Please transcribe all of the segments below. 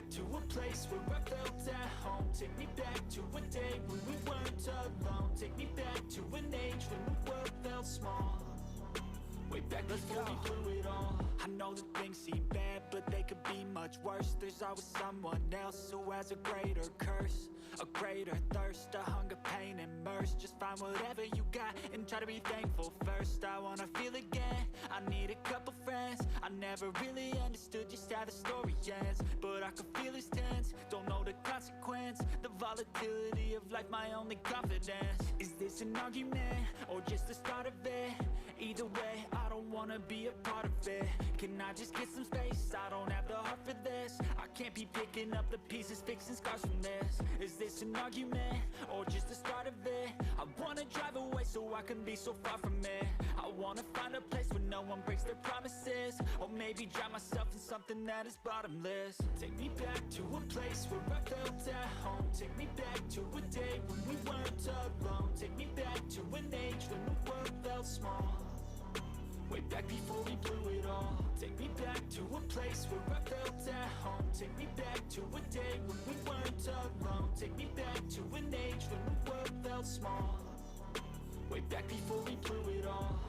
back to a place where I felt at home. Take me back to a day when we weren't alone. Take me back to an age when the world felt small. Way back before we blew it all. I know that things seem bad, but they could be much worse. There's always someone else who has a greater curse, a greater thirst, a hunger, pain, and mercy. Just find whatever you got and try to be thankful first. I wanna feel again, I need a couple friends. I never really understood just how the story ends, but I can feel it's tense, don't know the consequence. The volatility of life, my only confidence. Is this an argument, or just the start of it? Either way, I don't wanna be a part of it. Can I just get some space? I don't have the heart for this. I can't be picking up the pieces, fixing scars from this. Is this an argument, or just the start of it? I wanna drive away so I can be so far from it. I wanna find a place where no one breaks their promises, or maybe drown myself in something that is bottomless. Take me back to a place where I felt at home. Take me back to a day when we weren't alone. Take me back to an age when the world felt small. Way back before we blew it all. Take me back to a place where I felt at home. Take me back to a day when we weren't alone. Take me back to an age when the world felt small. Way back before we blew it all.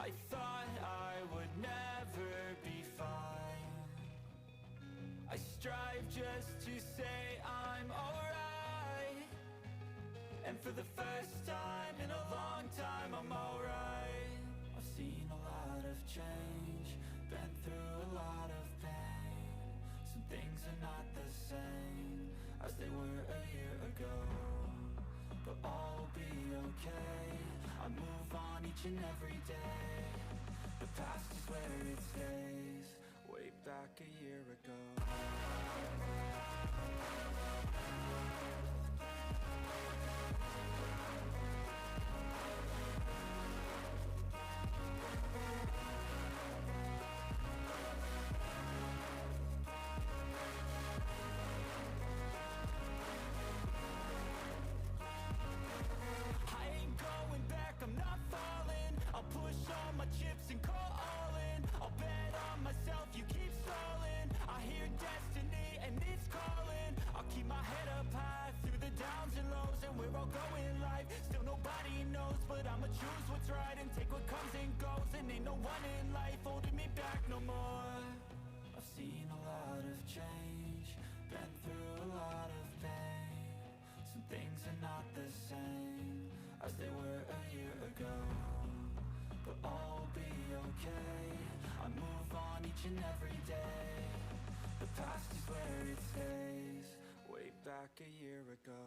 I thought I would never be fine. I strive just to say I'm alright. And for the first time in a long time, I'm alright. I've seen a lot of change, been through a lot of pain. Some things are not the same as they were a year ago, but all will be okay. I move on each and every day. The past is where it stays, way back a year ago. I ain't going back, I'm not falling. I'll push all my chips and call all in. I'll bet on myself, you keep stalling. I hear destiny and it's calling. I'll keep my head up high through the downs and lows, and we're all going life. Still nobody knows, but I'ma choose what's right and take what comes and goes. And ain't no one in life holding me back no more. I've seen a lot of change, been through a lot of pain. Some things are not the same as they were a year ago, but all will be okay. I move on each and every day. The past is where it stays, way back a year ago.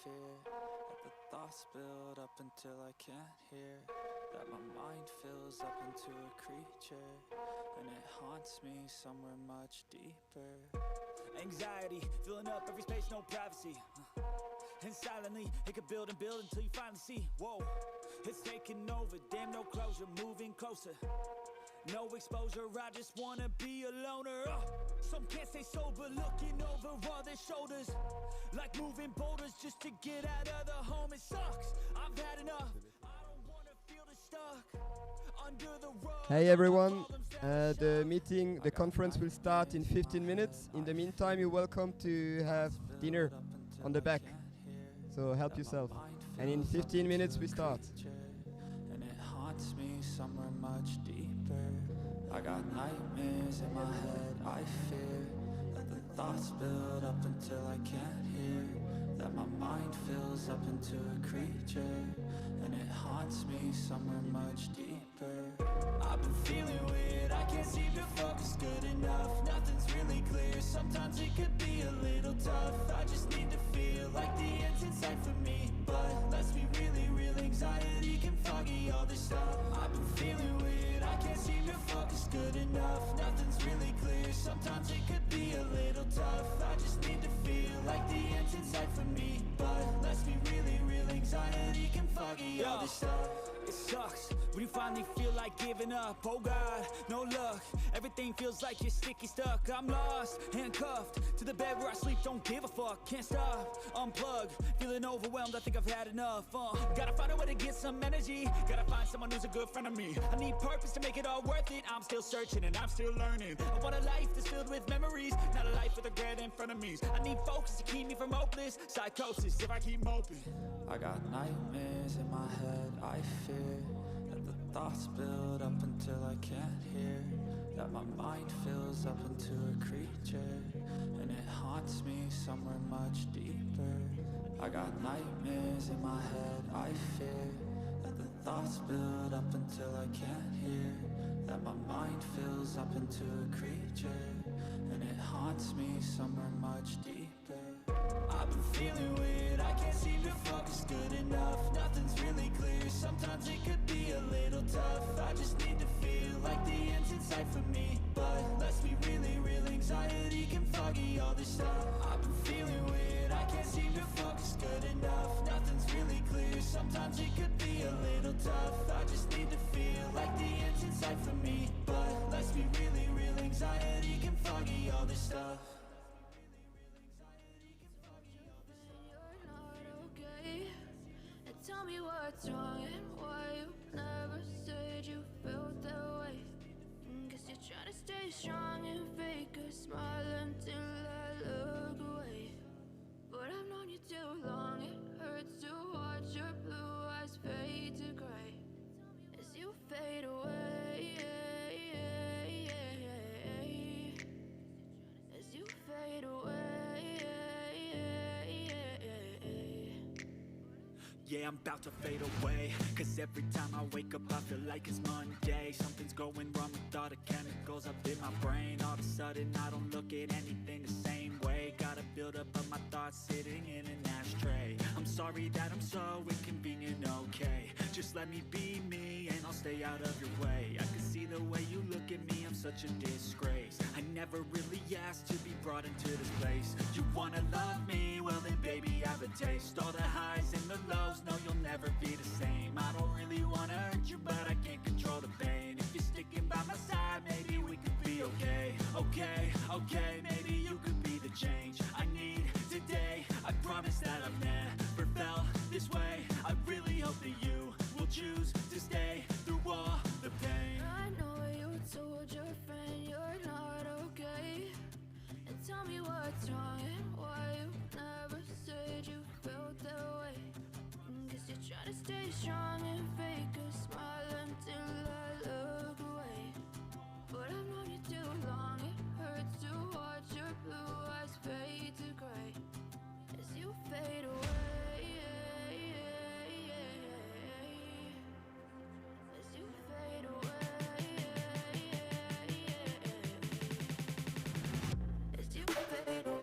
fear that the thoughts build up until I can't hear, that my mind fills up into a creature, and it haunts me somewhere much deeper. Anxiety, filling up every space, no privacy. And silently, it could build and build until you finally see, whoa, it's taking over, damn no closure, moving closer. No exposure, I just wanna be a loner. Some can't stay sober, looking over all their shoulders, like moving boulders just to get out of the home. It sucks, I've had enough. I don't wanna feel the stuck under the rug. Hey everyone, the conference will start in 15 minutes. In the meantime, you're welcome to have dinner on the back, so help yourself. And in 15 minutes we start. And it haunts me somewhere much deeper. I got nightmares in my head, I fear that the thoughts build up until I can't hear, that my mind fills up into a creature, and it haunts me somewhere much deeper. I've been feeling weird, I can't seem to focus good enough. Nothing's really clear, sometimes it could be a little tough. I just need to feel like the end's in sight for me, but let's be really real, anxiety can foggy all this stuff. I've been feeling weird, I can't seem to focus good enough. Nothing's really clear, sometimes it could be a little tough. I just need to feel like the end's in sight for me, but let's be really real, anxiety can foggy all this stuff. It sucks when you finally feel like giving up. Oh God, no luck, everything feels like you're sticky stuck. I'm lost, handcuffed to the bed where I sleep, don't give a fuck. Can't stop, unplug, feeling overwhelmed, I think I've had enough. Gotta find a way to get some energy, gotta find someone who's a good friend of me. I need purpose to make it all worth it, I'm still searching and I'm still learning. I want a life that's filled with memories, not a life with regret in front of me. I need focus to keep me from hopeless psychosis if I keep moping. I got nightmares in my head, I fear that the thoughts build up until I can't hear, that my mind fills up into a creature, and it haunts me somewhere much deeper. I got nightmares in my head, I fear that the thoughts build up until I can't hear, that my mind fills up into a creature, and it haunts me somewhere much deeper. I've been feeling weird, I can't seem to focus good enough. Nothing's really clear, sometimes it could be a little tough. I just need to feel like the end's in sight for me, but let's be really real, anxiety can foggy all this stuff. I've been feeling weird, I can't seem to focus good enough. Nothing's really clear, sometimes it could be a little tough. I just need to feel like the end's in sight for me, but let's be really real, anxiety can foggy all this stuff. Tell me what's wrong and why you never said you felt that way. Guess you're trying to stay strong and fake a smile until I look away. But I've known you too long, it hurts to watch your blue eyes fade to gray as you fade away. As you fade away. Yeah, I'm about to fade away, cause every time I wake up I feel like it's Monday. Something's going wrong with all the chemicals up in my brain. All of a sudden I don't look at anything the same way. Gotta build up of my thoughts sitting in an ashtray. I'm sorry that I'm so inconvenient, okay. Just let me be me and I'll stay out of your way. I can see the way you look at me, I'm such a disgrace. I never really asked to be brought into this place. You wanna love me? Well then baby I have a taste. All the highs and the lows, no you'll never be the same. I don't really wanna hurt you but I can't control the pain. If you're sticking by my side maybe we could be okay. Okay, maybe you could be the change I need today. I promise that I've never felt this way. I really hope that you will choose to stay through all the pain. I know you told your friend you're not okay, and tell me what's wrong and why you never said you felt that way. Guess you're trying to stay strong and fake a smile until I look away. But I've known you too long, it hurts to watch your blue eyes fade to gray as you fade away. As you fade away. As you fade away.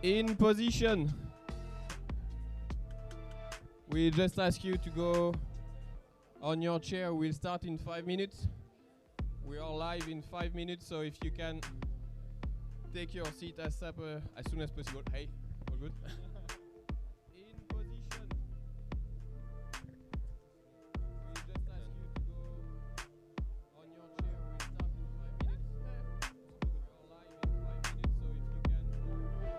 In position. We just ask you to go on your chair. We'll start in 5 minutes. We are live in 5 minutes, so if you can take your seat ASAP as soon as possible. Hey, all good? In position. We just ask you to go on your chair. We'll start in 5 minutes. We are live in 5 minutes, so if you can take your seat ASAP.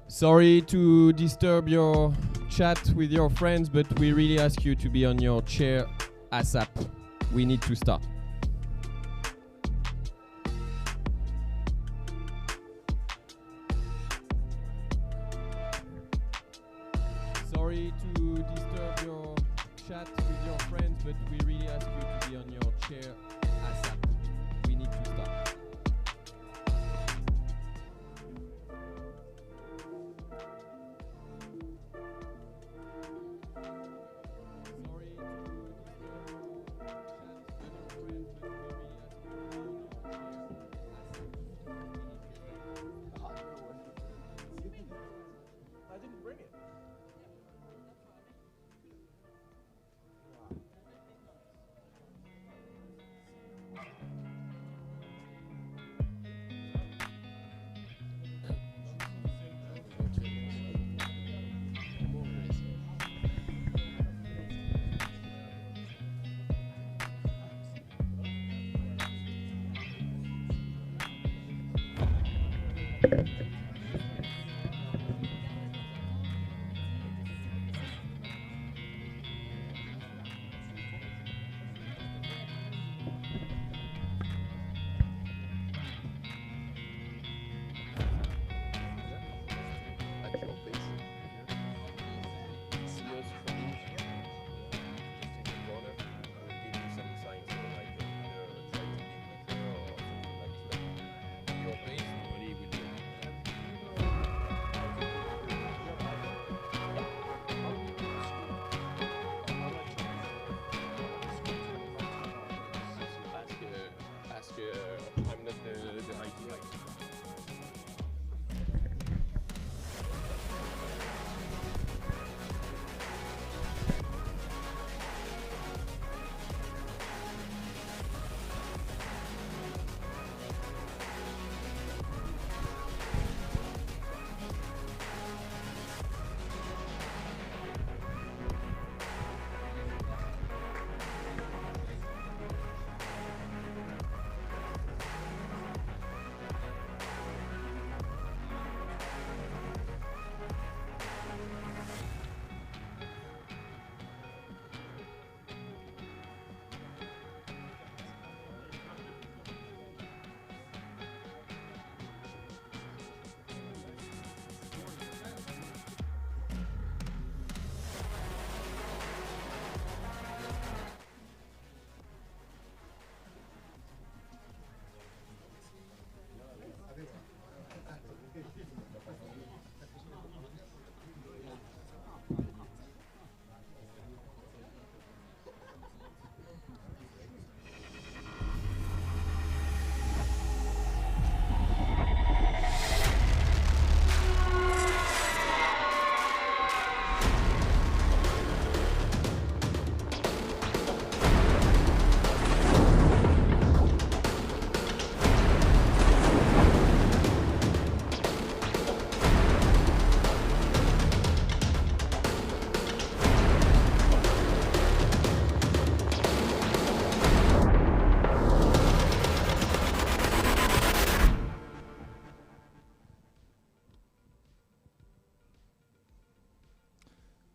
Sorry to disturb your chat with your friends, but we really ask you to be on your chair ASAP. We need to start. Sorry to disturb your chat with your friends, but we really ask you to be on your chair ASAP. We need to start.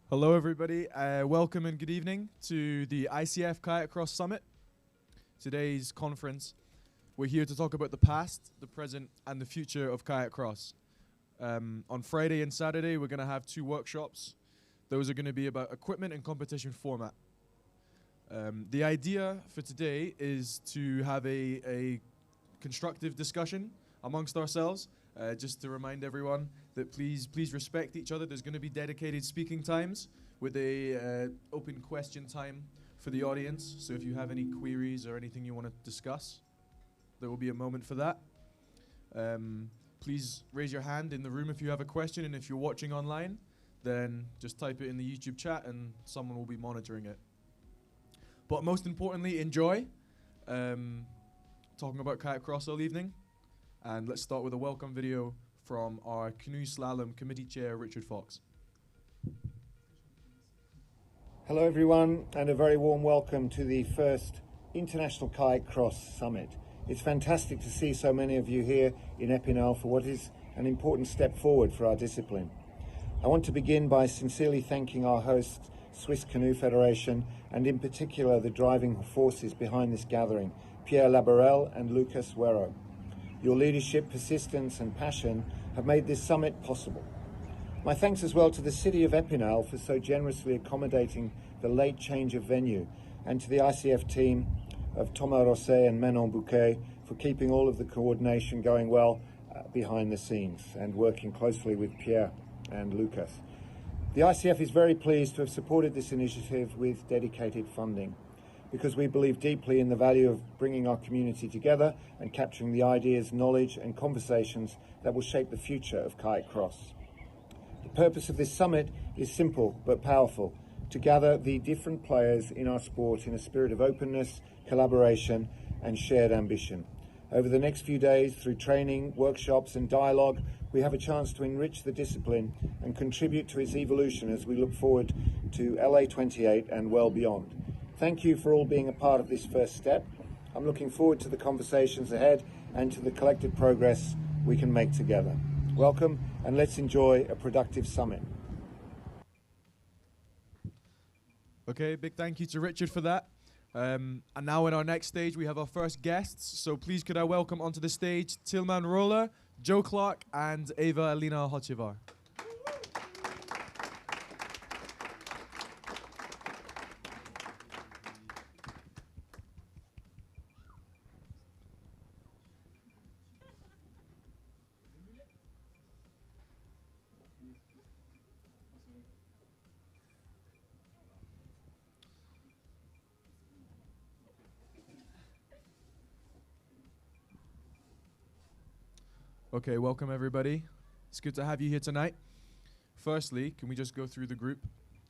Hello, everybody. Welcome and good evening to the ICF Kayak Cross Summit. Today's conference, we're here to talk about the past, the present, and the future of Kayak Cross. On Friday and Saturday, we're going to have 2 workshops. Those are going to be about equipment and competition format. The idea for today is to have a constructive discussion amongst ourselves. Just to remind everyone that please respect each other. There's going to be dedicated speaking times with a open question time for the audience. So if you have any queries or anything you want to discuss, there will be a moment for that. Please raise your hand in the room if you have a question, and if you're watching online, then just type it in the YouTube chat and someone will be monitoring it. But most importantly, enjoy. Talking about Kayak Cross all evening. And let's start with a welcome video from our Canoe Slalom Committee Chair, Richard Fox. Hello everyone, and a very warm welcome to the first International Kayak Cross Summit. It's fantastic to see so many of you here in Epinal for what is an important step forward for our discipline. I want to begin by sincerely thanking our host, Swiss Canoe Federation, and in particular the driving forces behind this gathering, Pierre Labarelle and Lucas Huero. Your leadership, persistence and passion have made this summit possible. My thanks as well to the City of Epinal for so generously accommodating the late change of venue, and to the ICF team of Thomas Rosset and Manon Bouquet for keeping all of the coordination going well behind the scenes and working closely with Pierre and Lucas. The ICF is very pleased to have supported this initiative with dedicated funding, because we believe deeply in the value of bringing our community together and capturing the ideas, knowledge and conversations that will shape the future of Kayak Cross. The purpose of this summit is simple but powerful: to gather the different players in our sport in a spirit of openness, collaboration and shared ambition. Over the next few days, through training, workshops and dialogue, we have a chance to enrich the discipline and contribute to its evolution as we look forward to LA 28 and well beyond. Thank you for all being a part of this first step. I'm looking forward to the conversations ahead and to the collective progress we can make together. Welcome, and let's enjoy a productive summit. Okay, big thank you to Richard for that. And now in our next stage, we have our first guests. So please could I welcome onto the stage Tilman Roller, Joe Clark, and Eva Elina Hochevar. Okay, welcome everybody. It's good to have you here tonight. Firstly, can we just go through the group?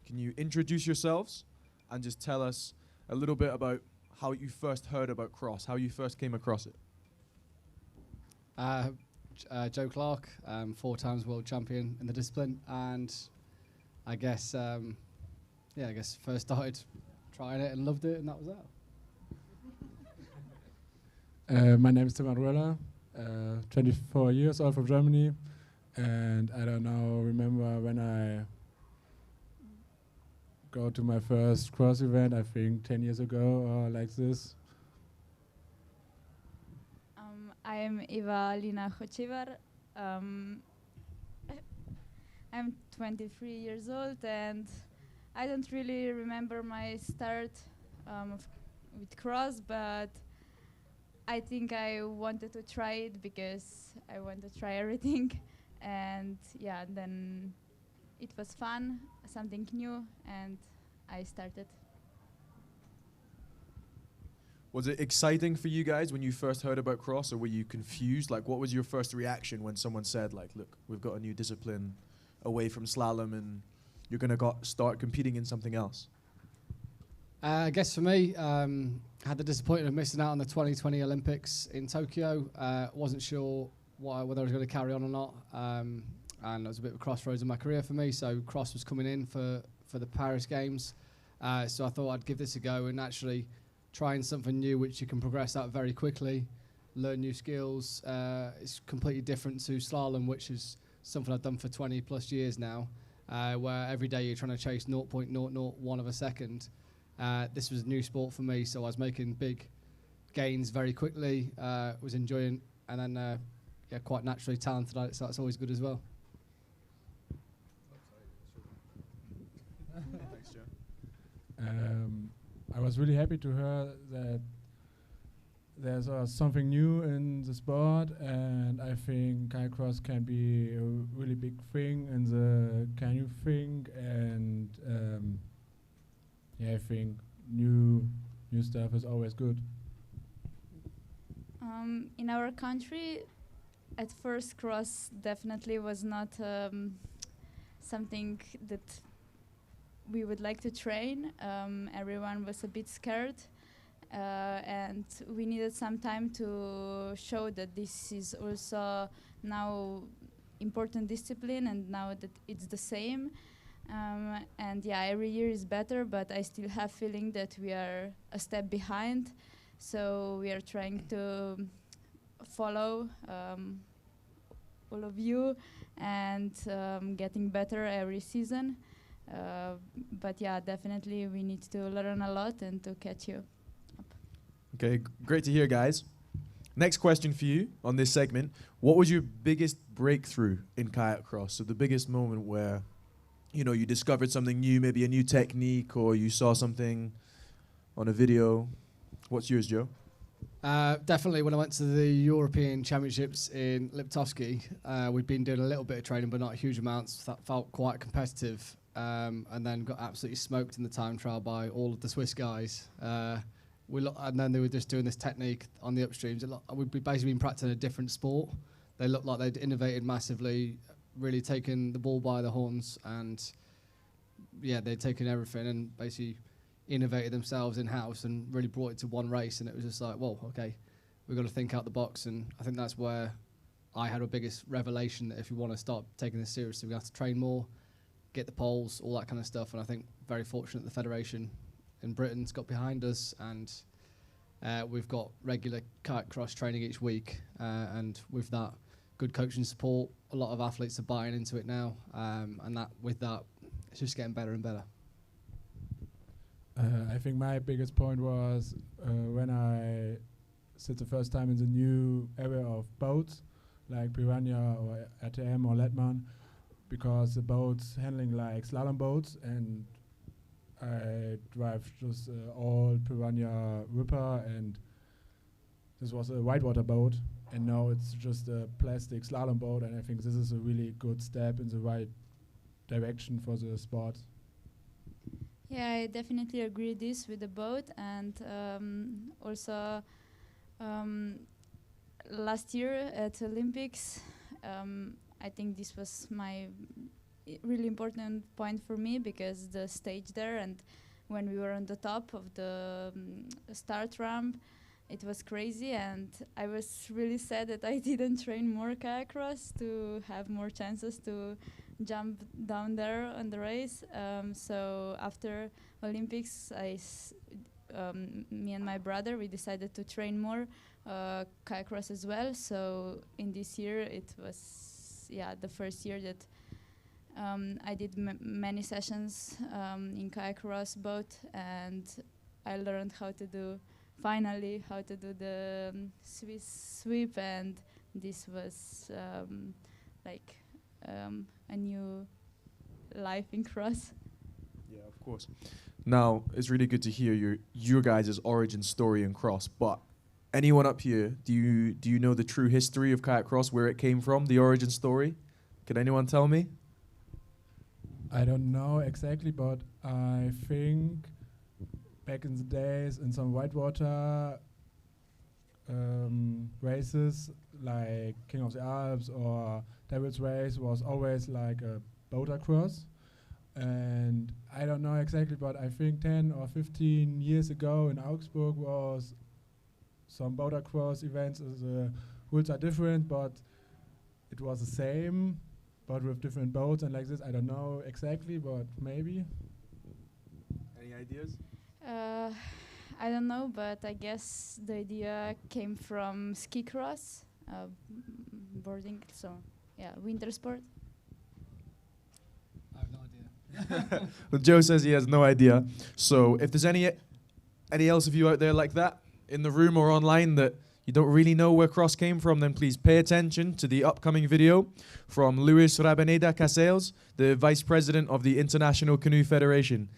Can you introduce yourselves and just tell us a little bit about how you first heard about Cross, how you first came across it? Joe Clark, 4 times world champion in the discipline, and I guess first started trying it and loved it, and that was that. My name is Tilman Roller. 24 years old from Germany, and I don't know, remember when I go to my first cross event, I think 10 years ago or like this. I am Eva Lina Hochevar. I'm 23 years old, and I don't really remember my start with cross, but I think I wanted to try it because I want to try everything, and yeah, then it was fun, something new, and I started. Was it exciting for you guys when you first heard about Cross, or were you confused? Like, what was your first reaction when someone said, like, look, we've got a new discipline away from slalom and you're going to start competing in something else? I guess for me, I had the disappointment of missing out on the 2020 Olympics in Tokyo. Wasn't sure whether I was going to carry on or not, and it was a bit of a crossroads in my career for me. So Cross was coming in for the Paris Games, so I thought I'd give this a go and actually trying something new, which you can progress at very quickly, learn new skills. It's completely different to slalom, which is something I've done for 20 plus years now. where every day you're trying to chase 0.001 of a second. This was a new sport for me, so I was making big gains very quickly, was enjoying, and then quite naturally talented at it, so that's always good as well. Thanks, Joe. I was really happy to hear that there's something new in the sport, and I think Kayak Cross can be a really big thing in the canoe thing, and I think new stuff is always good. In our country, at first, cross definitely was not something that we would like to train. Everyone was a bit scared, and we needed some time to show that this is also now important discipline, and now that it's the same. And yeah, every year is better, but I still have feeling that we are a step behind. So we are trying to follow all of you and getting better every season. But yeah, definitely we need to learn a lot and to catch you up. Okay, great to hear, guys. Next question for you on this segment. What was your biggest breakthrough in Kayak Cross? So the biggest moment where, you know, you discovered something new, maybe a new technique, or you saw something on a video. What's yours, Joe? Definitely when I went to the European Championships in Liptovsky, we'd been doing a little bit of training, but not huge amounts. That felt quite competitive, and then got absolutely smoked in the time trial by all of the Swiss guys. And then they were just doing this technique on the upstreams. We'd basically been practicing a different sport. They looked like they'd innovated massively, really taken the bull by the horns, and yeah, they'd taken everything and basically innovated themselves in-house and really brought it to one race. And it was just like, whoa, okay, we've got to think out the box. And I think that's where I had a biggest revelation, that if we want to start taking this seriously, we have to train more, get the poles, all that kind of stuff. And I think very fortunate the Federation in Britain's got behind us, and we've got regular Kayak Cross training each week. And with that good coaching support, a lot of athletes are buying into it now. And that with that, it's just getting better and better. I think my biggest point was when I sit the first time in the new area of boats, like Piranha or RTM or Letman, because the boats handling like slalom boats, and I drive just old Piranha Ripper, and this was a whitewater boat, and now it's just a plastic slalom boat, and I think this is a really good step in the right direction for the sport. Yeah, I definitely agree this with the boat, and also last year at Olympics, I think this was my really important point for me, because the stage there, and when we were on the top of the start ramp, it was crazy, and I was really sad that I didn't train more Kayak Cross to have more chances to jump down there on the race. So after Olympics, me and my brother, we decided to train more Kayak Cross as well. So in this year, it was the first year that I did many sessions in Kayak Cross boat, and I learned how to do the Swiss sweep, and this was a new life in cross. Yeah, of course. Now, it's really good to hear your guys' origin story in cross, but anyone up here, do you know the true history of Kayak Cross, where it came from, the origin story? Can anyone tell me? I don't know exactly, but I think back in the days in some whitewater races like King of the Alps or Devil's Race was always like a boater cross. And I don't know exactly, but I think 10 or 15 years ago in Augsburg was some boater cross events. The rules are different, but it was the same, but with different boats and like this. I don't know exactly, but maybe. Any ideas? I don't know, but I guess the idea came from ski cross, boarding, so yeah, winter sport. I have no Well, Joe says he has no idea. So if there's any else of you out there like that in the room or online that you don't really know where Cross came from, then please pay attention to the upcoming video from Luis Rabaneda Casellas, the Vice President of the International Canoe Federation.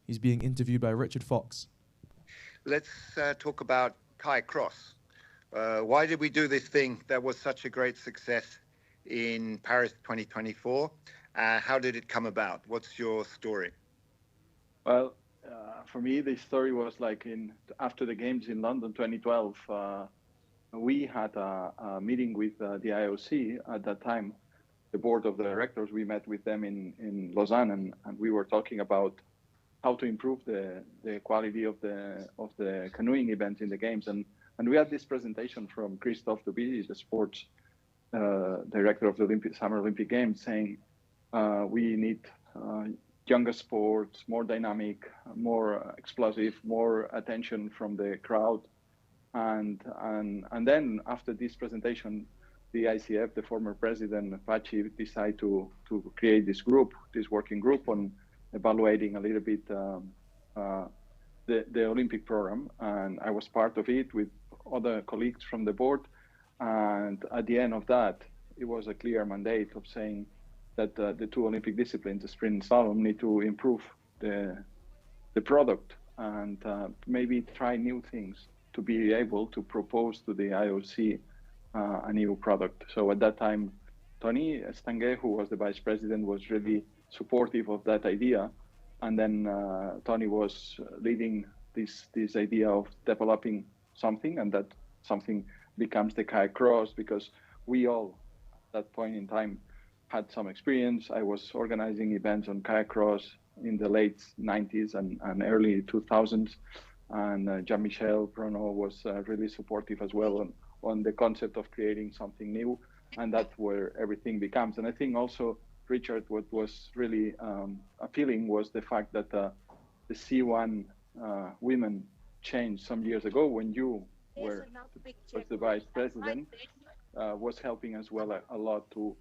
He's being interviewed by Richard Fox. Let's talk about Kayak Cross. Why did we do this thing that was such a great success in Paris 2024? How did it come about? What's your story? Well, for me, the story was like after the games in London 2012, we had a meeting with the IOC at that time, the board of directors. We met with them in Lausanne, and we were talking about how to improve the quality of the canoeing events in the games. And we had this presentation from Christophe Duby, the sports director of the Summer Olympic Games, saying we need younger sports, more dynamic, more explosive, more attention from the crowd. And then after this presentation, the ICF, the former president Pachi, decided to create this working group on evaluating a little bit the Olympic program. And I was part of it with other colleagues from the board. And at the end of that, it was a clear mandate of saying that the two Olympic disciplines, the sprint and slalom, need to improve the product and maybe try new things to be able to propose to the IOC a new product. So at that time, Tony Stanguet, who was the vice president, was really supportive of that idea. And then Tony was leading this idea of developing something, and that something becomes the Kayak Cross, because we all, at that point in time, had some experience. I was organizing events on Kayak Cross in the late 90s and early 2000s. And Jean-Michel Bruno was really supportive as well on the concept of creating something new. And that's where everything becomes. And I think also, Richard, what was really appealing was the fact that the C1 women changed some years ago when you was the vice president, was helping as well a lot to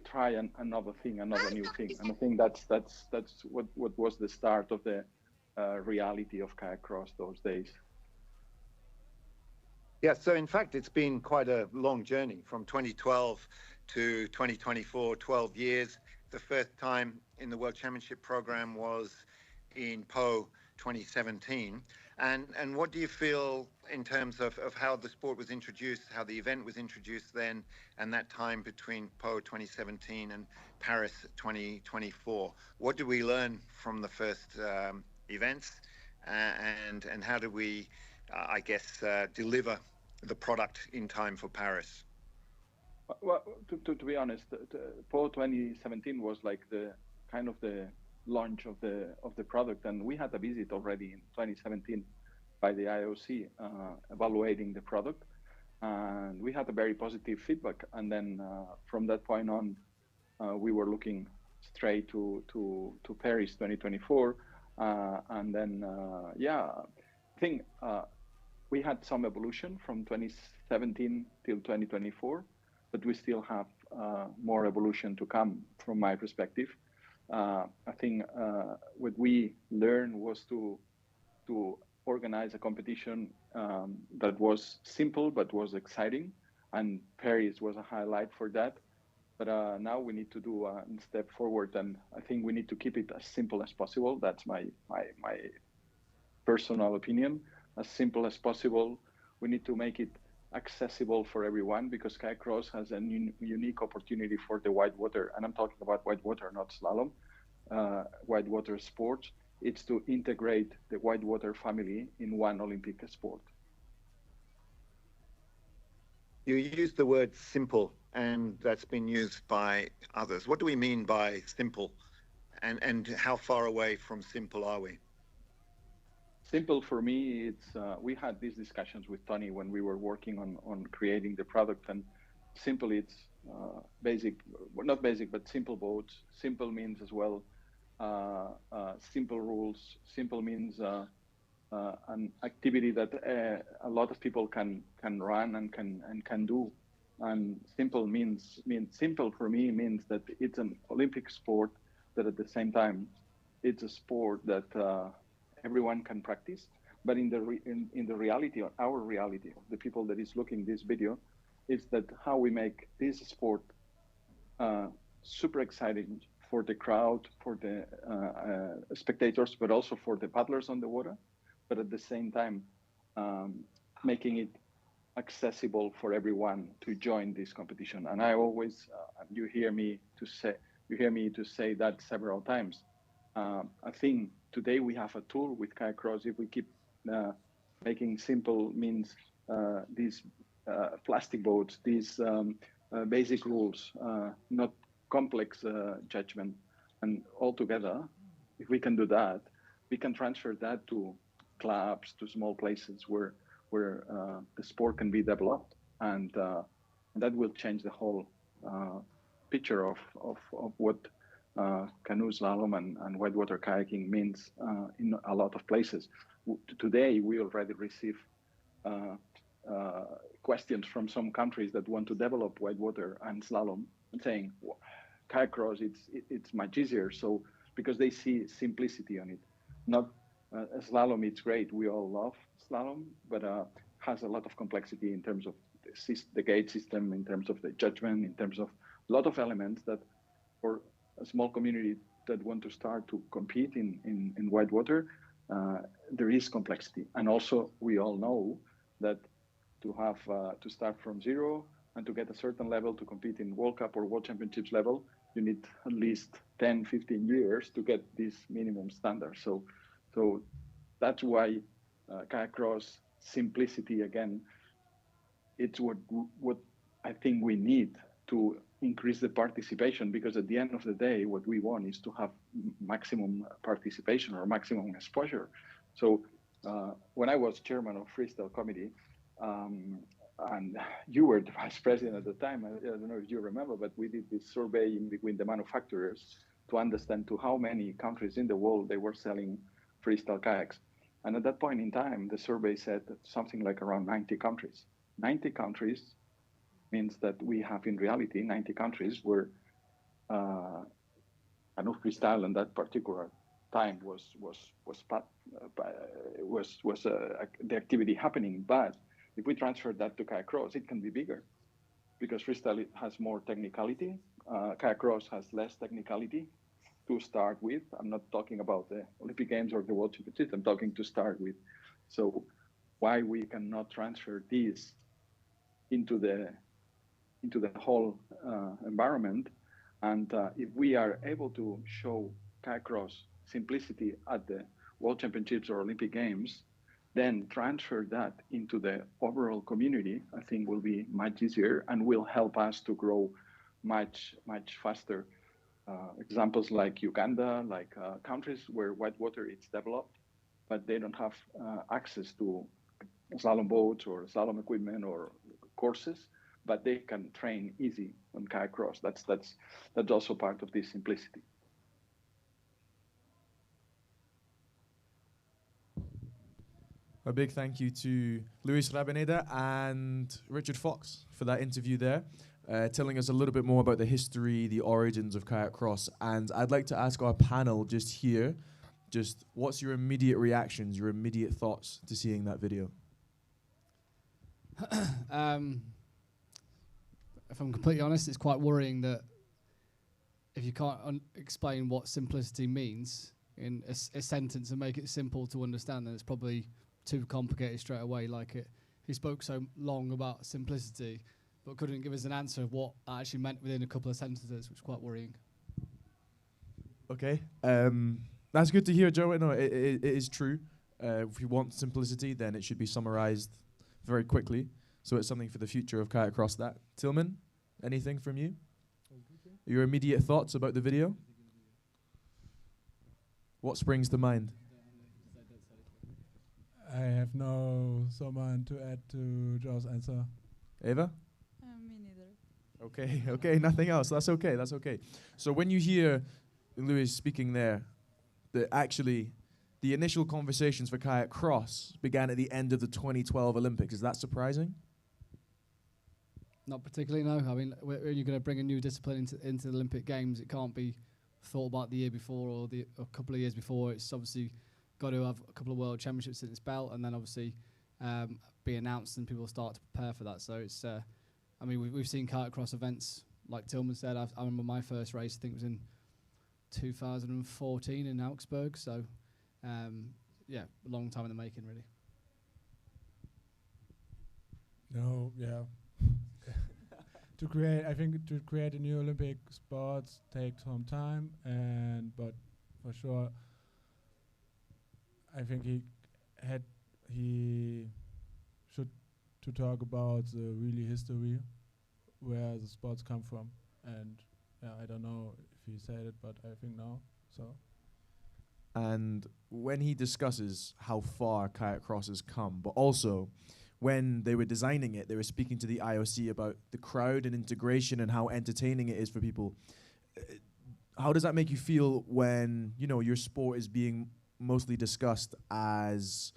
try another new thing. And I think that's what was the start of the reality of Kayak Cross those days. Yeah, so in fact, it's been quite a long journey from 2012 to 2024, 12 years. The first time in the World Championship program was in Po 2017. And what do you feel in terms of how the sport was introduced, how the event was introduced then, and that time between Po 2017 and Paris 2024? What do we learn from the first events, and how do we, deliver the product in time for Paris? Well, to be honest, Po 2017 was like the kind of the launch of the product, and we had a visit already in 2017 by the IOC evaluating the product, and we had a very positive feedback. And then from that point on, we were looking straight to Paris 2024, and then I think we had some evolution from 2017 till 2024, but we still have more evolution to come from my perspective. I think what we learned was to organize a competition that was simple but was exciting, and Paris was a highlight for that. But now we need to do a step forward, and I think we need to keep it as simple as possible. That's my personal opinion. As simple as possible. We need to make it accessible for everyone, because Kayak Cross has a unique opportunity for the whitewater, and I'm talking about whitewater, not slalom, whitewater sports. It's to integrate the whitewater family in one Olympic sport. You used the word simple, and that's been used by others. What do we mean by simple, and how far away from simple are we? Simple for me, it's we had these discussions with Tony when we were working on creating the product, and simple, it's basic, well, not basic, but simple boats. Simple means as well simple rules. Simple means an activity that a lot of people can run and can do. And simple means simple for me means that it's an Olympic sport that at the same time, it's a sport that everyone can practice. But in the reality, or our reality, of the people that is looking this video, is that how we make this sport super exciting for the crowd, for the spectators, but also for the paddlers on the water. But at the same time, making it accessible for everyone to join this competition. And I always, you hear me to say that several times. I think today we have a tool with Kayak Cross. If we keep making simple means, these plastic boats, these basic rules, not complex judgment, and altogether, if we can do that, we can transfer that to clubs, to small places where the sport can be developed, and that will change the whole picture of what canoe slalom and whitewater kayaking means in a lot of places. Today, we already receive questions from some countries that want to develop whitewater and slalom, and saying, Kayak Cross, it's much easier. So because they see simplicity on it, not slalom. It's great. We all love slalom, but has a lot of complexity in terms of the gate system, in terms of the judgment, in terms of a lot of elements that for a small community that want to start to compete in whitewater, there is complexity. And also we all know that to have to start from zero and to get a certain level to compete in World Cup or World Championships level, you need at least 10, 15 years to get this minimum standard. So that's why Kayak Cross simplicity, again, it's what I think we need to increase the participation, because at the end of the day, what we want is to have maximum participation or maximum exposure. So when I was chairman of Freestyle Committee, and you were the vice president at the time, I don't know if you remember, but we did this survey in between the manufacturers to understand to how many countries in the world they were selling freestyle kayaks. And at that point in time, the survey said that something like around 90 countries. 90 countries means that we have in reality 90 countries where canoe freestyle in that particular time was the activity happening. But if we transfer that to Kayak Cross, it can be bigger, because freestyle has more technicality. Kayak Cross has less technicality to start with. I'm not talking about the Olympic Games or the World Championships. I'm talking to start with. So why we cannot transfer this into the whole environment? And if we are able to show Kayak Cross simplicity at the World Championships or Olympic Games, then transfer that into the overall community, I think will be much easier and will help us to grow much faster. Examples like Uganda, like countries where whitewater is developed, but they don't have access to slalom boats or slalom equipment or courses, but they can train easy on Kayak Cross. That's also part of this simplicity. A big thank you to Luis Rabaneda and Richard Fox for that interview there, telling us a little bit more about the history, the origins of Kayak Cross. And I'd like to ask our panel just here, what's your immediate reactions, your immediate thoughts to seeing that video? If I'm completely honest, it's quite worrying that if you can't explain what simplicity means in a sentence and make it simple to understand, then it's probably too complicated straight away. He spoke so long about simplicity, but couldn't give us an answer of what that actually meant within a couple of sentences, which is quite worrying. Okay, that's good to hear, Joe. No, it is true. If you want simplicity, then it should be summarized very quickly. So it's something for the future of Kayak Cross. That Tillman, anything from you? Your immediate thoughts about the video? What springs to mind? I have no someone to add to Joe's answer. Eva? Me neither. Okay, nothing else. That's okay. So when you hear Luis speaking there, the initial conversations for Kayak Cross began at the end of the 2012 Olympics. Is that surprising? Not particularly, no. I mean, when you're going to bring a new discipline into the Olympic Games, it can't be thought about the year before or a couple of years before. It's obviously got to have a couple of world championships in its belt, and then obviously be announced and people start to prepare for that. So it's, I mean, we've seen Kayak Cross events, like Tillman said. I remember my first race, I think it was in 2014 in Augsburg. So yeah, a long time in the making, really. No, yeah. I think to create a new Olympic sports takes some time, but for sure, I think he should to talk about the really history where the sports come from, and yeah, I don't know if he said it, but I think no. So. And when he discusses how far Kayak Cross has come, but also when they were designing it, they were speaking to the IOC about the crowd and integration and how entertaining it is for people. How does that make you feel when, you know, your sport is being mostly discussed as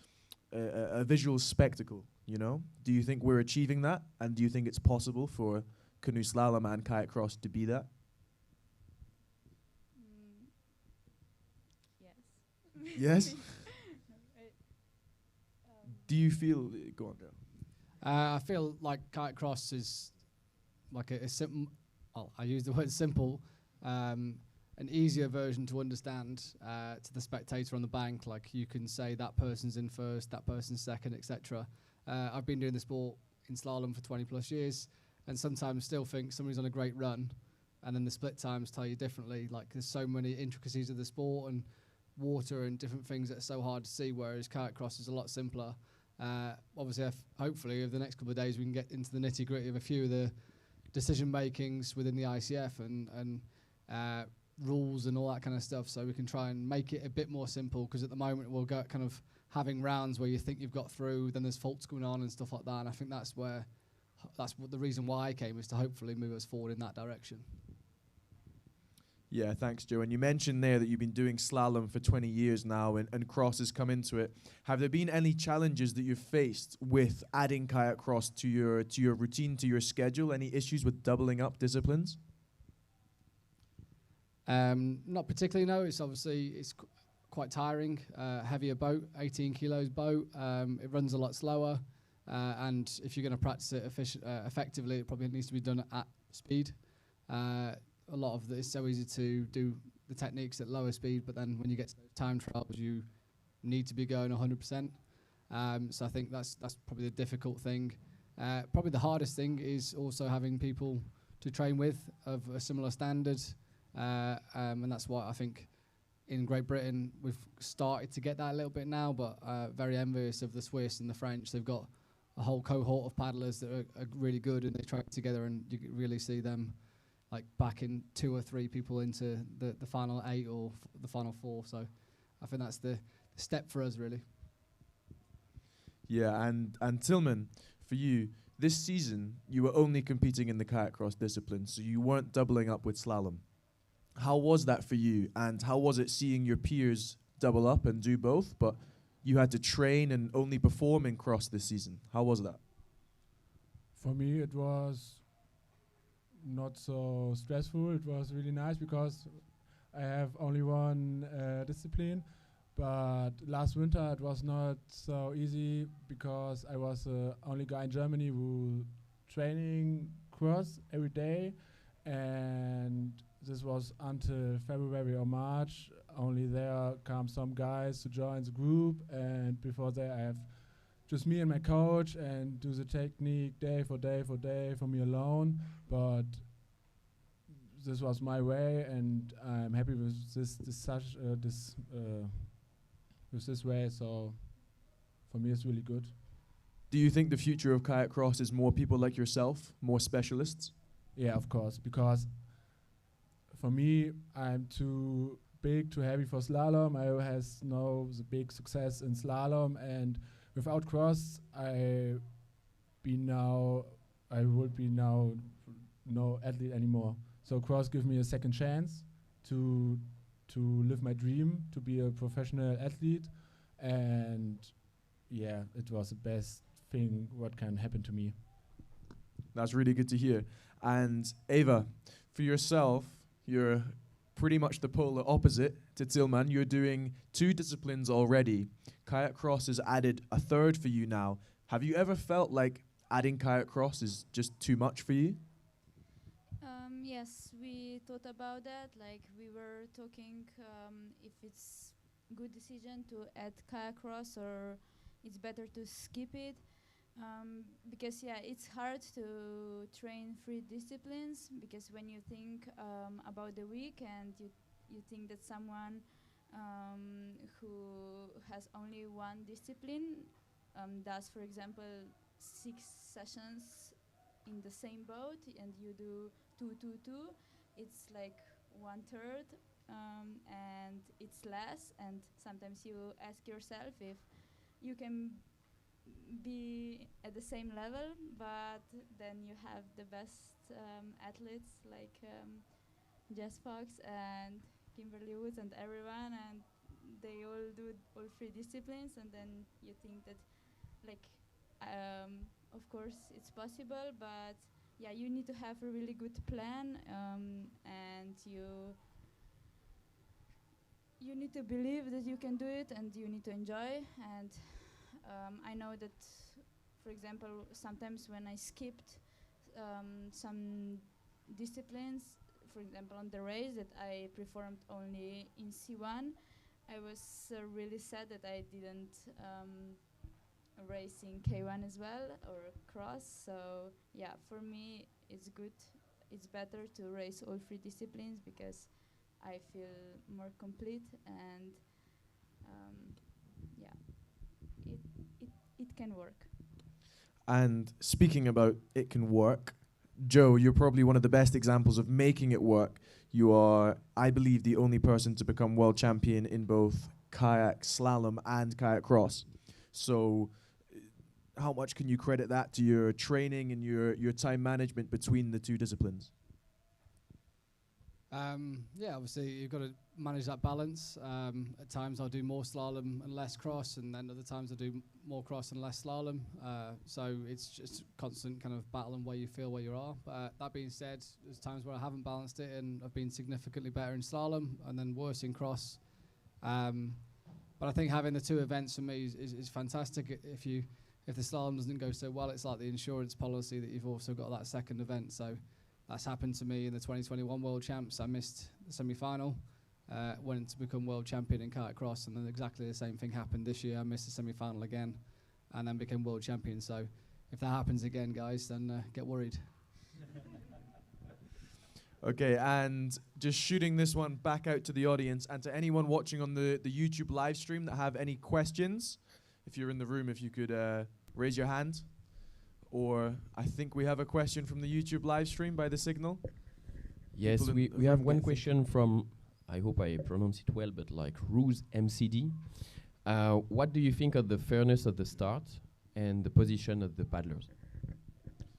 a visual spectacle, you know? Do you think we're achieving that? And do you think it's possible for canoe slalom and kayak cross to be that? Yes. Yes? Do you feel... Go on, Dan. I feel like Kayak Cross is like a simple... I use the word simple. An easier version to understand to the spectator on the bank. Like, you can say that person's in first, that person's second, etc. I've been doing the sport in slalom for 20 plus years, and sometimes still think somebody's on a great run, and then the split times tell you differently. Like, there's so many intricacies of the sport and water and different things that are so hard to see, whereas Kayak Cross is a lot simpler. Obviously, hopefully over the next couple of days we can get into the nitty gritty of a few of the decision makings within the ICF and rules and all that kind of stuff, so we can try and make it a bit more simple, because at the moment we'll go kind of having rounds where you think you've got through, then there's faults going on and stuff like that, and I think that's what the reason why I came, is to hopefully move us forward in that direction. Yeah, thanks, Joe. And you mentioned there that you've been doing slalom for 20 years now, and cross has come into it. Have there been any challenges that you've faced with adding kayak cross to your routine, to your schedule? Any issues with doubling up disciplines? Not particularly, no. It's obviously quite tiring. Heavier boat, 18 kilos boat. It runs a lot slower, and if you're going to practice it effectively, it probably needs to be done at speed. A lot of it's so easy to do the techniques at lower speed, but then when you get to time trials, you need to be going 100%. So I think that's probably the difficult thing. Probably the hardest thing is also having people to train with of a similar standard, and that's why I think in Great Britain we've started to get that a little bit now, but very envious of the Swiss and the French. They've got a whole cohort of paddlers that are really good, and they train together, and you can really see them like backing 2 or 3 people into the final 8 or the final 4. So I think that's the step for us, really. Yeah, and Tillman, for you, this season you were only competing in the kayak cross discipline, so you weren't doubling up with slalom. How was that for you, and how was it seeing your peers double up and do both, but you had to train and only perform in cross this season? How was that? For me, it was not so stressful. It was really nice because I have only one discipline, but last winter it was not so easy because I was the only guy in Germany who training cross every day, and this was until February or March. Only there come some guys to join the group, and before that I have just me and my coach and do the technique day for day for me alone. But this was my way, and I'm happy with this way. So for me, it's really good. Do you think the future of kayak cross is more people like yourself, more specialists? Yeah, of course, because for me, I'm too big, too heavy for slalom. I has no the big success in slalom, and without cross, I would be now no athlete anymore. So cross gives me a second chance to live my dream, to be a professional athlete, and yeah, it was the best thing what can happen to me. That's really good to hear. And Eva, for yourself, you're pretty much the polar opposite to Tillman. You're doing 2 disciplines already. Kayak Cross has added a third for you now. Have you ever felt like adding Kayak Cross is just too much for you? Yes, we thought about that. Like we were talking if it's good decision to add Kayak Cross or it's better to skip it. Because it's hard to train 3 disciplines because when you think about the week and you think that someone who has only 1 discipline does, for example, 6 sessions in the same boat and you do 2, it's like 1/3 and it's less, and sometimes you ask yourself if you can be at the same level, but then you have the best athletes like Jess Fox and Kimberly Woods and everyone, and they all do all 3 disciplines, and then you think that like of course it's possible, but you need to have a really good plan, and you need to believe that you can do it, and you need to enjoy. And I know that, for example, sometimes when I skipped some disciplines, for example on the race that I performed only in C1, I was really sad that I didn't race in K1 as well or cross. So for me it's good, it's better to race all 3 disciplines because I feel more complete, and it can work. And speaking about it can work, Joe, you're probably one of the best examples of making it work. You are, I believe, the only person to become world champion in both kayak slalom and kayak cross. So how much can you credit that to your training and your time management between the 2 disciplines? Obviously you've got to manage that balance. At times I'll do more slalom and less cross, and then other times I'll do more cross and less slalom. So it's just constant kind of battle and where you feel where you are. But that being said, there's times where I haven't balanced it and I've been significantly better in slalom and then worse in cross. But I think having the 2 events for me is fantastic. If the slalom doesn't go so well, it's like the insurance policy that you've also got that second event. So that's happened to me in the 2021 World Champs. I missed the semi-final, went to become world champion in Kayak Cross, and then exactly the same thing happened this year. I missed the semi-final again, and then became world champion. So if that happens again, guys, then get worried. Okay, and just shooting this one back out to the audience and to anyone watching on the YouTube live stream that have any questions. If you're in the room, if you could raise your hand. Or I think we have a question from the YouTube live stream by the signal. Yes, we have one question from, I hope I pronounce it well, but like Ruse MCD. What do you think of the fairness of the start and the position of the paddlers?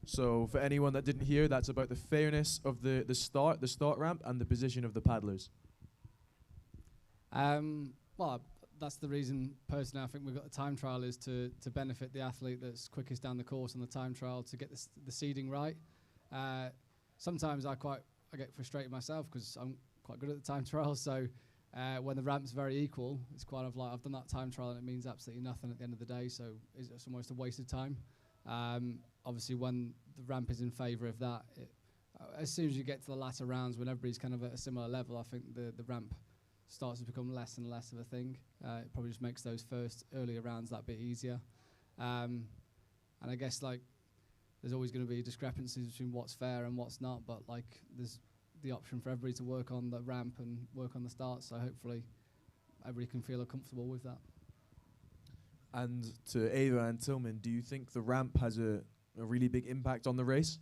So for anyone that didn't hear, that's about the fairness of the start ramp and the position of the paddlers. Well, that's the reason, personally, I think we've got the time trial is to benefit the athlete that's quickest down the course on the time trial to get the seeding right. Sometimes I get frustrated myself because I'm quite good at the time trial. So when the ramp's very equal, it's kind of like I've done that time trial and it means absolutely nothing at the end of the day. So it's almost a waste of time. Obviously, when the ramp is in favour of that, as soon as you get to the latter rounds, when everybody's kind of at a similar level, I think the ramp starts to become less and less of a thing. It probably just makes those first earlier rounds that bit easier. And I guess like there's always going to be discrepancies between what's fair and what's not, but like there's the option for everybody to work on the ramp and work on the start, so hopefully everybody can feel comfortable with that. And to Ava and Tillman, do you think the ramp has a really big impact on the race?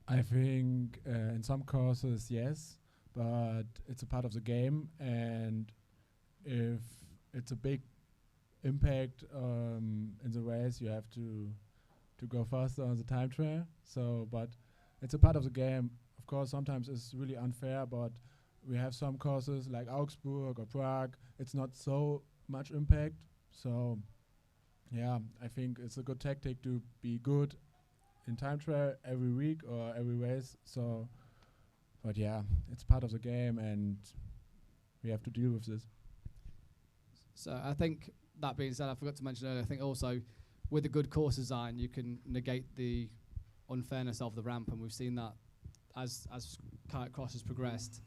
I think in some courses, yes, but it's a part of the game, and if it's a big impact in the race, you have to go faster on the time trial. So, but it's a part of the game. Of course, sometimes it's really unfair, but we have some courses like Augsburg or Prague. It's not so much impact. So, yeah, I think it's a good tactic to be good in time trial every week or every race. So, But yeah, it's part of the game, and we have to deal with this. So I think that being said, I forgot to mention earlier, I think also with a good course design, you can negate the unfairness of the ramp, and we've seen that as Kayak Cross has progressed,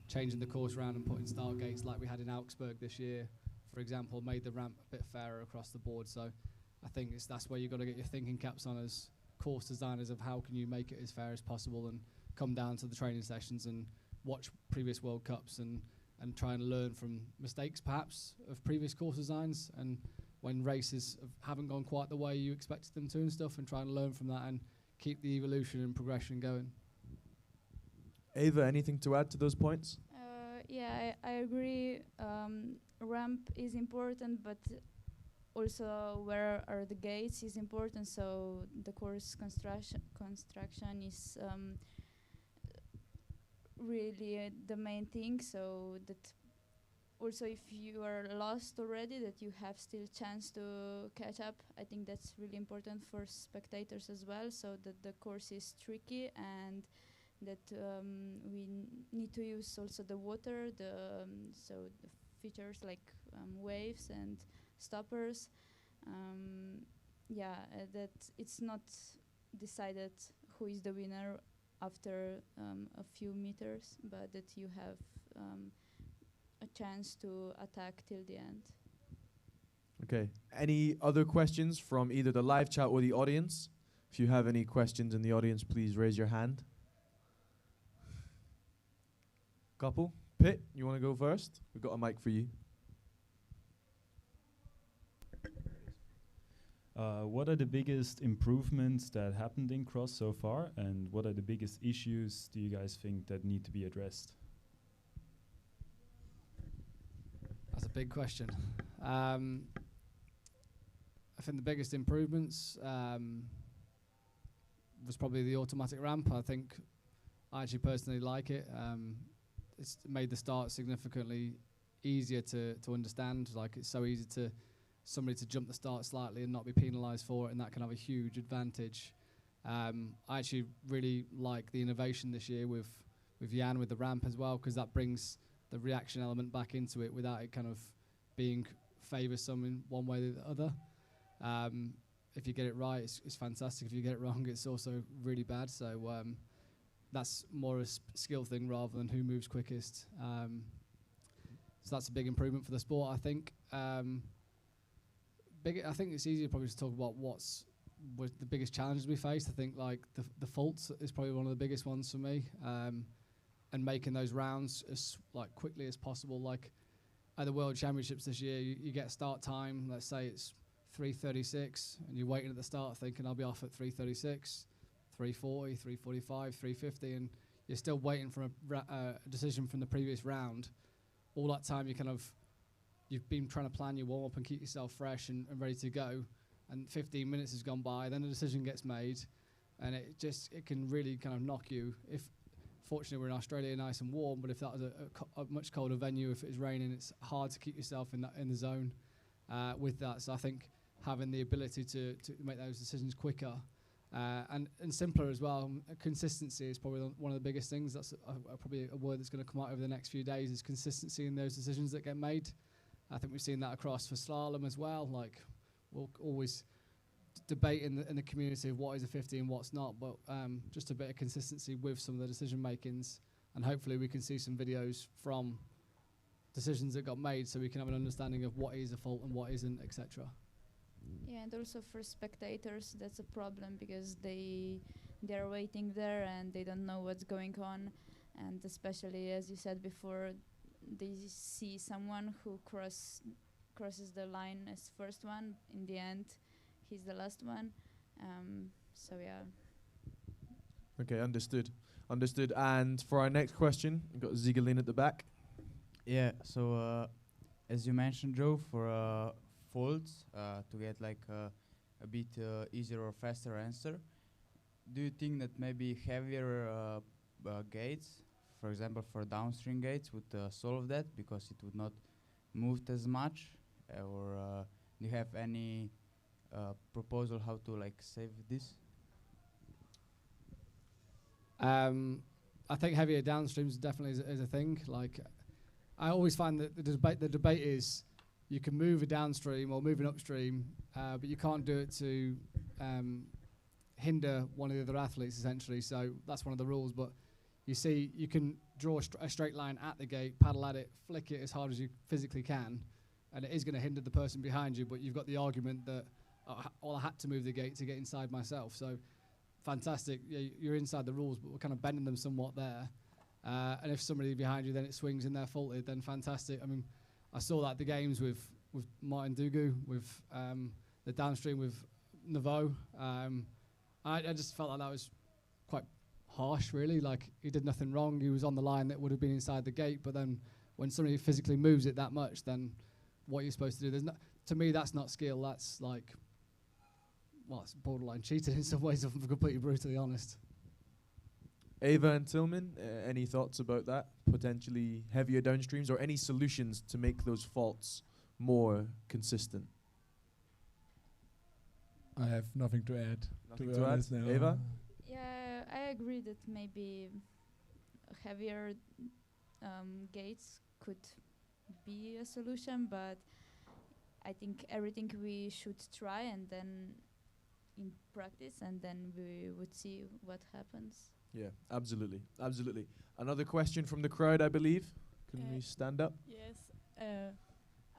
changing the course around and putting start gates like we had in Augsburg this year, for example, made the ramp a bit fairer across the board. So I think that's where you've got to get your thinking caps on as course designers of how can you make it as fair as possible, and come down to the training sessions and watch previous World Cups and try and learn from mistakes perhaps of previous course designs, and when races haven't gone quite the way you expected them to and stuff, and try and learn from that and keep the evolution and progression going. Ava, anything to add to those points? Yeah, I agree. Ramp is important, but also where are the gates is important. So the course construction is really the main thing. So that also if you are lost already, that you have still chance to catch up. I think that's really important for spectators as well. So that the course is tricky, and that we need to use also the water, so the features like waves and stoppers. That it's not decided who is the winner after a few meters, but that you have a chance to attack till the end. Okay. Any other questions from either the live chat or the audience? If you have any questions in the audience, please raise your hand. Couple. Pitt, you want to go first? We've got a mic for you. What are the biggest improvements that happened in Cross so far, and what are the biggest issues do you guys think that need to be addressed? That's a big question. I think the biggest improvements was probably the automatic ramp. I think I actually personally like it. It's made the start significantly easier to understand. Like, it's so easy to somebody to jump the start slightly and not be penalised for it, and that can have a huge advantage. I actually really like the innovation this year with Jan with the ramp as well, because that brings the reaction element back into it without it kind of being favoursome in one way or the other. If you get it right, it's fantastic. If you get it wrong, it's also really bad. So that's more a skill thing rather than who moves quickest. So that's a big improvement for the sport, I think. I think it's easier probably to talk about was the biggest challenges we faced. I think like the faults is probably one of the biggest ones for me, and making those rounds as like quickly as possible. Like at the World Championships this year, you get start time. Let's say it's 3:36, and you're waiting at the start thinking I'll be off at 3:36. 3:40, 3:45, 3:50, and you're still waiting for a decision from the previous round. All that time you've been trying to plan your warm-up and keep yourself fresh and ready to go, and 15 minutes has gone by, then a decision gets made, and it can really kind of knock you. If fortunately we're in Australia, nice and warm, but if that was a much colder venue, if it's raining, it's hard to keep yourself in the zone with that. So I think having the ability to make those decisions quicker and simpler as well. Consistency is probably one of the biggest things. That's probably a word that's going to come out over the next few days, is consistency in those decisions that get made. I think we've seen that across for slalom as well. Like, we'll always debate in the community of what is a 50 and what's not, but just a bit of consistency with some of the decision makings, and hopefully we can see some videos from decisions that got made so we can have an understanding of what is a fault and what isn't, etc. Yeah, and also for spectators, that's a problem, because they're waiting there and they don't know what's going on, and especially as you said before, they see someone who crosses the line as first one. In the end, he's the last one. So yeah. Okay, understood. And for our next question, we've got Zigalin at the back. Yeah. So as you mentioned, Joe, for faults to get like a bit easier or faster answer, do you think that maybe heavier gates, for example for downstream gates, would solve that, because it would not move as much? Or do you have any proposal how to like save this? I think heavier downstreams definitely is a thing. Like, I always find that the debate is you can move a downstream or move an upstream, but you can't do it to hinder one of the other athletes, essentially. So that's one of the rules. But you see, you can draw a straight line at the gate, paddle at it, flick it as hard as you physically can, and it is going to hinder the person behind you. But you've got the argument that, well, I had to move the gate to get inside myself. So fantastic. Yeah, you're inside the rules, but we're kind of bending them somewhat there. And if somebody behind you, then it swings and they're faulted, then fantastic. I mean, I saw that at the games with Martin Dugu, with the downstream with Naveau. I just felt like that was quite harsh, really. Like, he did nothing wrong. He was on the line that would have been inside the gate. But then when somebody physically moves it that much, then what you're supposed to do? There's no, to me, that's not skill. That's like, well, it's borderline cheating in some ways, if I'm completely brutally honest. Ava and Tillman, any thoughts about that? Potentially heavier downstreams, or any solutions to make those faults more consistent? I have nothing to add. Nothing to add? now. Ava? Yeah, I agree that maybe heavier gates could be a solution, but I think everything we should try and then in practice, and then we would see what happens. Yeah, absolutely, absolutely. Another question from the crowd, I believe. Can we stand up? Yes.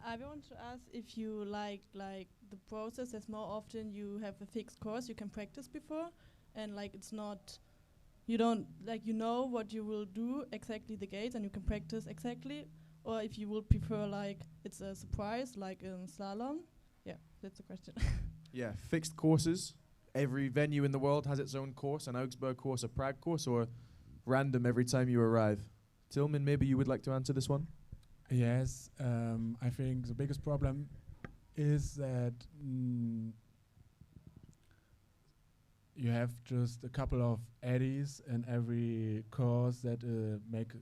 I want to ask if you like the process as more often you have a fixed course you can practice before, and like it's not, you don't like, you know what you will do exactly the gates and you can practice exactly, or if you would prefer like it's a surprise like in slalom. Yeah, that's the question. Yeah, fixed courses. Every venue in the world has its own course, an Augsburg course, a Prague course, or random every time you arrive. Tillman, maybe you would like to answer this one? Yes, I think the biggest problem is that you have just a couple of eddies in every course that make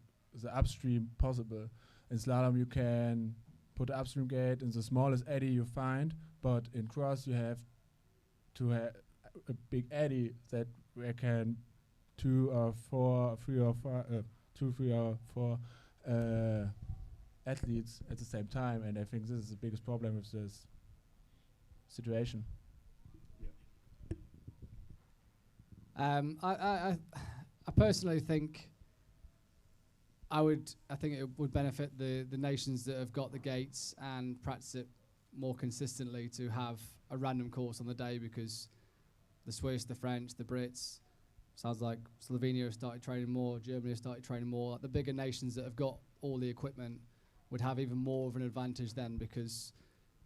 the upstream possible. In slalom, you can put the upstream gate in the smallest eddy you find, but in cross, you have to have a big eddy that we can two, three or four athletes at the same time, and I think this is the biggest problem with this situation. I personally think I think it would benefit the nations that have got the gates and practice it more consistently to have a random course on the day, because the Swiss, the French, the Brits, sounds like Slovenia has started training more, Germany has started training more. Like the bigger nations that have got all the equipment would have even more of an advantage then, because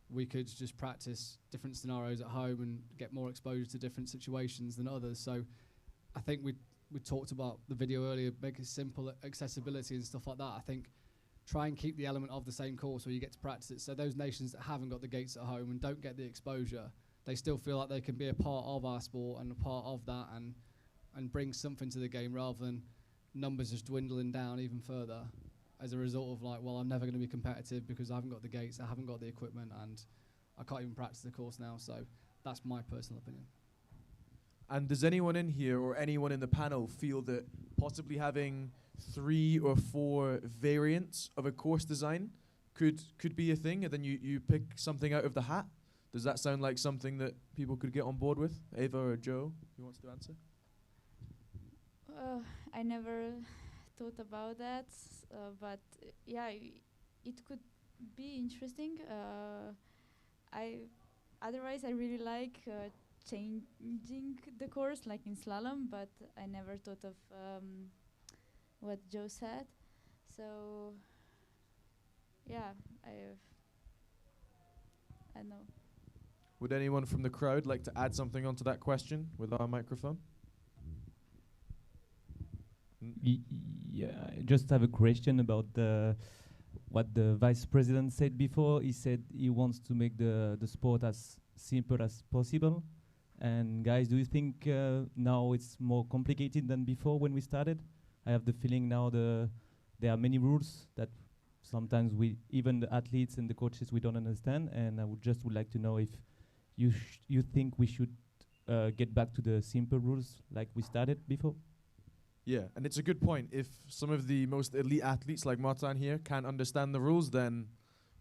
we could just practice different scenarios at home and get more exposure to different situations than others. So I think we talked about the video earlier, make it simple, accessibility and stuff like that. I think try and keep the element of the same course where you get to practice it. So those nations that haven't got the gates at home and don't get the exposure, they still feel like they can be a part of our sport and a part of that and bring something to the game, rather than numbers just dwindling down even further as a result of like, well, I'm never going to be competitive because I haven't got the gates, I haven't got the equipment, and I can't even practice the course now. So that's my personal opinion. And does anyone in here or anyone in the panel feel that possibly having 3 or 4 variants of a course design could be a thing, and then you pick something out of the hat? Does that sound like something that people could get on board with? Ava or Joe, who wants to answer? I never thought about that, but yeah, it could be interesting. Otherwise, I really like changing the course, like in slalom, but I never thought of what Joe said. So yeah, I don't know. Would anyone from the crowd like to add something onto that question with our microphone? Yeah, I just have a question about what the vice president said before. He said he wants to make the sport as simple as possible. And guys, do you think now it's more complicated than before when we started? I have the feeling now there are many rules that sometimes even the athletes and the coaches, we don't understand. And I would like to know if you think we should get back to the simple rules like we started before. Yeah, and it's a good point. If some of the most elite athletes like Martin here can't understand the rules, then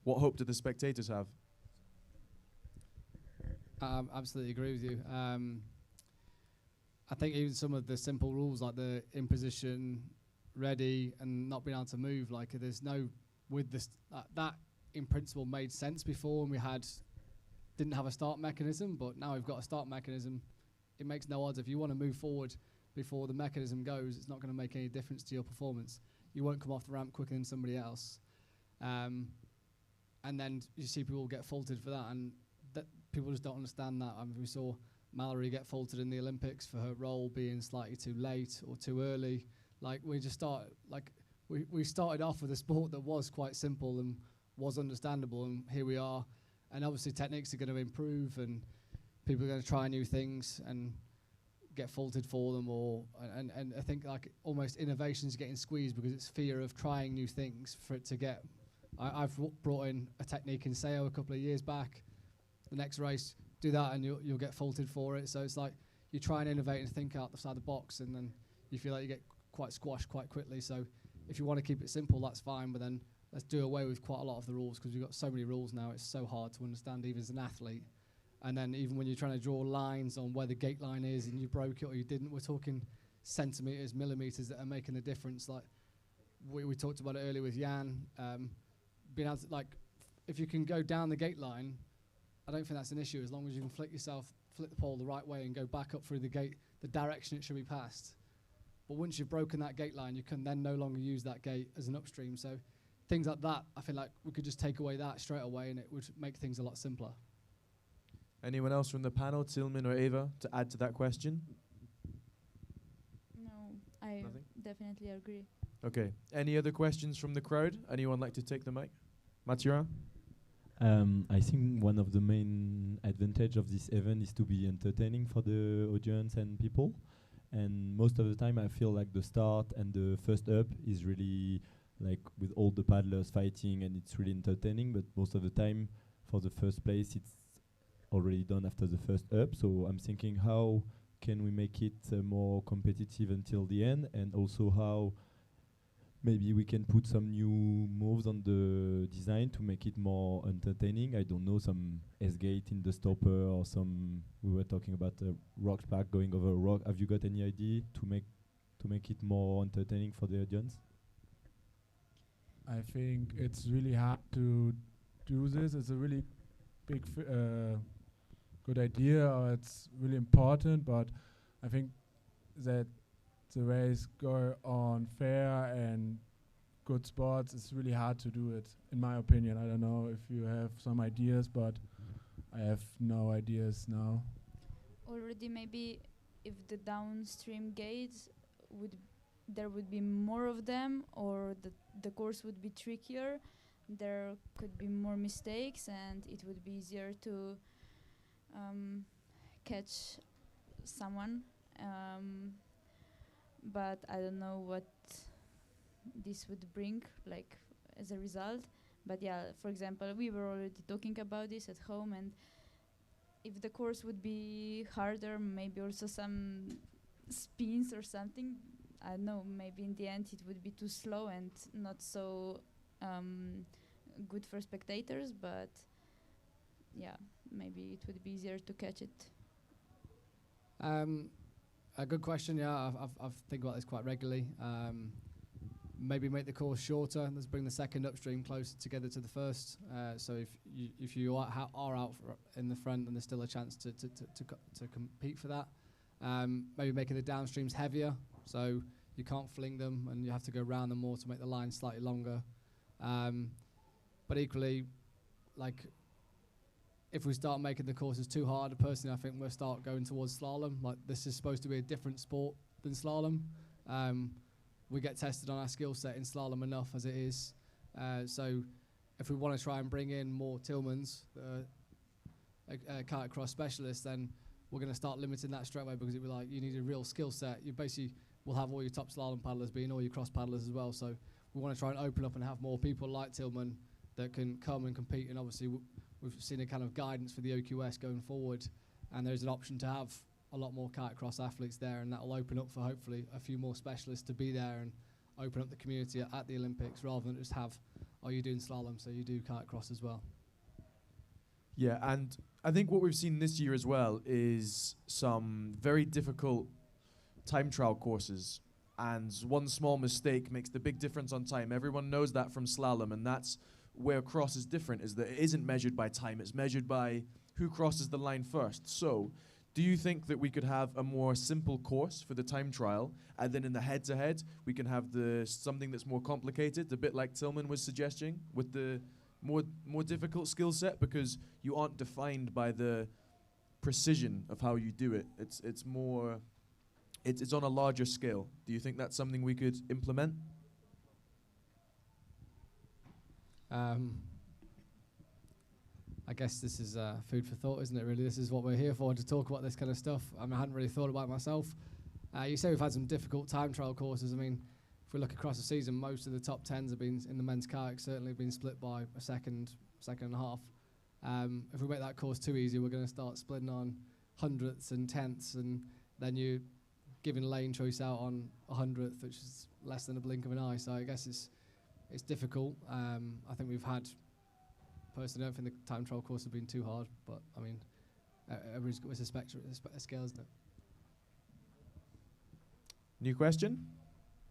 what hope do the spectators have? Absolutely agree with you. I think even some of the simple rules like the in position, ready, and not being able to move, like there's no with this that in principle made sense before, and we didn't have a start mechanism, but now we've got a start mechanism. It makes no odds if you want to move forward before the mechanism goes. It's not going to make any difference to your performance. You won't come off the ramp quicker than somebody else, and then you see people get faulted for that, and that people just don't understand that. I mean, we saw Mallory get faulted in the Olympics for her role being slightly too late or too early. Like we started off with a sport that was quite simple and was understandable, and here we are. And obviously techniques are going to improve, and people are going to try new things and get faulted for them. And I think like almost innovation's getting squeezed because it's fear of trying new things for it to get. I've brought in a technique in Sao a couple of years back. The next race, do that and you'll get faulted for it. So it's like you try and innovate and think outside the box, and then you feel like you get quite squashed quite quickly. So if you want to keep it simple, that's fine, but then let's do away with quite a lot of the rules, because we've got so many rules now, it's so hard to understand even as an athlete. And then even when you're trying to draw lines on where the gate line is and you broke it or you didn't, we're talking centimetres, millimetres that are making the difference. Like we talked about it earlier with Jan, being able to, like, if you can go down the gate line, I don't think that's an issue, as long as you can flip the pole the right way and go back up through the gate, the direction it should be passed. But once you've broken that gate line, you can then no longer use that gate as an upstream. So things like that, I feel like we could just take away that straight away and it would make things a lot simpler. Anyone else from the panel, Tillman or Eva, to add to that question? No, I Nothing? definitely agree. Okay. Any other questions from the crowd? Anyone like to take the mic? Mathurin? I think one of the main advantage of this event is to be entertaining for the audience and people. And most of the time I feel like the start and the first up is really like with all the paddlers fighting, and it's really entertaining, but most of the time for the first place it's already done after the first up. So I'm thinking, how can we make it more competitive until the end, and also how maybe we can put some new moves on the design to make it more entertaining. I don't know, some S-gate in the stopper, or we were talking about a rock spark going over a rock. Have you got any idea to make it more entertaining for the audience? I think it's really hard to do this. It's a really big, good idea, or it's really important, but I think that the race go on fair and good sports, it's really hard to do it, in my opinion. I don't know if you have some ideas, but I have no ideas now. Already maybe if the downstream gates there would be more of them, or the course would be trickier, there could be more mistakes and it would be easier to catch someone. But I don't know what this would bring, like, as a result. But yeah, for example, we were already talking about this at home, and if the course would be harder, maybe also some spins or something, I don't know, maybe in the end it would be too slow and not so good for spectators, but yeah, maybe it would be easier to catch it. A good question. Yeah, I've think about this quite regularly. Maybe make the course shorter. Let's bring the second upstream closer together to the first. So if you are out in the front, then there's still a chance to compete for that. Maybe making the downstreams heavier, so you can't fling them and you have to go round them more to make the line slightly longer. But equally, like, if we start making the courses too hard, personally, I think we'll start going towards slalom. Like, this is supposed to be a different sport than slalom. We get tested on our skill set in slalom enough as it is. So if we want to try and bring in more Tillmans, Kayak Cross specialists, then we're going to start limiting that straight away, because it'll be like, you need a real skill set. You basically will have all your top slalom paddlers being all your cross paddlers as well. So we want to try and open up and have more people like Tillman that can come and compete. And obviously we've seen a kind of guidance for the OQS going forward, and there's an option to have a lot more kayak cross athletes there, and that will open up for hopefully a few more specialists to be there and open up the community at the Olympics, rather than just have, oh, you're doing slalom, so you do kayak cross as well. Yeah, and I think what we've seen this year as well is some very difficult time trial courses, and one small mistake makes the big difference on time. Everyone knows that from slalom, and that's where cross is different, is that it isn't measured by time, it's measured by who crosses the line first. So, do you think that we could have a more simple course for the time trial, and then in the head-to-head, we can have something that's more complicated, a bit like Tillman was suggesting, with the more difficult skill set, because you aren't defined by the precision of how you do it. It's on a larger scale. Do you think that's something we could implement? I guess this is food for thought, isn't it, really? This is what we're here for, to talk about this kind of stuff. I mean, I hadn't really thought about it myself. You say we've had some difficult time trial courses. I mean, if we look across the season, most of the top 10s have been, in the men's kayak, certainly been split by a second and a half. If we make that course too easy, we're going to start splitting on hundredths and tenths, and then you're giving lane choice out on a hundredth, which is less than a blink of an eye. So I guess it's difficult. I think we've had... Personally, I don't think the time trial course has been too hard, but I mean, everybody's got a spectrum, a scale, isn't it? New question?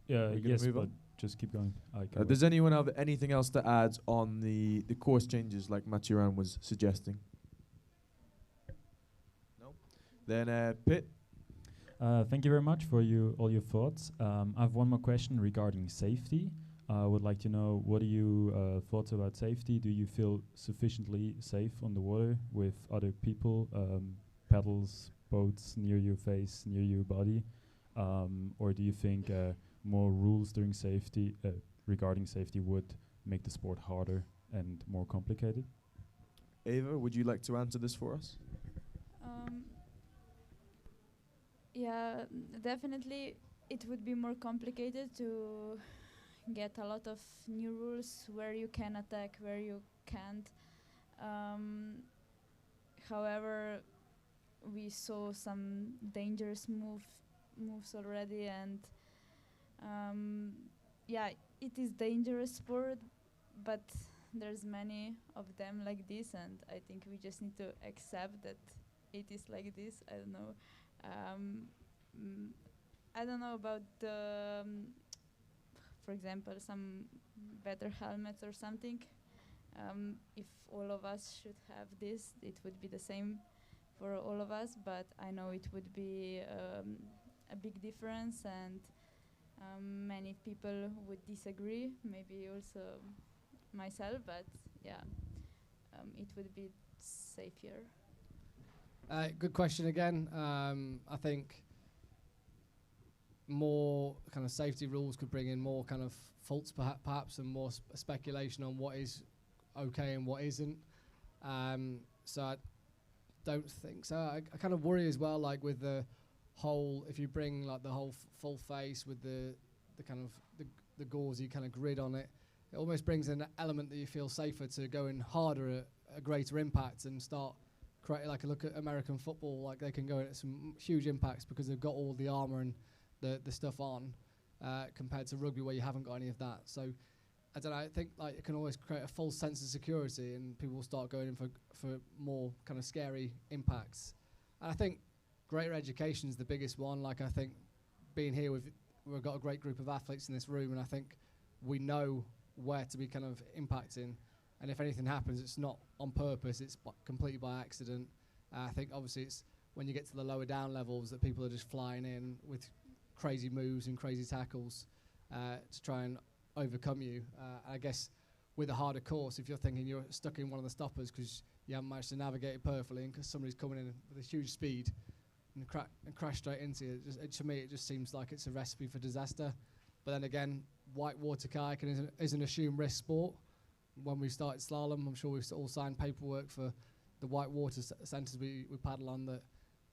Yeah, yes, but just keep going. Does anyone have anything else to add on the course changes like Mathurin was suggesting? No? Then Pitt? Thank you very much for all your thoughts. I have one more question regarding safety. I would like to know, what are your thoughts about safety? Do you feel sufficiently safe on the water with other people, paddles, boats near your face, near your body? Or do you think more rules during safety, regarding safety, would make the sport harder and more complicated? Ava, would you like to answer this for us? Yeah, definitely it would be more complicated to get a lot of new rules, where you can attack, where you can't. However, we saw some dangerous moves already, and yeah, it is dangerous sport, but there's many of them like this, and I think we just need to accept that it is like this. I don't know. I don't know about the for example, some better helmets or something. If all of us should have this, it would be the same for all of us, but I know it would be a big difference, and many people would disagree, maybe also myself, but yeah, it would be safer. Good question again. I think more kind of safety rules could bring in more kind of faults perhaps, and more speculation on what is okay and what isn't. So I don't think so. I kind of worry as well, like with the whole, if you bring like the whole full face with the kind of the gauzy kind of grid on it, it almost brings an element that you feel safer to go in harder at a greater impact and start creating, like a look at American football, like they can go in at some huge impacts because they've got all the armour and the stuff on, compared to rugby where you haven't got any of that. So I don't know, I think like it can always create a false sense of security, and people will start going in for more kind of scary impacts. And I think greater education is the biggest one. Like I think being here, we've got a great group of athletes in this room, and I think we know where to be kind of impacting. And if anything happens, it's not on purpose, it's completely by accident. I think obviously it's when you get to the lower down levels that people are just flying in with crazy moves and crazy tackles to try and overcome you. I guess with a harder course, if you're thinking you're stuck in one of the stoppers because you haven't managed to navigate it perfectly, and because somebody's coming in with a huge speed and crash straight into you, to me it just seems like it's a recipe for disaster. But then again, whitewater kayaking is an assumed risk sport. When we started slalom, I'm sure we've all signed paperwork for the whitewater centres we paddle on, that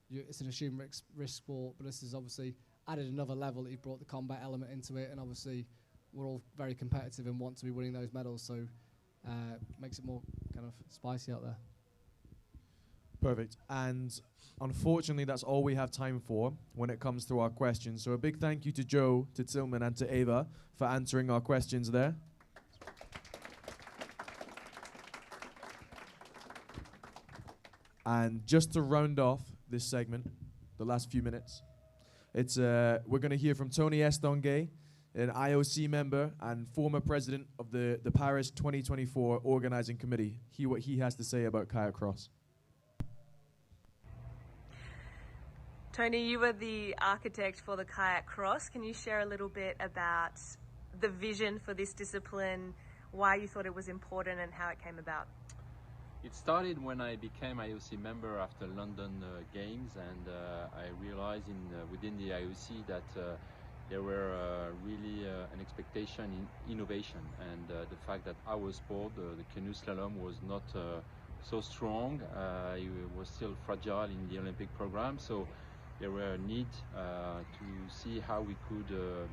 it's an assumed risk sport, but this has obviously added another level. That you've brought the combat element into it, and obviously we're all very competitive and want to be winning those medals, so makes it more kind of spicy out there. Perfect. And unfortunately, that's all we have time for when it comes to our questions. So a big thank you to Joe, to Tilman, and to Eva for answering our questions there. And just to round off this segment, the last few minutes, it's we're going to hear from Tony Estonguet, an IOC member and former president of the Paris 2024 organizing committee. What he has to say about Kayak Cross. Tony, you were the architect for the Kayak Cross. Can you share a little bit about the vision for this discipline, why you thought it was important and how it came about? It started when I became IOC member after London Games, and I realized within the IOC that there were really an expectation in innovation, and the fact that our sport, the canoe slalom, was not so strong. It was still fragile in the Olympic program, so there were a need to see how we could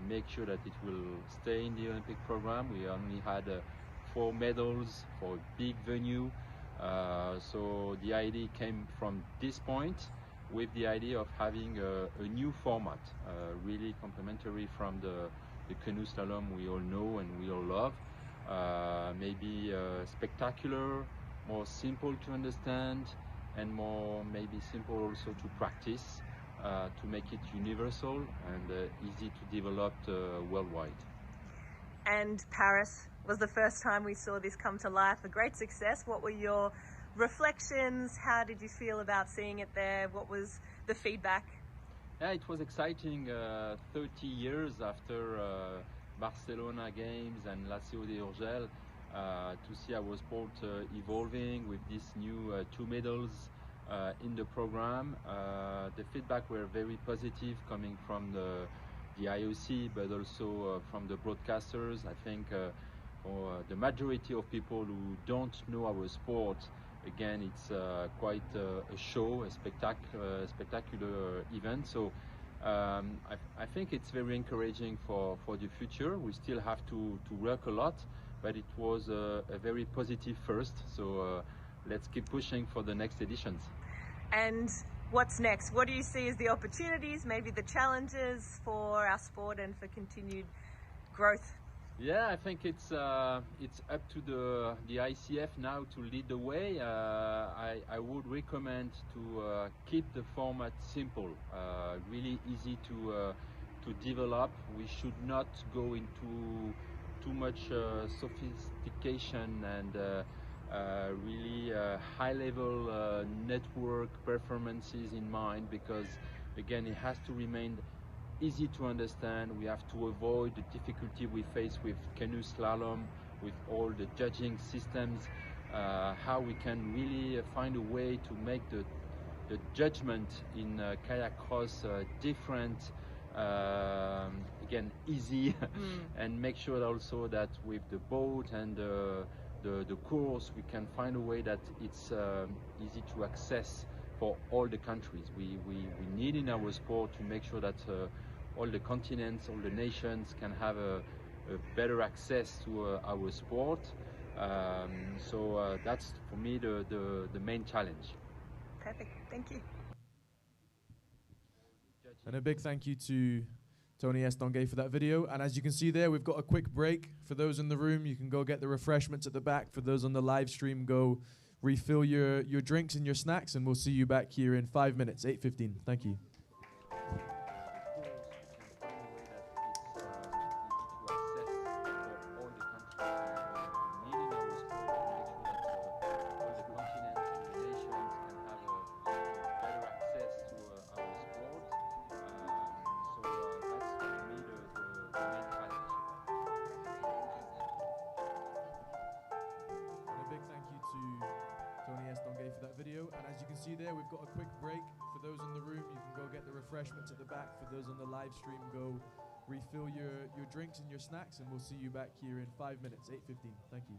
make sure that it will stay in the Olympic program. We only had 4 medals for a big venue. So the idea came from this point, with the idea of having a new format, really complementary from the canoe slalom we all know and we all love. Maybe spectacular, more simple to understand, and more maybe simple also to practice, to make it universal and easy to develop worldwide. And Paris was the first time we saw this come to life, a great success. What were your reflections? How did you feel about seeing it there? What was the feedback? Yeah, it was exciting. 30 years after Barcelona Games and Lazio de Urgel, to see our sport evolving with these new 2 medals in the program. The feedback were very positive, coming from the IOC, but also from the broadcasters. I think the majority of people who don't know our sport, again, it's quite a show, a spectacular event. So I think it's very encouraging for the future. We still have to work a lot, but it was a very positive first. So let's keep pushing for the next editions. And what's next? What do you see as the opportunities, maybe the challenges for our sport and for continued growth? Yeah, I think it's up to the ICF now to lead the way. I would recommend to keep the format simple, really easy to develop. We should not go into too much sophistication and really high-level network performances in mind, because again, it has to remain easy to understand. We have to avoid the difficulty we face with canoe slalom, with all the judging systems, how we can really find a way to make the judgment in kayak cross different, again, easy, and make sure also that with the boat and the course, we can find a way that it's easy to access for all the countries. We need in our sport to make sure that all the continents, all the nations can have a better access to our sport. So that's for me the main challenge. Perfect, thank you. And a big thank you to Tony Estonguet for that video. And as you can see there, we've got a quick break. For those in the room, you can go get the refreshments at the back. For those on the live stream, go refill your drinks and your snacks, and we'll see you back here in 5 minutes, 8:15. Thank you. At the back. For those on the live stream, go refill your drinks and your snacks, and we'll see you back here in 5 minutes, 8:15. Thank you.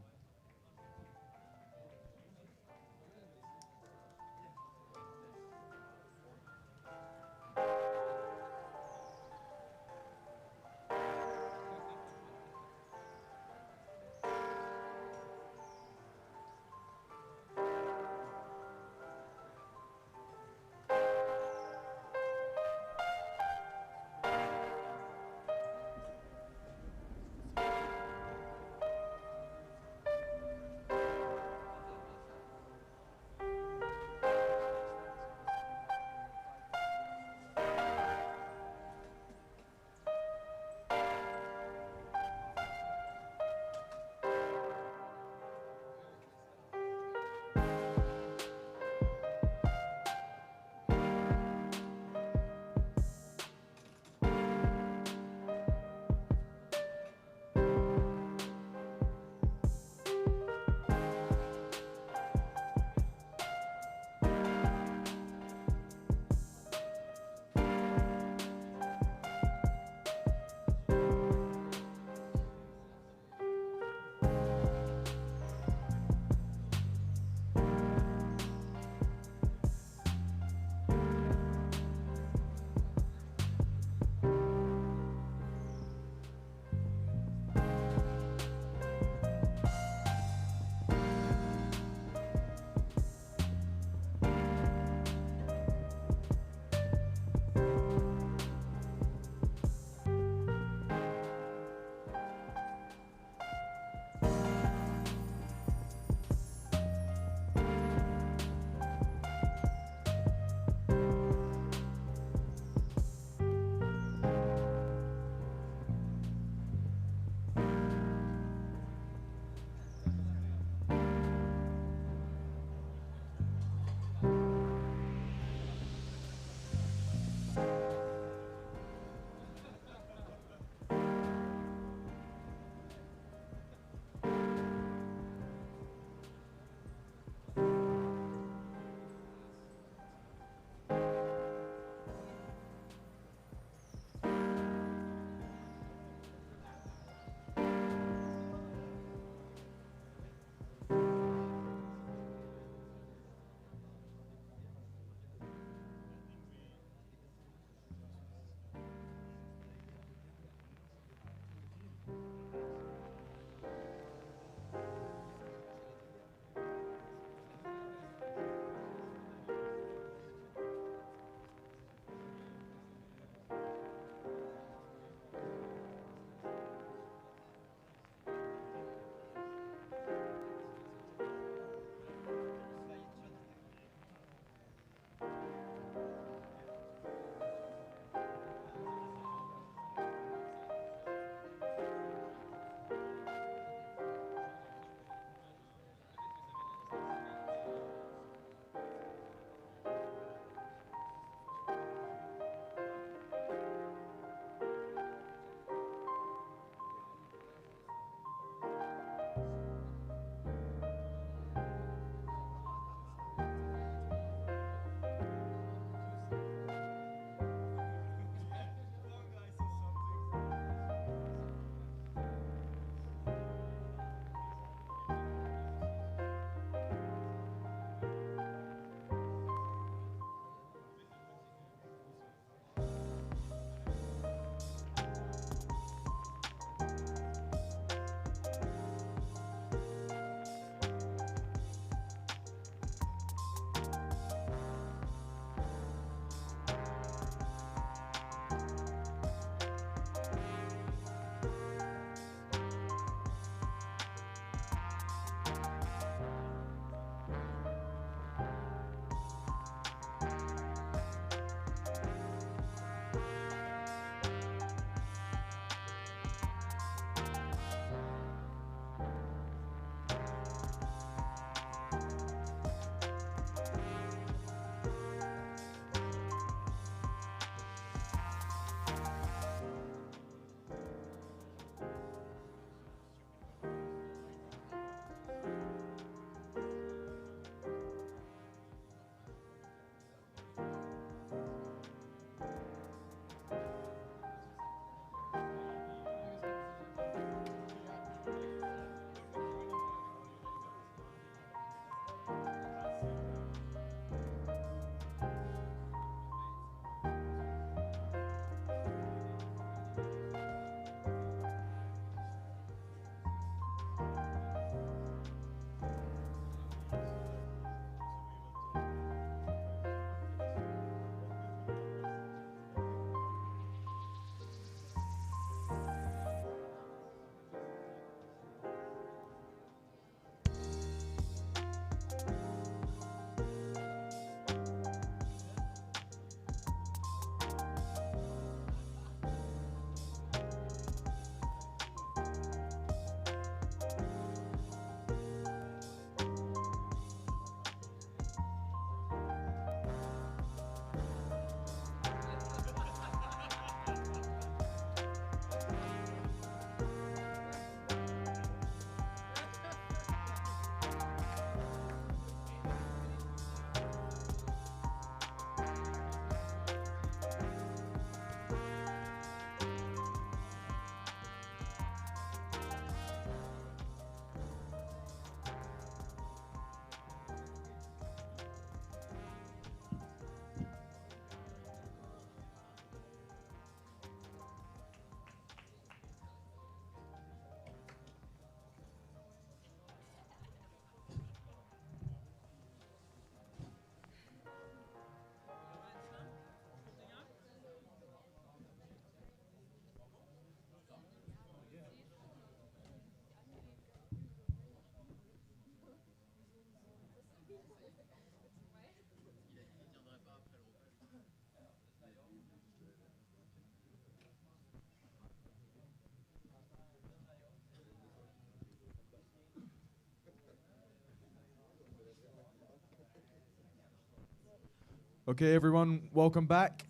Okay, everyone, welcome back.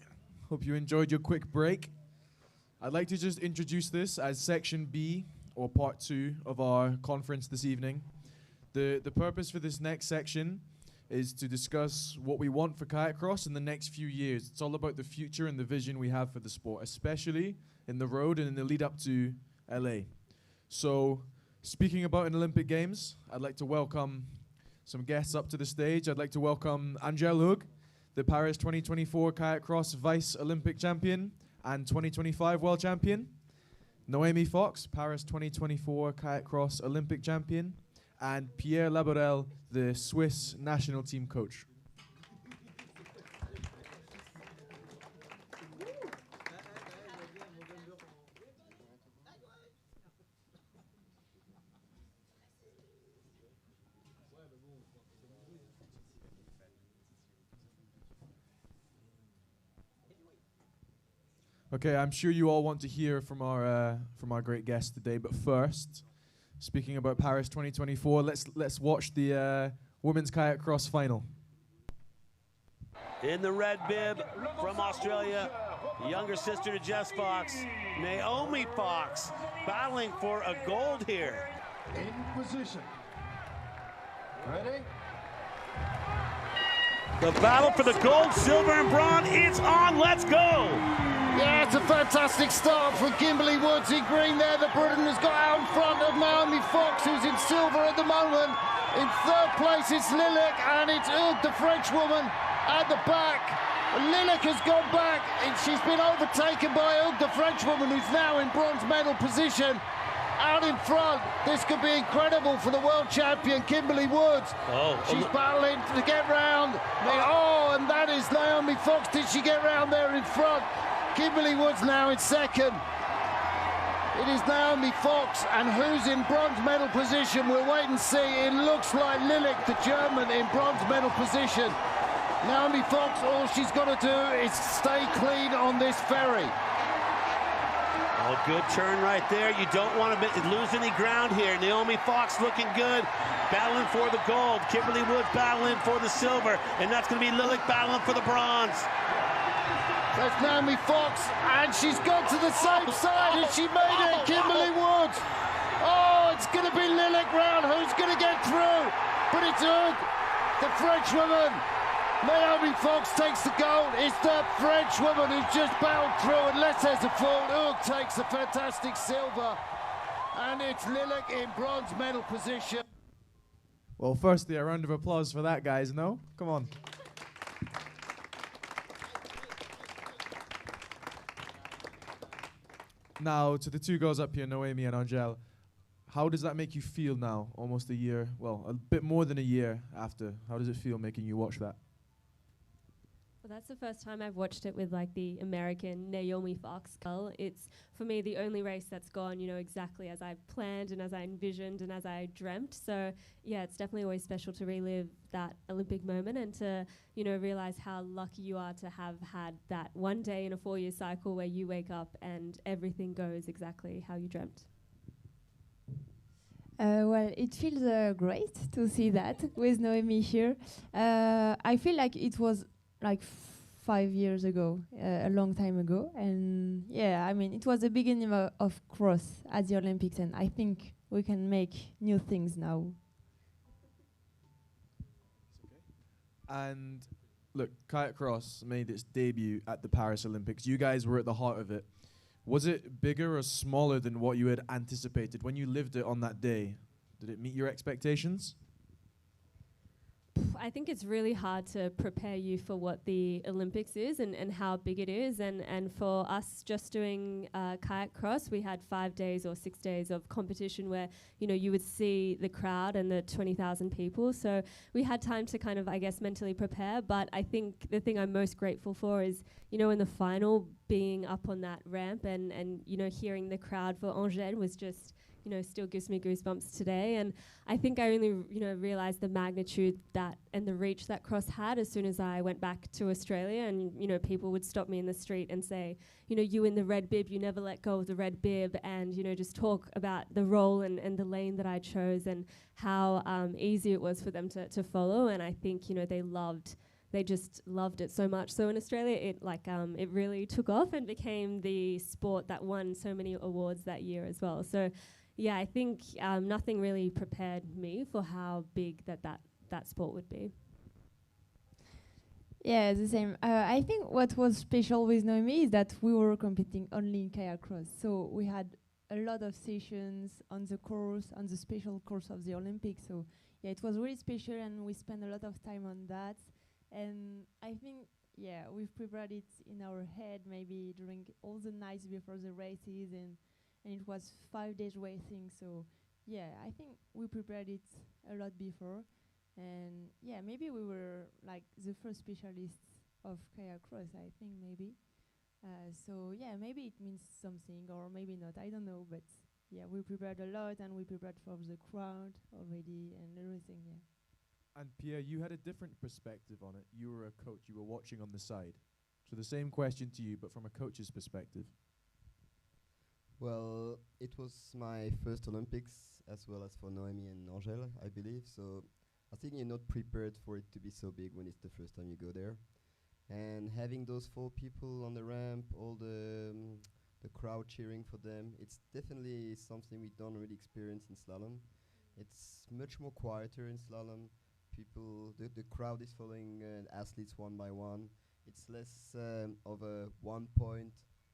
Hope you enjoyed your quick break. I'd like to just introduce this as Section B, or Part 2 of our conference this evening. The purpose for this next section is to discuss what we want for Kayak Cross in the next few years. It's all about the future and the vision we have for the sport, especially in the road and in the lead up to LA. So, speaking about an Olympic Games, I'd like to welcome some guests up to the stage. I'd like to welcome Angel Hug, the Paris 2024 Kayak Cross Vice Olympic Champion and 2025 World Champion. Noémie Fox, Paris 2024 Kayak Cross Olympic Champion. And Pierre Laborel, the Swiss national team coach. Okay, I'm sure you all want to hear from our great guest today, but first, speaking about Paris 2024, let's watch the women's kayak cross final. In the red bib from Australia, younger sister to Jess Fox, Naomi Fox, battling for a gold here. In position. Ready? The battle for the gold, silver, and bronze, it's on, let's go! Yeah, it's a fantastic start from Kimberly Woods in green there. The Britain has got out in front of Naomi Fox, who's in silver at the moment. In third place, it's Lilac, and it's Hug, the French woman, at the back. Lilac has gone back, and she's been overtaken by Hug, the French woman, who's now in bronze medal position. Out in front, this could be incredible for the world champion, Kimberly Woods. She's battling to get round. And that is Naomi Fox. Did she get round there in front? Kimberly Woods now in second. It is Naomi Fox, and who's in bronze medal position? We'll wait and see. It looks like Lilac, the German, in bronze medal position. Naomi Fox, all she's got to do is stay clean on this ferry. Oh, good turn right there. You don't want to lose any ground here. Naomi Fox looking good, battling for the gold. Kimberly Woods battling for the silver, and that's going to be Lilac battling for the bronze. That's Naomi Fox, and she's gone to the same side, and she made it, Kimberly Woods. Oh, it's going to be Lilac round. Who's going to get through? But it's Hug, the French woman. Naomi Fox takes the gold. It's the French woman who's just battled through, unless there's a fault. Hug takes the fantastic silver, and it's Lilac in bronze medal position. Well, firstly, a round of applause for that, guys, no? Come on. Now, to the two girls up here, Noémie and Angel, how does that make you feel now, almost a year, well, a bit more than a year after? How does it feel making you watch that? Well, that's the first time I've watched it with like the American Naomi Fox girl. It's, for me, the only race that's gone, exactly as I planned and as I envisioned and as I dreamt. So, yeah, it's definitely always special to relive that Olympic moment and to, realize how lucky you are to have had that one day in a 4-year cycle where you wake up and everything goes exactly how you dreamt. Well, it feels great to see that with Noémie here. I feel like it was like 5 years ago, a long time ago. And yeah, I mean, it was the beginning of cross at the Olympics, and I think we can make new things now. And look, Kayak Cross made its debut at the Paris Olympics. You guys were at the heart of it. Was it bigger or smaller than what you had anticipated when you lived it on that day? Did it meet your expectations? I think it's really hard to prepare you for what the Olympics is and how big it is. And for us just doing Kayak Cross, we had 5 days or 6 days of competition where, you would see the crowd and the 20,000 people. So we had time to kind of, I guess, mentally prepare. But I think the thing I'm most grateful for is, in the final, being up on that ramp and hearing the crowd for Angèle was just, still gives me goosebumps today. And I think I only, realized the magnitude that and the reach that cross had as soon as I went back to Australia. And, people would stop me in the street and say, you in the red bib, you never let go of the red bib. And, just talk about the role and the lane that I chose and how easy it was for them to follow. And I think, they loved they just loved it so much. So in Australia, it really took off and became the sport that won so many awards that year as well. So yeah, I think nothing really prepared me for how big that sport would be. Yeah, the same. I think what was special with Noemi is that we were competing only in Kayak Cross. So we had a lot of sessions on the course, on the special course of the Olympics. So yeah, it was really special, and we spent a lot of time on that. And I think, yeah, we've prepared it in our head maybe during all the nights before the races, and it was 5 days racing. So yeah, I think we prepared it a lot before. And yeah, maybe we were like the first specialists of Kayak Cross, I think maybe. So yeah, maybe it means something or maybe not, I don't know. But yeah, we prepared a lot, and we prepared for the crowd already and everything, yeah. And Pierre, you had a different perspective on it. You were a coach, you were watching on the side. So the same question to you, but from a coach's perspective. Well, it was my first Olympics, as well as for Noemi and Angèle, I believe. So I think you're not prepared for it to be so big when it's the first time you go there. And having those 4 people on the ramp, all the crowd cheering for them, it's definitely something we don't really experience in slalom. It's much more quieter in slalom. The crowd is following athletes one by one. It's less of a one-point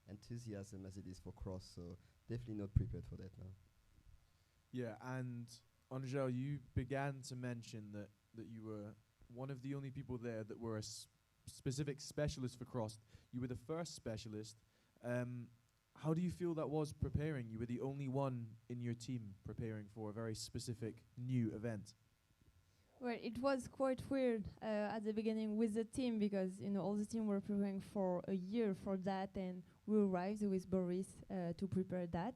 enthusiasm as it is for cross, so definitely not prepared for that now. Yeah, and Angèle, you began to mention that you were one of the only people there that were a specific specialist for cross. You were the first specialist. How do you feel that was preparing? You were the only one in your team preparing for a very specific new event. Well, it was quite weird at the beginning with the team, because all the team were preparing for a year for that, and we arrived with Boris to prepare that.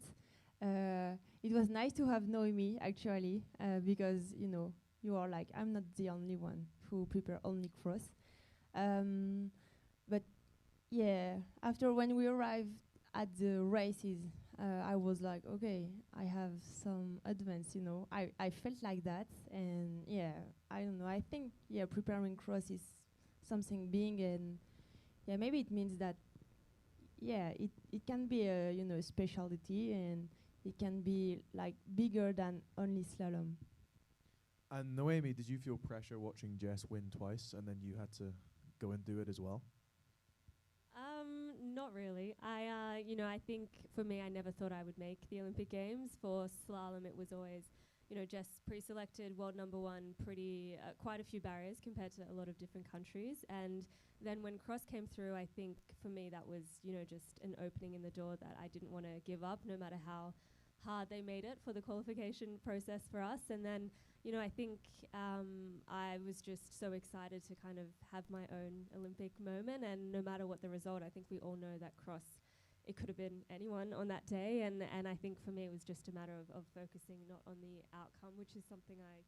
It was nice to have Noemi actually, because you are like, I'm not the only one who prepare only cross. But yeah, after when we arrived at the races, I was like, okay, I have some advance, I felt like that. And yeah, I don't know, I think, yeah, preparing cross is something big, and yeah, maybe it means that, yeah, it can be a specialty, and it can be like bigger than only slalom. And Noemi, did you feel pressure watching Jess win twice, and then you had to go and do it as well? Not really. I think for me, I never thought I would make the Olympic Games. For slalom, it was always, Jess pre-selected, world number 1, quite a few barriers compared to a lot of different countries. And then when cross came through, I think for me that was, just an opening in the door that I didn't want to give up, no matter how hard they made it for the qualification process for us. And then, I think I was just so excited to kind of have my own Olympic moment. And no matter what the result, I think we all know that cross, it could have been anyone on that day. And I think for me, it was just a matter of focusing not on the outcome, which is something I,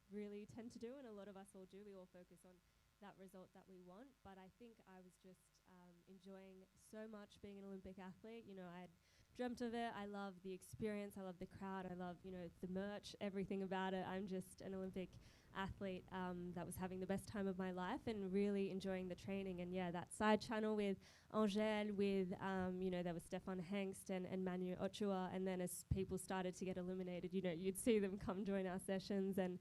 really tend to do. And a lot of us all do. We all focus on that result that we want. But I think I was just enjoying so much being an Olympic athlete. I'd dreamt of it. I love the experience. I love the crowd. I love, the merch, everything about it. I'm just an Olympic athlete that was having the best time of my life and really enjoying the training. And yeah, that side channel with Angèle, with, there was Stefan Hengst and Manu Ochoa. And then as people started to get eliminated, you'd see them come join our sessions. And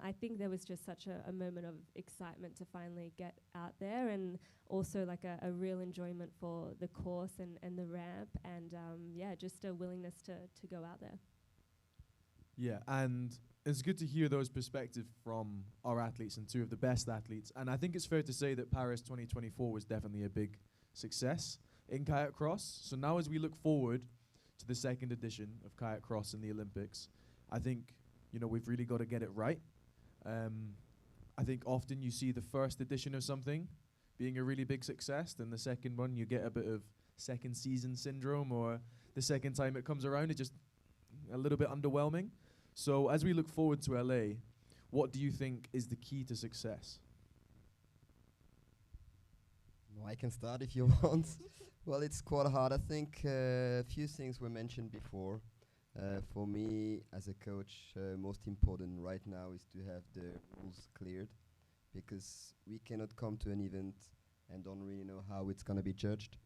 I think there was just such a moment of excitement to finally get out there, and also like a real enjoyment for the course and the ramp, and just a willingness to go out there. Yeah, and it's good to hear those perspectives from our athletes and 2 of the best athletes. And I think it's fair to say that Paris 2024 was definitely a big success in Kayak Cross. So now as we look forward to the 2nd edition of Kayak Cross in the Olympics, I think we've really got to get it right. I think often you see the first edition of something being a really big success, then the second one you get a bit of second season syndrome, or the second time it comes around it's just a little bit underwhelming. So as we look forward to LA, what do you think is the key to success? Well, I can start if you want. Well, it's quite hard. I think a few things were mentioned before. For me, as a coach, most important right now is to have the rules cleared, because we cannot come to an event and don't really know how it's gonna be judged.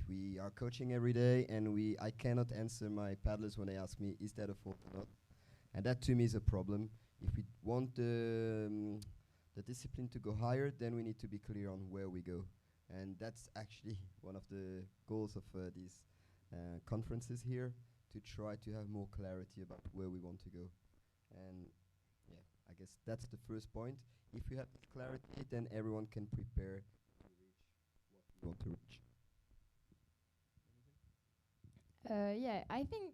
We are coaching every day, and I cannot answer my paddlers when they ask me, is that a fault or not? And that to me is a problem. If we want the discipline to go higher, then we need to be clear on where we go. And that's actually one of the goals of these conferences here, to try to have more clarity about where we want to go. And yeah, I guess that's the first point. If we have clarity, then everyone can prepare to reach what we want to reach. Yeah, I think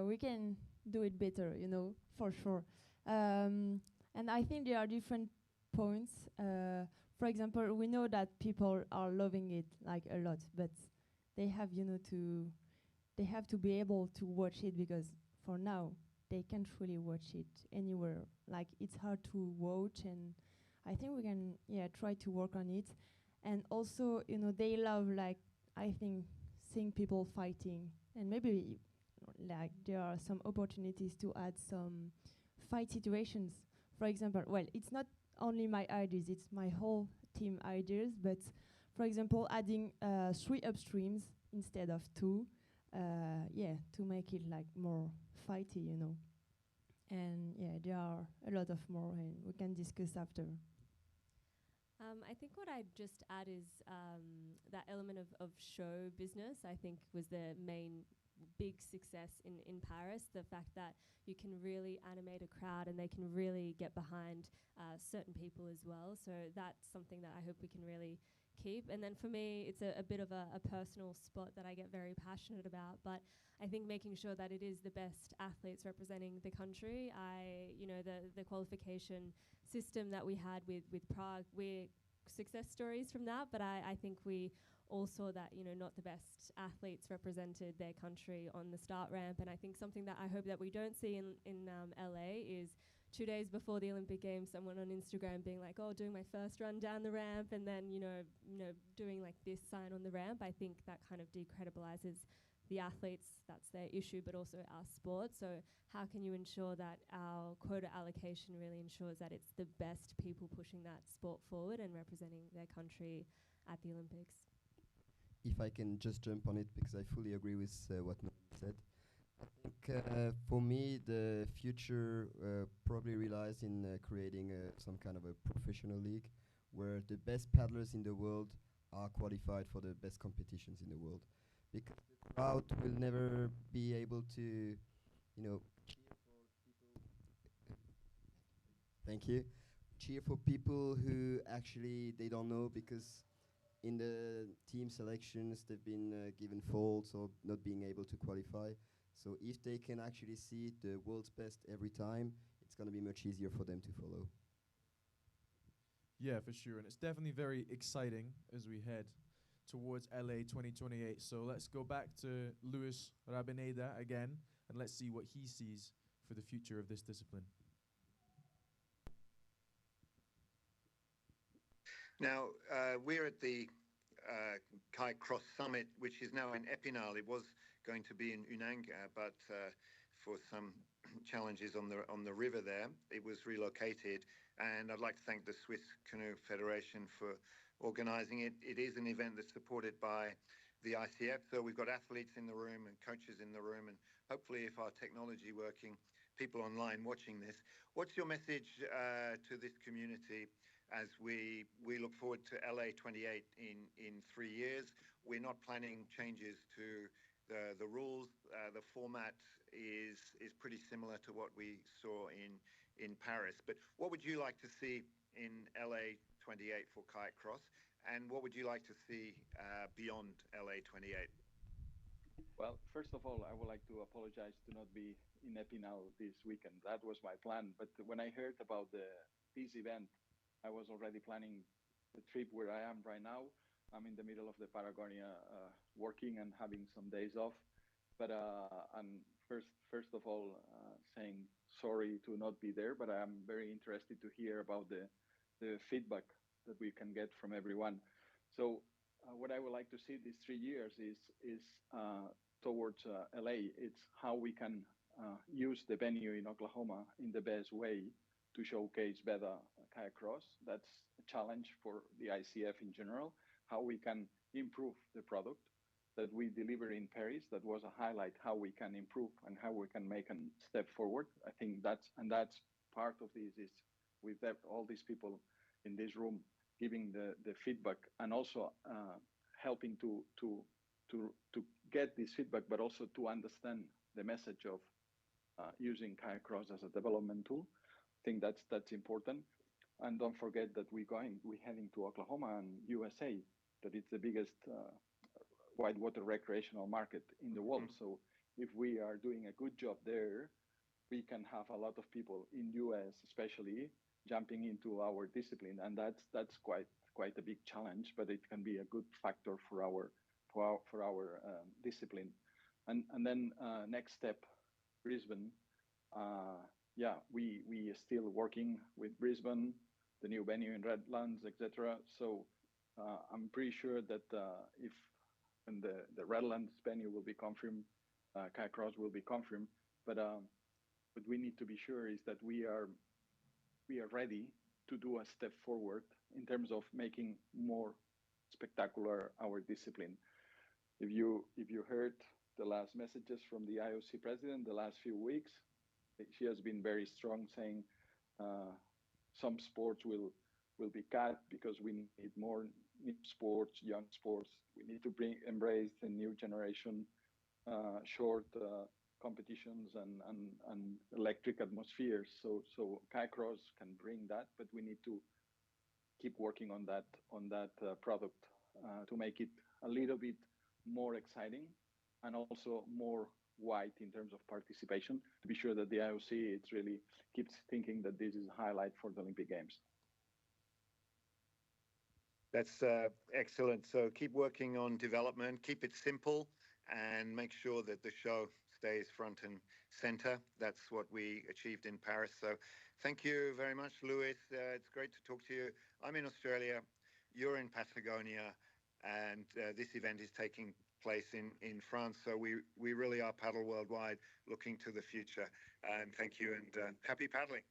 we can do it better, you know, for sure. And I think there are different points. For example, we know that people are loving it like a lot, but they have, you know, they have to be able to watch it, because for now they can't really watch it anywhere. Like, it's hard to watch, and I think we can, yeah, try to work on it. And also, you know, they love, like, I think, seeing people fighting, and maybe like there are some opportunities to add some fight situations. For example, well, it's not only my ideas, it's my whole team ideas, but for example, adding 3 upstreams instead of 2, yeah, to make it like more fighty, you know. And yeah, there are a lot of more, and we can discuss after. I think what I'd just add is that element of show business, I think, was the main big success in Paris. The fact that you can really animate a crowd and they can really get behind certain people as well. So that's something that I hope we can really keep. And then for me, it's a bit of a personal spot that I get very passionate about. But I think making sure that it is the best athletes representing the country. The qualification system that we had with Prague, we're success stories from that, but I think we all saw that, you know, not the best athletes represented their country on the start ramp. And I think something that I hope that we don't see in LA is 2 days before the Olympic Games, someone on Instagram being like, oh, doing my first run down the ramp, and then, you know, doing like this sign on the ramp. I think that kind of decredibilizes the athletes. That's their issue, but also our sport. So how can you ensure that our quota allocation really ensures that it's the best people pushing that sport forward and representing their country at the Olympics? If I can just jump on it, because I fully agree with what Noemi said. I think for me, the future probably relies in creating some kind of a professional league where the best paddlers in the world are qualified for the best competitions in the world. Because the crowd will never be able to, you know, cheer for people. Thank you. Cheer for people who actually they don't know, because in the team selections they've been given faults or not being able to qualify. So if they can actually see the world's best every time, it's going to be much easier for them to follow. Yeah, for sure. And it's definitely very exciting as we head towards LA 2028. So let's go back to Luis Rabineda again, and let's see what he sees for the future of this discipline. Now, we're at the Kayak Cross Summit, which is now in Epinal. It was going to be in Unang, but for some challenges on the river there, it was relocated. And I'd like to thank the Swiss Canoe Federation for organising it. It is an event that's supported by the ICF, so we've got athletes in the room and coaches in the room, and hopefully, if our technology working, people online watching this. What's your message to this community as we look forward to LA 28 in 3 years? We're not planning changes to the rules. The format is pretty similar to what we saw in Paris. But what would you like to see in LA 28 for Kayak Cross, and what would you like to see beyond LA 28? Well, first of all, I would like to apologize to not be in Epinal this weekend. That was my plan. But when I heard about this event, I was already planning the trip where I am right now. I'm in the middle of the Patagonia working and having some days off. But I'm first of all saying sorry to not be there, but I'm very interested to hear about the feedback that we can get from everyone. So what I would like to see these 3 years is towards LA. It's how we can use the venue in Oklahoma in the best way to showcase better Kayak Cross. That's a challenge for the ICF in general, how we can improve the product that we deliver in Paris. That was a highlight, how we can improve and how we can make a step forward. I think that's part of this is with all these people in this room giving the feedback and also helping to get this feedback, but also to understand the message of using Kayak Cross as a development tool. I think that's important. And don't forget that we're heading to Oklahoma and USA, that it's the biggest whitewater recreational market in the world. So if we are doing a good job there, we can have a lot of people in US especially jumping into our discipline, and that's quite a big challenge, but it can be a good factor for our discipline. And then next step, Brisbane. We are still working with Brisbane, the new venue in Redlands, etc. So I'm pretty sure that when the Redlands venue will be confirmed, Kayak Cross will be confirmed. But what we need to be sure is that we are ready to do a step forward in terms of making more spectacular our discipline. If you heard the last messages from the IOC president the last few weeks, she has been very strong, saying some sports will be cut because we need more new sports, young sports. We need to embrace the new generation, short competitions and electric atmospheres. So Kayak Cross can bring that, but we need to keep working on that product to make it a little bit more exciting and also more wide in terms of participation, to be sure that the IOC really keeps thinking that this is a highlight for the Olympic Games. That's excellent. So keep working on development, keep it simple, and make sure that the show stays front and center. That's what we achieved in Paris. So thank you very much, Luis. It's great to talk to you. I'm in Australia, you're in Patagonia, and this event is taking place in France. So we really are Paddle Worldwide, looking to the future. And thank you, and happy paddling.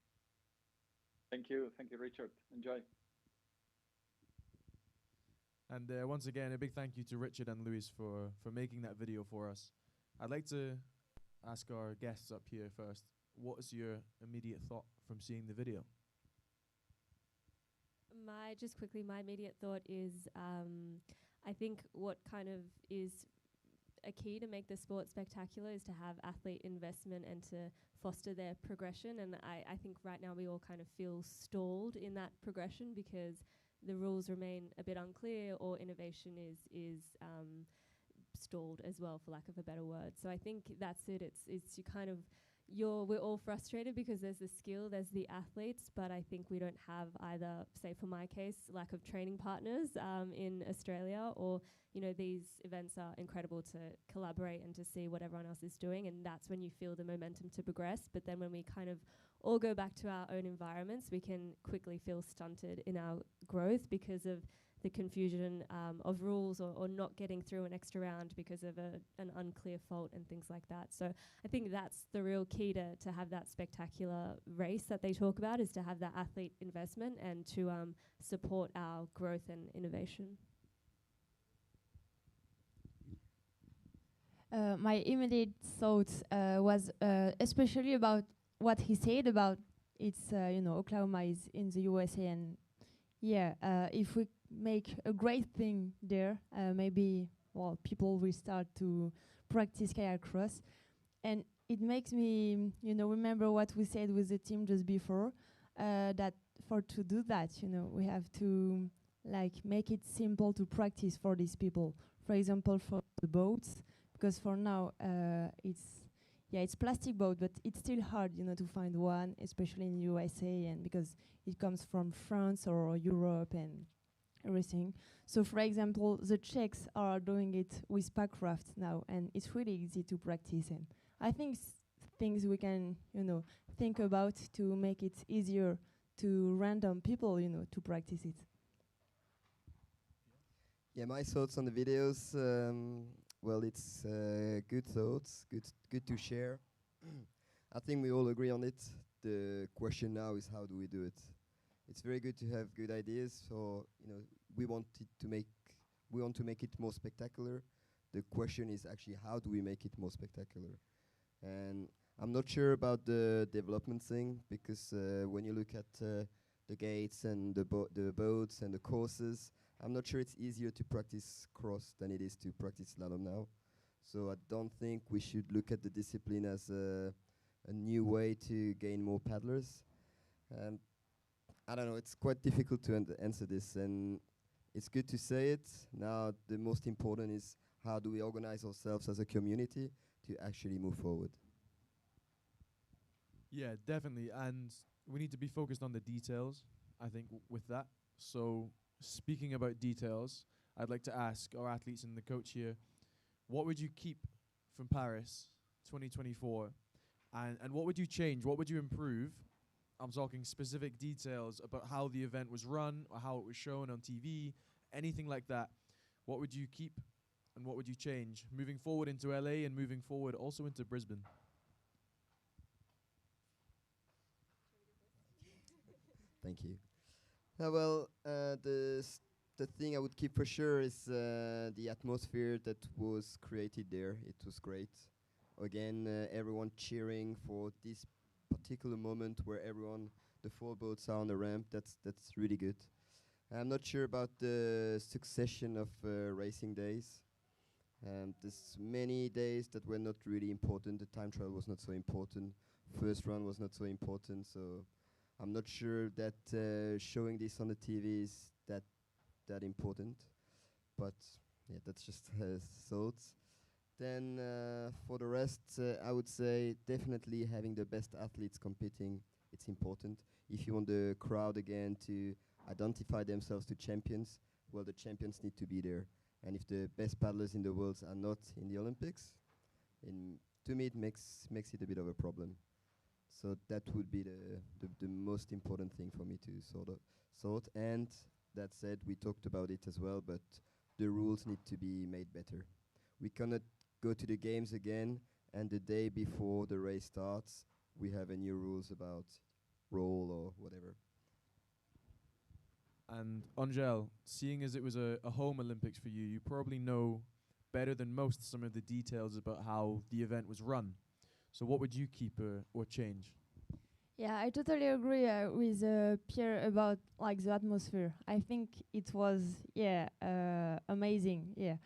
Thank you, Richard. Enjoy. And once again, a big thank you to Richard and Luis for making that video for us. I'd like to ask our guests up here first, what is your immediate thought from seeing the video? My immediate thought is I think what kind of is a key to make the sport spectacular is to have athlete investment and to foster their progression. And I think right now we all kind of feel stalled in that progression because the rules remain a bit unclear or innovation is stalled as well, for lack of a better word. So I think that's it. It's you kind of we're all frustrated because there's the skill, there's the athletes, but I think we don't have either, say for my case, lack of training partners in Australia, or these events are incredible to collaborate and to see what everyone else is doing, and that's when you feel the momentum to progress. But then when we kind of all go back to our own environments, we can quickly feel stunted in our growth because of the confusion of rules or not getting through an extra round because of an unclear fault and things like that. So I think that's the real key to have that spectacular race that they talk about, is to have that athlete investment and to support our growth and innovation. My immediate thought was especially about what he said about Oklahoma is in the USA, and if we make a great thing there, maybe people will start to practice Kayak Cross. And it makes me remember what we said with the team just before, that to do that we have to make it simple to practice for these people. For example, for the boats, because for now it's plastic boat, but it's still hard to find one, especially in USA, and because it comes from France or Europe and everything. So for example, the Czechs are doing it with packraft now, and it's really easy to practice. And I think things we can think about to make it easier to random people to practice it. Yeah, my thoughts on the videos. Well, it's good thoughts, good to share. I think we all agree on it. The question now is, how do we do it? it's very good to have good ideas. So we want to make it more spectacular. The question is actually how do we make it more spectacular? And I'm not sure about the development thing because when you look at the gates and the boats and the courses, I'm not sure it's easier to practice cross than it is to practice slalom now. So I don't think we should look at the discipline as a new way to gain more paddlers. I don't know, it's quite difficult to answer this, and it's good to say it. Now the most important is how do we organize ourselves as a community to actually move forward. Yeah, definitely. And we need to be focused on the details, I think, with that. So speaking about details, I'd like to ask our athletes and the coach here, what would you keep from Paris 2024? And what would you change? What would you improve? I'm talking specific details about how the event was run or how it was shown on TV, anything like that. What would you keep and what would you change moving forward into LA and moving forward also into Brisbane? Thank you. The thing I would keep for sure is the atmosphere that was created there. It was great. Again, everyone cheering for this particular moment where the 4 boats are on the ramp. That's really good. I'm not sure about the succession of racing days. There's many days that were not really important. The time trial was not so important. First run was not so important. So I'm not sure that showing this on the TV is that important. But yeah, that's just thoughts. Then for the rest, I would say definitely having the best athletes competing, it's important. If you want the crowd again to identify themselves to champions, well, the champions need to be there. And if the best paddlers in the world are not in the Olympics, to me it makes it a bit of a problem. So that would be the most important thing for me to sort. And that said, we talked about it as well, but the rules need to be made better. We cannot go to the games again, and the day before the race starts, we have a new rules about roll or whatever. And Angel, seeing as it was a home Olympics for you, you probably know better than most some of the details about how the event was run. So what would you keep or change? Yeah, I totally agree with Pierre about like the atmosphere. I think it was amazing. Yeah,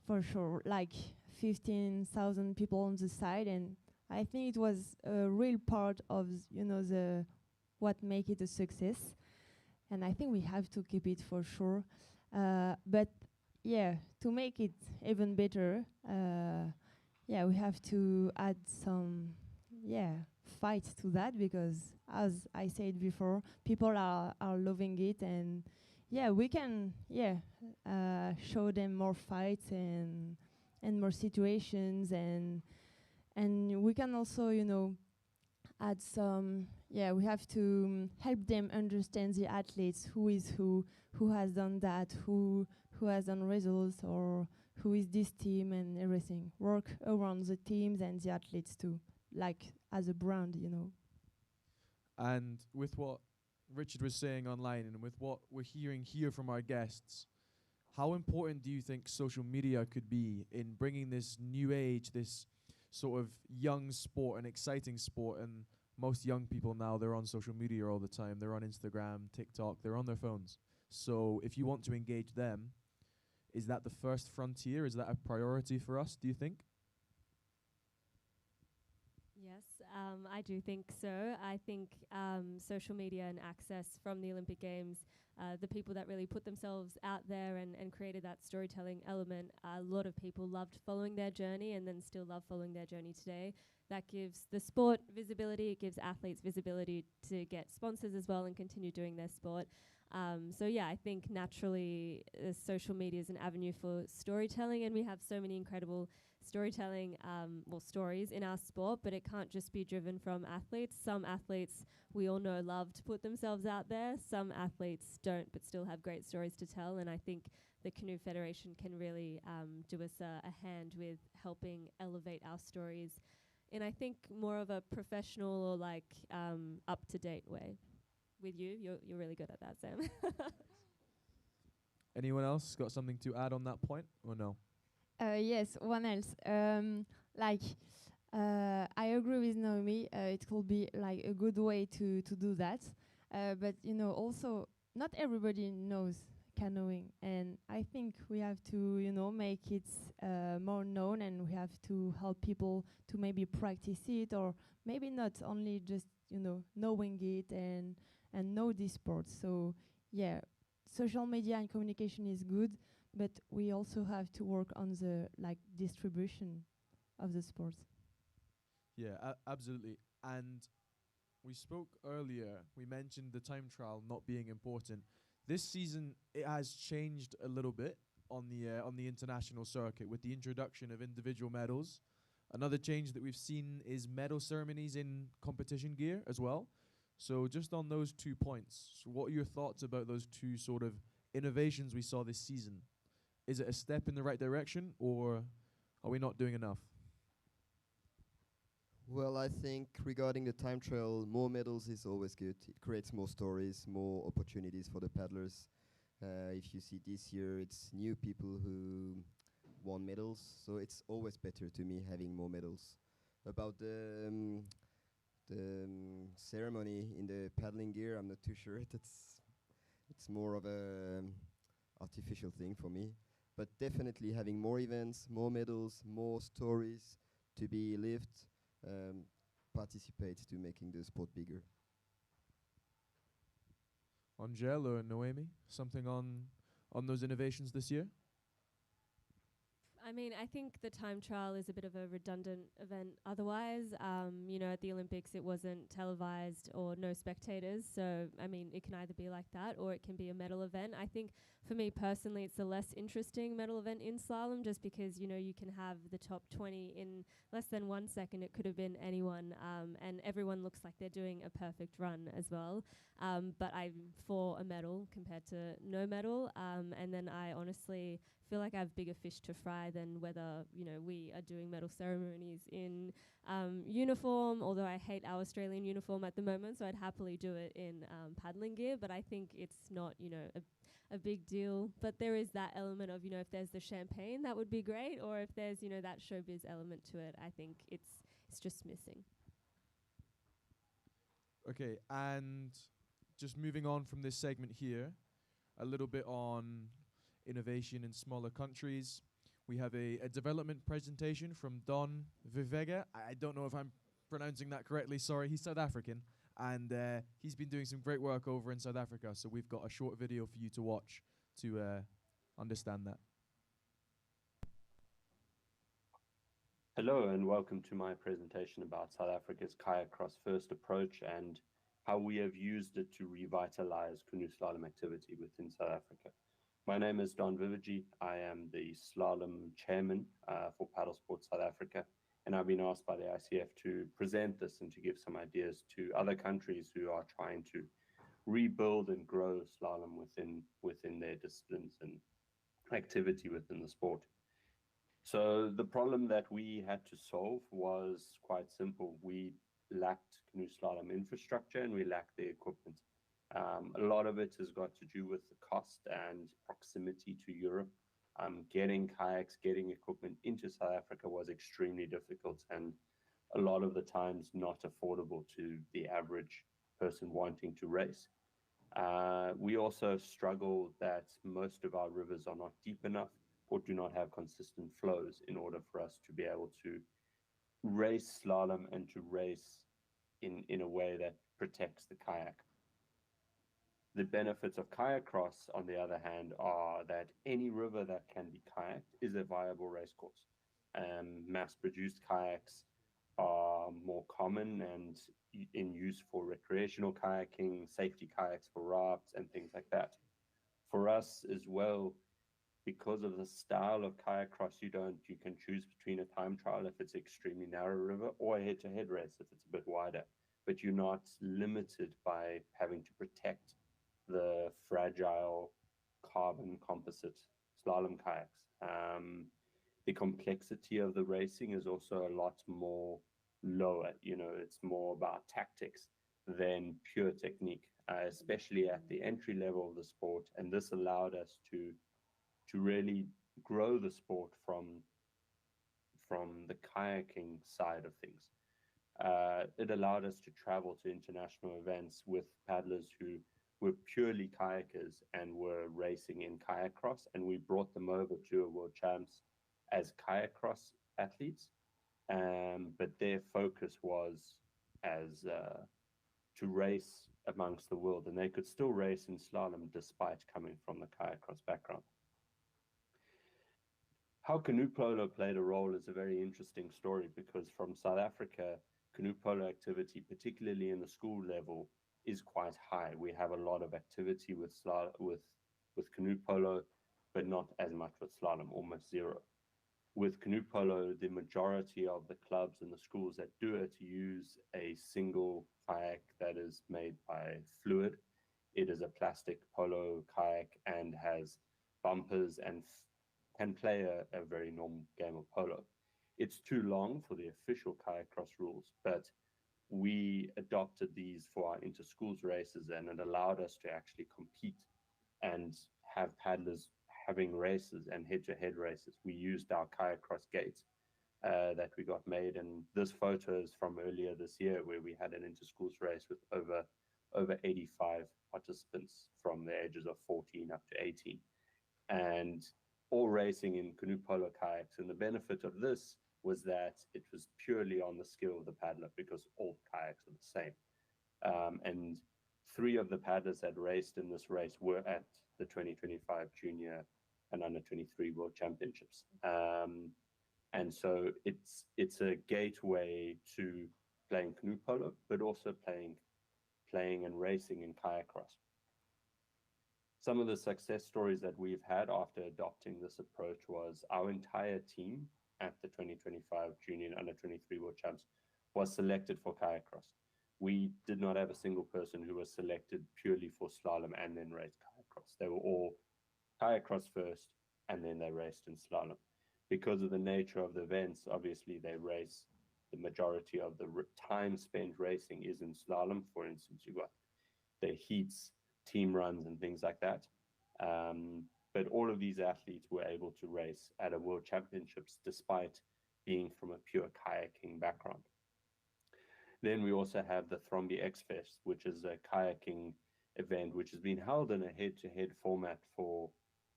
for sure. Like 15,000 people on the side, and I think it was a real part of the what make it a success. And I think we have to keep it for sure. But yeah, to make it even better, we have to add some fight to that, because as I said before, people are loving it, and we can show them more fights and more situations, and we can also add some we have to help them understand the athletes, who is who has done that, who has done results, or who is this team, and everything. Work around the teams and the athletes too, like as a brand. And with what Richard was saying online and with what we're hearing here from our guests, how important do you think social media could be in bringing this new age, this sort of young sport, an exciting sport? And most young people now, they're on social media all the time. They're on Instagram, TikTok, they're on their phones. So if you want to engage them, is that the first frontier? Is that a priority for us, do you think? Yes, I do think so. I think social media and access from the Olympic Games, the people that really put themselves out there and created that storytelling element, a lot of people loved following their journey and then still love following their journey today. That gives the sport visibility, it gives athletes visibility to get sponsors as well and continue doing their sport. I think naturally social media is an avenue for storytelling, and we have so many incredible storytelling stories in our sport, but it can't just be driven from athletes. Some athletes we all know love to put themselves out there. Some athletes don't, but still have great stories to tell, and I think the Canoe Federation can really do us a hand with helping elevate our stories in, I think, more of a professional or up-to-date way. with you. You're really good at that, Sam. Anyone else got something to add on that point or no? Yes, one else. I agree with Naomi. It could be like a good way to do that. But also not everybody knows canoeing, and I think we have to make it more known, and we have to help people to maybe practice it, or maybe not only just knowing it and know this sport. So yeah, social media and communication is good, but we also have to work on the distribution of the sports. Yeah, absolutely. And we spoke earlier, we mentioned the time trial not being important. This season, it has changed a little bit on the international circuit with the introduction of individual medals. Another change that we've seen is medal ceremonies in competition gear as well. So just on those 2 points, so what are your thoughts about those two sort of innovations we saw this season? Is it a step in the right direction, or are we not doing enough? Well, I think regarding the time trial, more medals is always good. It creates more stories, more opportunities for the paddlers. If you see this year, it's new people who won medals, so it's always better to me having more medals. About the ceremony in the paddling gear, I'm not too sure. It's more of a artificial thing for me. But definitely having more events, more medals, more stories to be lived, participates to making the sport bigger. Angel or Noemi, something on those innovations this year? I mean, I think the time trial is a bit of a redundant event otherwise. At the Olympics, it wasn't televised or no spectators. So, I mean, it can either be like that or it can be a medal event. I think for me personally, it's a less interesting medal event in slalom just because, you can have the top 20 in less than 1 second. It could have been anyone. And everyone looks like they're doing a perfect run as well. But I'm for a medal compared to no medal. And then I honestly feel like I have bigger fish to fry than whether we are doing medal ceremonies in uniform, although I hate our Australian uniform at the moment, so I'd happily do it in paddling gear, but I think it's not a big deal. But there is that element of if there's the champagne, that would be great, or if there's that showbiz element to it, I think it's just missing. Okay, and just moving on from this segment here, a little bit on innovation in smaller countries. We have a development presentation from Don Vivega. I don't know if I'm pronouncing that correctly, sorry. He's South African, and he's been doing some great work over in South Africa, so we've got a short video for you to watch to understand that. Hello and welcome to my presentation about South Africa's Kayak Cross first approach and how we have used it to revitalize canoe slalom activity within South Africa. My name is Don Vivegi. I am the slalom chairman for Paddle Sports South Africa, and I've been asked by the ICF to present this and to give some ideas to other countries who are trying to rebuild and grow slalom within their disciplines and activity within the sport. So the problem that we had to solve was quite simple. We lacked canoe slalom infrastructure and we lacked the equipment. A lot of it has got to do with the cost and proximity to Europe. Getting kayaks, getting equipment into South Africa was extremely difficult and a lot of the times not affordable to the average person wanting to race. We also struggle that most of our rivers are not deep enough or do not have consistent flows in order for us to be able to race slalom and to race in a way that protects the kayak. The benefits of Kayak Cross, on the other hand, are that any river that can be kayaked is a viable race course. Mass-produced kayaks are more common and in use for recreational kayaking, safety kayaks for rafts, and things like that. For us as well, because of the style of Kayak Cross, you can choose between a time trial if it's extremely narrow river or a head-to-head race if it's a bit wider, but you're not limited by having to protect the fragile carbon composite slalom kayaks. The complexity of the racing is also a lot more lower. It's more about tactics than pure technique. especially at the entry level of the sport. And this allowed us to really grow the sport from the kayaking side of things. It allowed us to travel to international events with paddlers who were purely kayakers and were racing in Kayak Cross, and we brought them over to a World Champs as Kayak Cross athletes, but their focus was as to race amongst the world, and they could still race in slalom despite coming from the Kayak Cross background. How canoe polo played a role is a very interesting story, because from South Africa, canoe polo activity, particularly in the school level, is quite high. We have a lot of activity with canoe polo, but not as much with slalom, almost zero. With canoe polo, the majority of the clubs and the schools that do it use a single kayak that is made by fluid. It is a plastic polo kayak and has bumpers and can play a very normal game of polo. It's too long for the official Kayak Cross rules, but we adopted these for our inter-schools races, and it allowed us to actually compete and have paddlers having races and head-to-head races. We used our Kayak Cross gates that we got made, and this photo is from earlier this year, where we had an inter-schools race with over 85 participants from the ages of 14 up to 18, and all racing in canoe polo kayaks. And the benefit of this was that it was purely on the skill of the paddler, because all kayaks are the same. And 3 of the paddlers that raced in this race were at the 2025 Junior and Under 23 World Championships. And so it's a gateway to playing canoe polo, but also playing and racing in Kayak Cross. Some of the success stories that we've had after adopting this approach was our entire team at the 2025 Junior and Under 23 World Champs was selected for Kayak Cross. We did not have a single person who was selected purely for slalom and then raced Kayak Cross. They were all Kayak Cross first, and then they raced in slalom. Because of the nature of the events, obviously they race, the majority of the time spent racing is in slalom. For instance, you've got the heats, team runs, and things like that. But all of these athletes were able to race at a World Championships despite being from a pure kayaking background. Then we also have the Thromby X Fest, which is a kayaking event which has been held in a head-to-head format for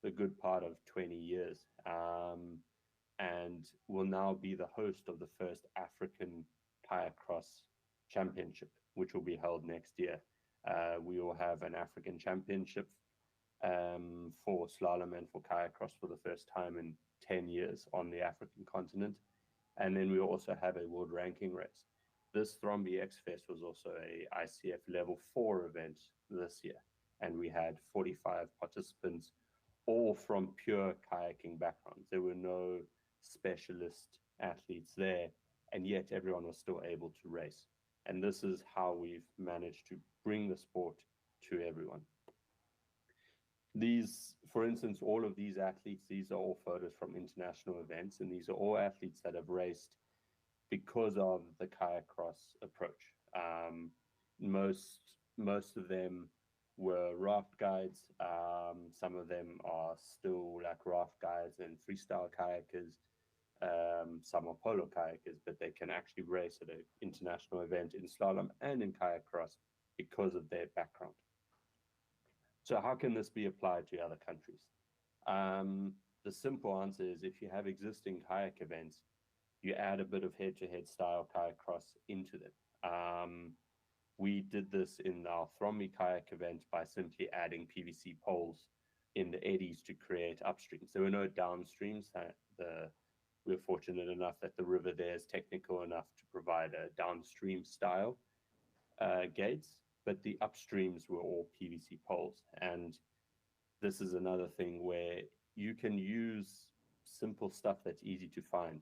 a good part of 20 years, and will now be the host of the first African Kayak Cross Championship, which will be held next year. We will have an African Championship for slalom and for Kayak Cross for the first time in 10 years on the African continent. And then we also have a world ranking race. This Thromby X Fest was also a ICF level 4 event this year. And we had 45 participants, all from pure kayaking backgrounds. There were no specialist athletes there, and yet everyone was still able to race. And this is how we've managed to bring the sport to everyone. These, for instance, all of these athletes, these are all photos from international events, and these are all athletes that have raced because of the Kayak Cross approach. Most of them were raft guides. Some of them are still like raft guides and freestyle kayakers. Some are polo kayakers, but they can actually race at an international event in slalom and in Kayak Cross because of their background. So how can this be applied to other countries? The simple answer is, if you have existing kayak events, you add a bit of head-to-head style Kayak Cross into them. We did this in our Thromby kayak event by simply adding PVC poles in the eddies to create upstreams. There were no downstreams. We were fortunate enough that the river there is technical enough to provide a downstream style gates, but the upstreams were all PVC poles. And this is another thing where you can use simple stuff that's easy to find.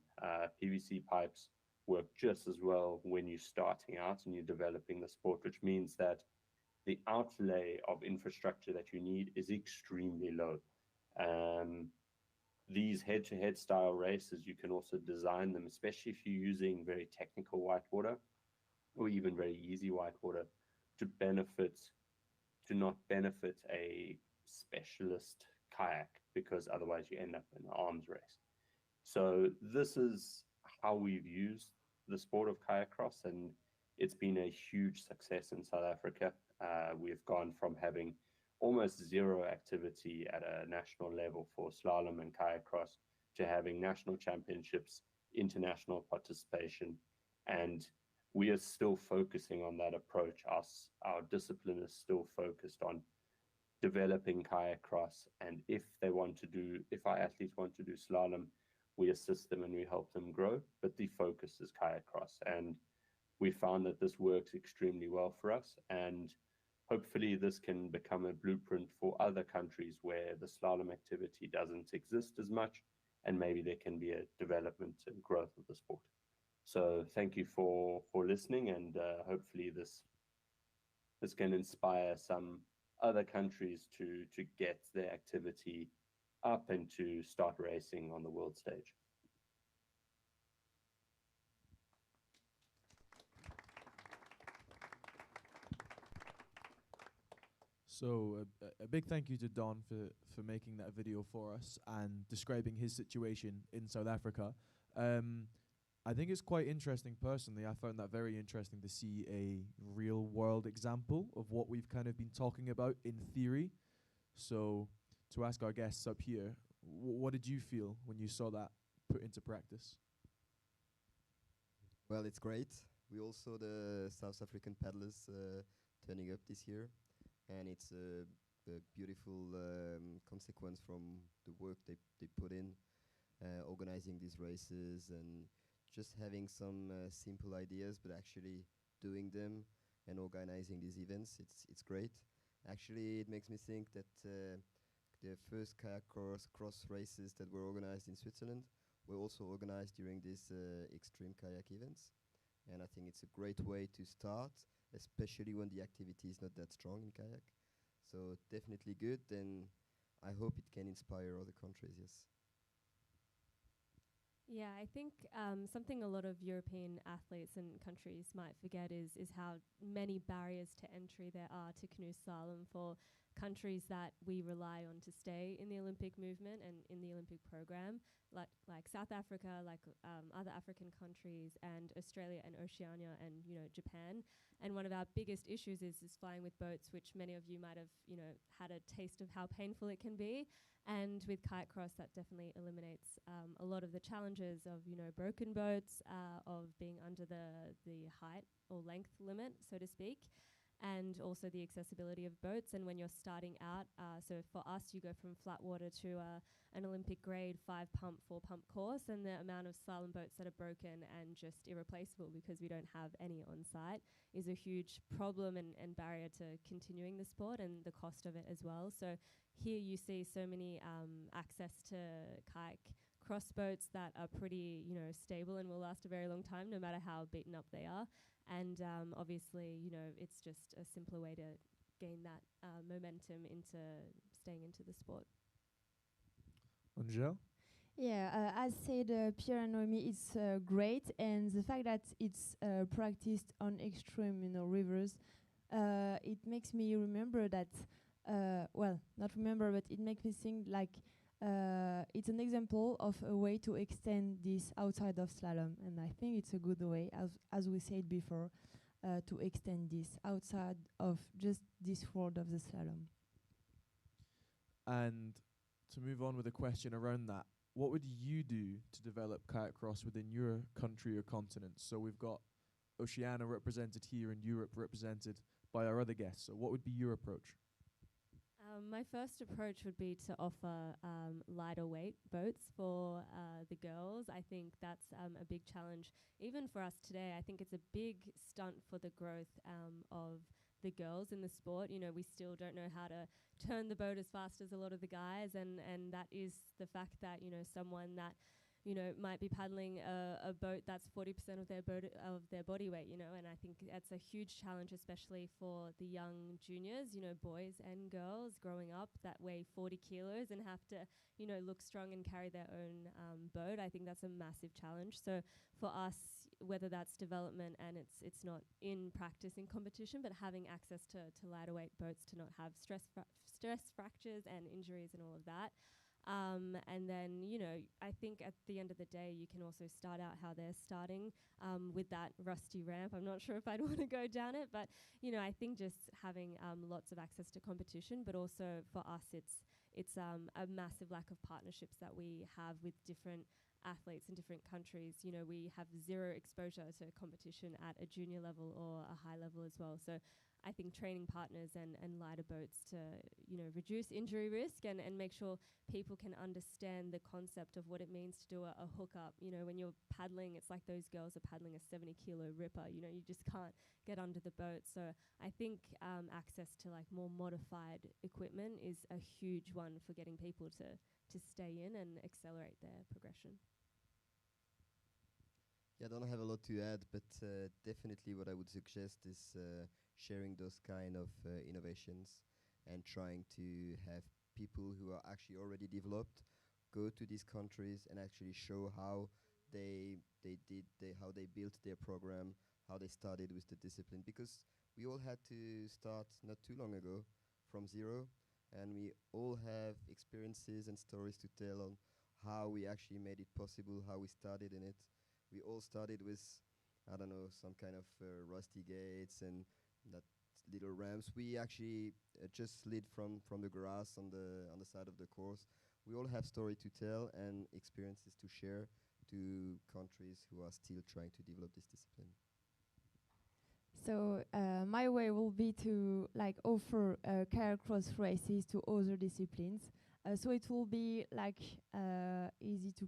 PVC pipes work just as well when you're starting out and you're developing the sport, which means that the outlay of infrastructure that you need is extremely low. These head-to-head style races, you can also design them, especially if you're using very technical whitewater or even very easy whitewater, to benefit do not benefit a specialist kayak, because otherwise you end up in an arms race. So this is how we've used the sport of kayak cross, and it's been a huge success in South Africa. We've gone from having almost zero activity at a national level for slalom and kayak cross to having national championships, international participation, and we are still focusing on that approach. Our discipline is still focused on developing kayak cross, and if our athletes want to do slalom, we assist them and we help them grow, but the focus is kayak cross. And we found that this works extremely well for us, and hopefully this can become a blueprint for other countries where the slalom activity doesn't exist as much, and maybe there can be a development and growth of the sport. So thank you for listening, and hopefully this can inspire some other countries to get their activity up and to start racing on the world stage. So a big thank you to Don for making that video for us and describing his situation in South Africa. I think it's quite interesting personally. I found that very interesting to see a real world example of what we've kind of been talking about in theory. So to ask our guests up here, what did you feel when you saw that put into practice? Well, it's great. We also saw the South African paddlers turning up this year, and it's a beautiful consequence from the work they put in organizing these races and just having some simple ideas, but actually doing them and organizing these events. It's great. Actually, it makes me think that the first kayak cross races that were organized in Switzerland were also organized during these extreme kayak events. And I think it's a great way to start, especially when the activity is not that strong in kayak. So definitely good, and I hope it can inspire other countries, yes. Yeah, I think something a lot of European athletes and countries might forget is how many barriers to entry there are to canoe slalom for countries that we rely on to stay in the Olympic movement and in the Olympic program, like South Africa, like other African countries, and Australia and Oceania, and Japan. And one of our biggest issues is flying with boats, which many of you might have had a taste of how painful it can be. And with Kayak Cross, that definitely eliminates a lot of the challenges of broken boats, of being under the height or length limit, so to speak, and also the accessibility of boats. And when you're starting out, so for us, you go from flat water to an Olympic grade 5-pump, 4-pump course, and the amount of slalom boats that are broken and just irreplaceable because we don't have any on site is a huge problem and barrier to continuing the sport, and the cost of it as well. So here you see so many access to kayak cross boats that are pretty stable and will last a very long time no matter how beaten up they are. And obviously, it's just a simpler way to gain that momentum into staying into the sport. Angel? Yeah, as said, Pierre and Noemi, it's great, and the fact that it's practiced on extreme, rivers, it makes me remember that. Well, not remember, but it makes me think like it's an example of a way to extend this outside of slalom, and I think it's a good way, as we said before, to extend this outside of just this world of the slalom. And to move on with a question around that, what would you do to develop kayak cross within your country or continent? So we've got Oceania represented here and Europe represented by our other guests. So what would be your approach? My first approach would be to offer lighter weight boats for the girls. I think that's a big challenge. Even for us today, I think it's a big stunt for the growth of the girls in the sport. We still don't know how to turn the boat as fast as a lot of the guys, and that is the fact that, someone that might be paddling a boat that's 40% of their body weight, and I think that's a huge challenge, especially for the young juniors, boys and girls growing up that weigh 40 kilos and have to, look strong and carry their own boat. I think that's a massive challenge. So for us, whether that's development and it's not in practice in competition, but having access to lighter weight boats to not have stress fractures and injuries and all of that. And then, you know, I think at the end of the day, you can also start out how they're starting with that rusty ramp. I'm not sure if I'd want to go down it, but, you know, I think just having lots of access to competition, but also for us, it's a massive lack of partnerships that we have with different athletes in different countries. You know, we have zero exposure to competition at a junior level or a high level as well. So I think training partners and lighter boats to, you know, reduce injury risk and make sure people can understand the concept of what it means to do a hookup. You know, when you're paddling, it's like those girls are paddling a 70-kilo ripper. You know, you just can't get under the boat. So I think access to like more modified equipment is a huge one for getting people to stay in and accelerate their progression. Yeah, I don't have a lot to add, but definitely what I would suggest is sharing those kind of innovations and trying to have people who are actually already developed go to these countries and actually show how they built their program, how they started with the discipline, because we all had to start not too long ago from zero, and we all have experiences and stories to tell on how we actually made it possible, how we started in it. We all started with, I don't know, some kind of rusty gates and that little ramps. We actually just slid from the grass on the side of the course. We all have story to tell and experiences to share to countries who are still trying to develop this discipline. So my way will be to like offer kayak cross races to other disciplines. So it will be like easy to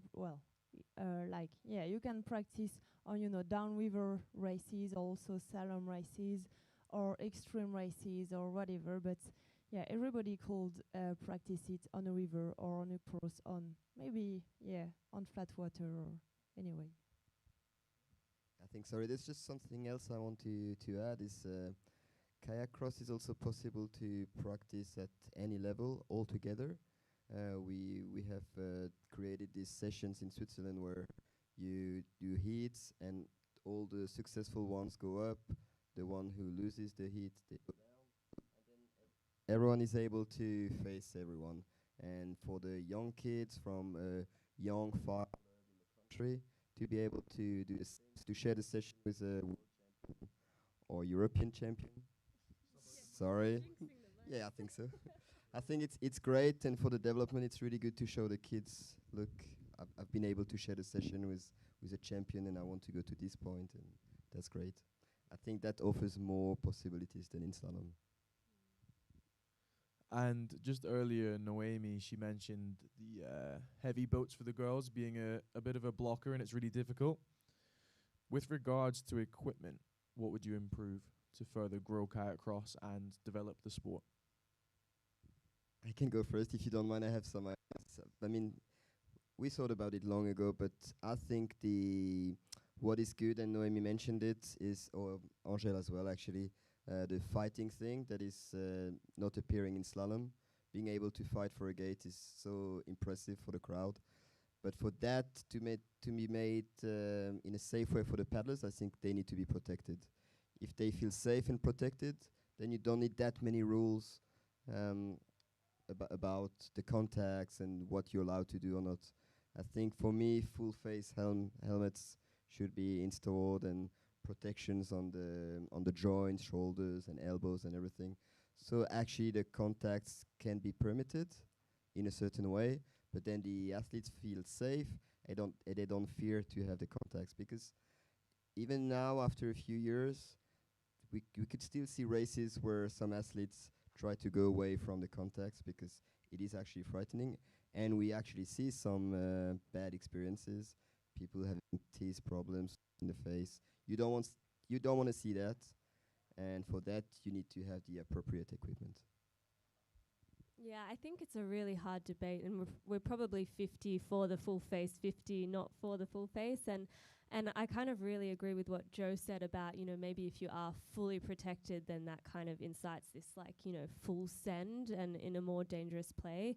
you can practice on, you know, downriver races, also slalom races or extreme races or whatever. But yeah, everybody could practice it on a river or on a course on maybe on flat water or anyway. I think, sorry, there's just something else I want to add is kayak cross is also possible to practice at any level altogether. We have created these sessions in Switzerland where you do heats and all the successful ones go up, the one who loses the heat, they go down, and then everyone is able to face everyone. And for the young kids from a young far in the country, to be able to do the same, to share the session with a world champion or European champion. Sorry. Yeah, I think so. I think it's great, and for the development, it's really good to show the kids, look, I've been able to share the session with a champion, and I want to go to this point, and that's great. I think that offers more possibilities than in slalom. And just earlier, Noemi, she mentioned the heavy boats for the girls being a bit of a blocker, and it's really difficult. With regards to equipment, what would you improve to further grow kayak cross and develop the sport? I can go first if you don't mind. I have some ideas. I mean, we thought about it long ago, but I think what is good, and Noemi mentioned it, is, or Angèle as well actually, the fighting thing that is not appearing in slalom. Being able to fight for a gate is so impressive for the crowd. But for that to be made in a safe way for the paddlers, I think they need to be protected. If they feel safe and protected, then you don't need that many rules about the contacts and what you're allowed to do or not. I think for me, full face helmets should be installed, and protections on the joints, shoulders and elbows and everything. So actually the contacts can be permitted in a certain way, but then the athletes feel safe and they don't fear to have the contacts, because even now after a few years we could still see races where some athletes try to go away from the contacts because it is actually frightening, and we actually see some bad experiences, people having teeth problems in the face. You don't want to see that, and for that you need to have the appropriate equipment. Yeah, I think it's a really hard debate, and we're probably 50 for the full face, 50 not for the full face, and I kind of really agree with what Joe said about, you know, maybe if you are fully protected, then that kind of incites this, like, you know, full send and in a more dangerous play.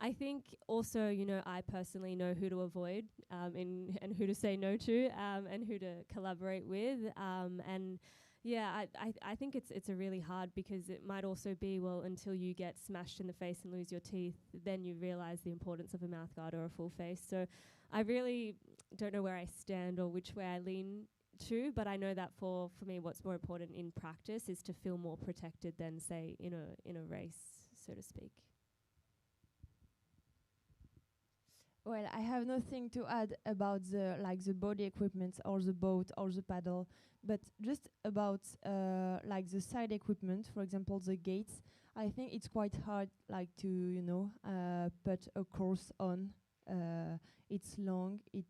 I think also, you know, I personally know who to avoid and who to say no to and who to collaborate with. And yeah, I think it's a really hard, because it might also be, well, until you get smashed in the face and lose your teeth, then you realize the importance of a mouthguard or a full face. So I really don't know where I stand or which way I lean to, but I know that for me, what's more important in practice is to feel more protected than, say, in a race, so to speak. Well, I have nothing to add about the body equipment or the boat or the paddle, but just about the side equipment, for example, the gates. I think it's quite hard to put a course on. It's long. It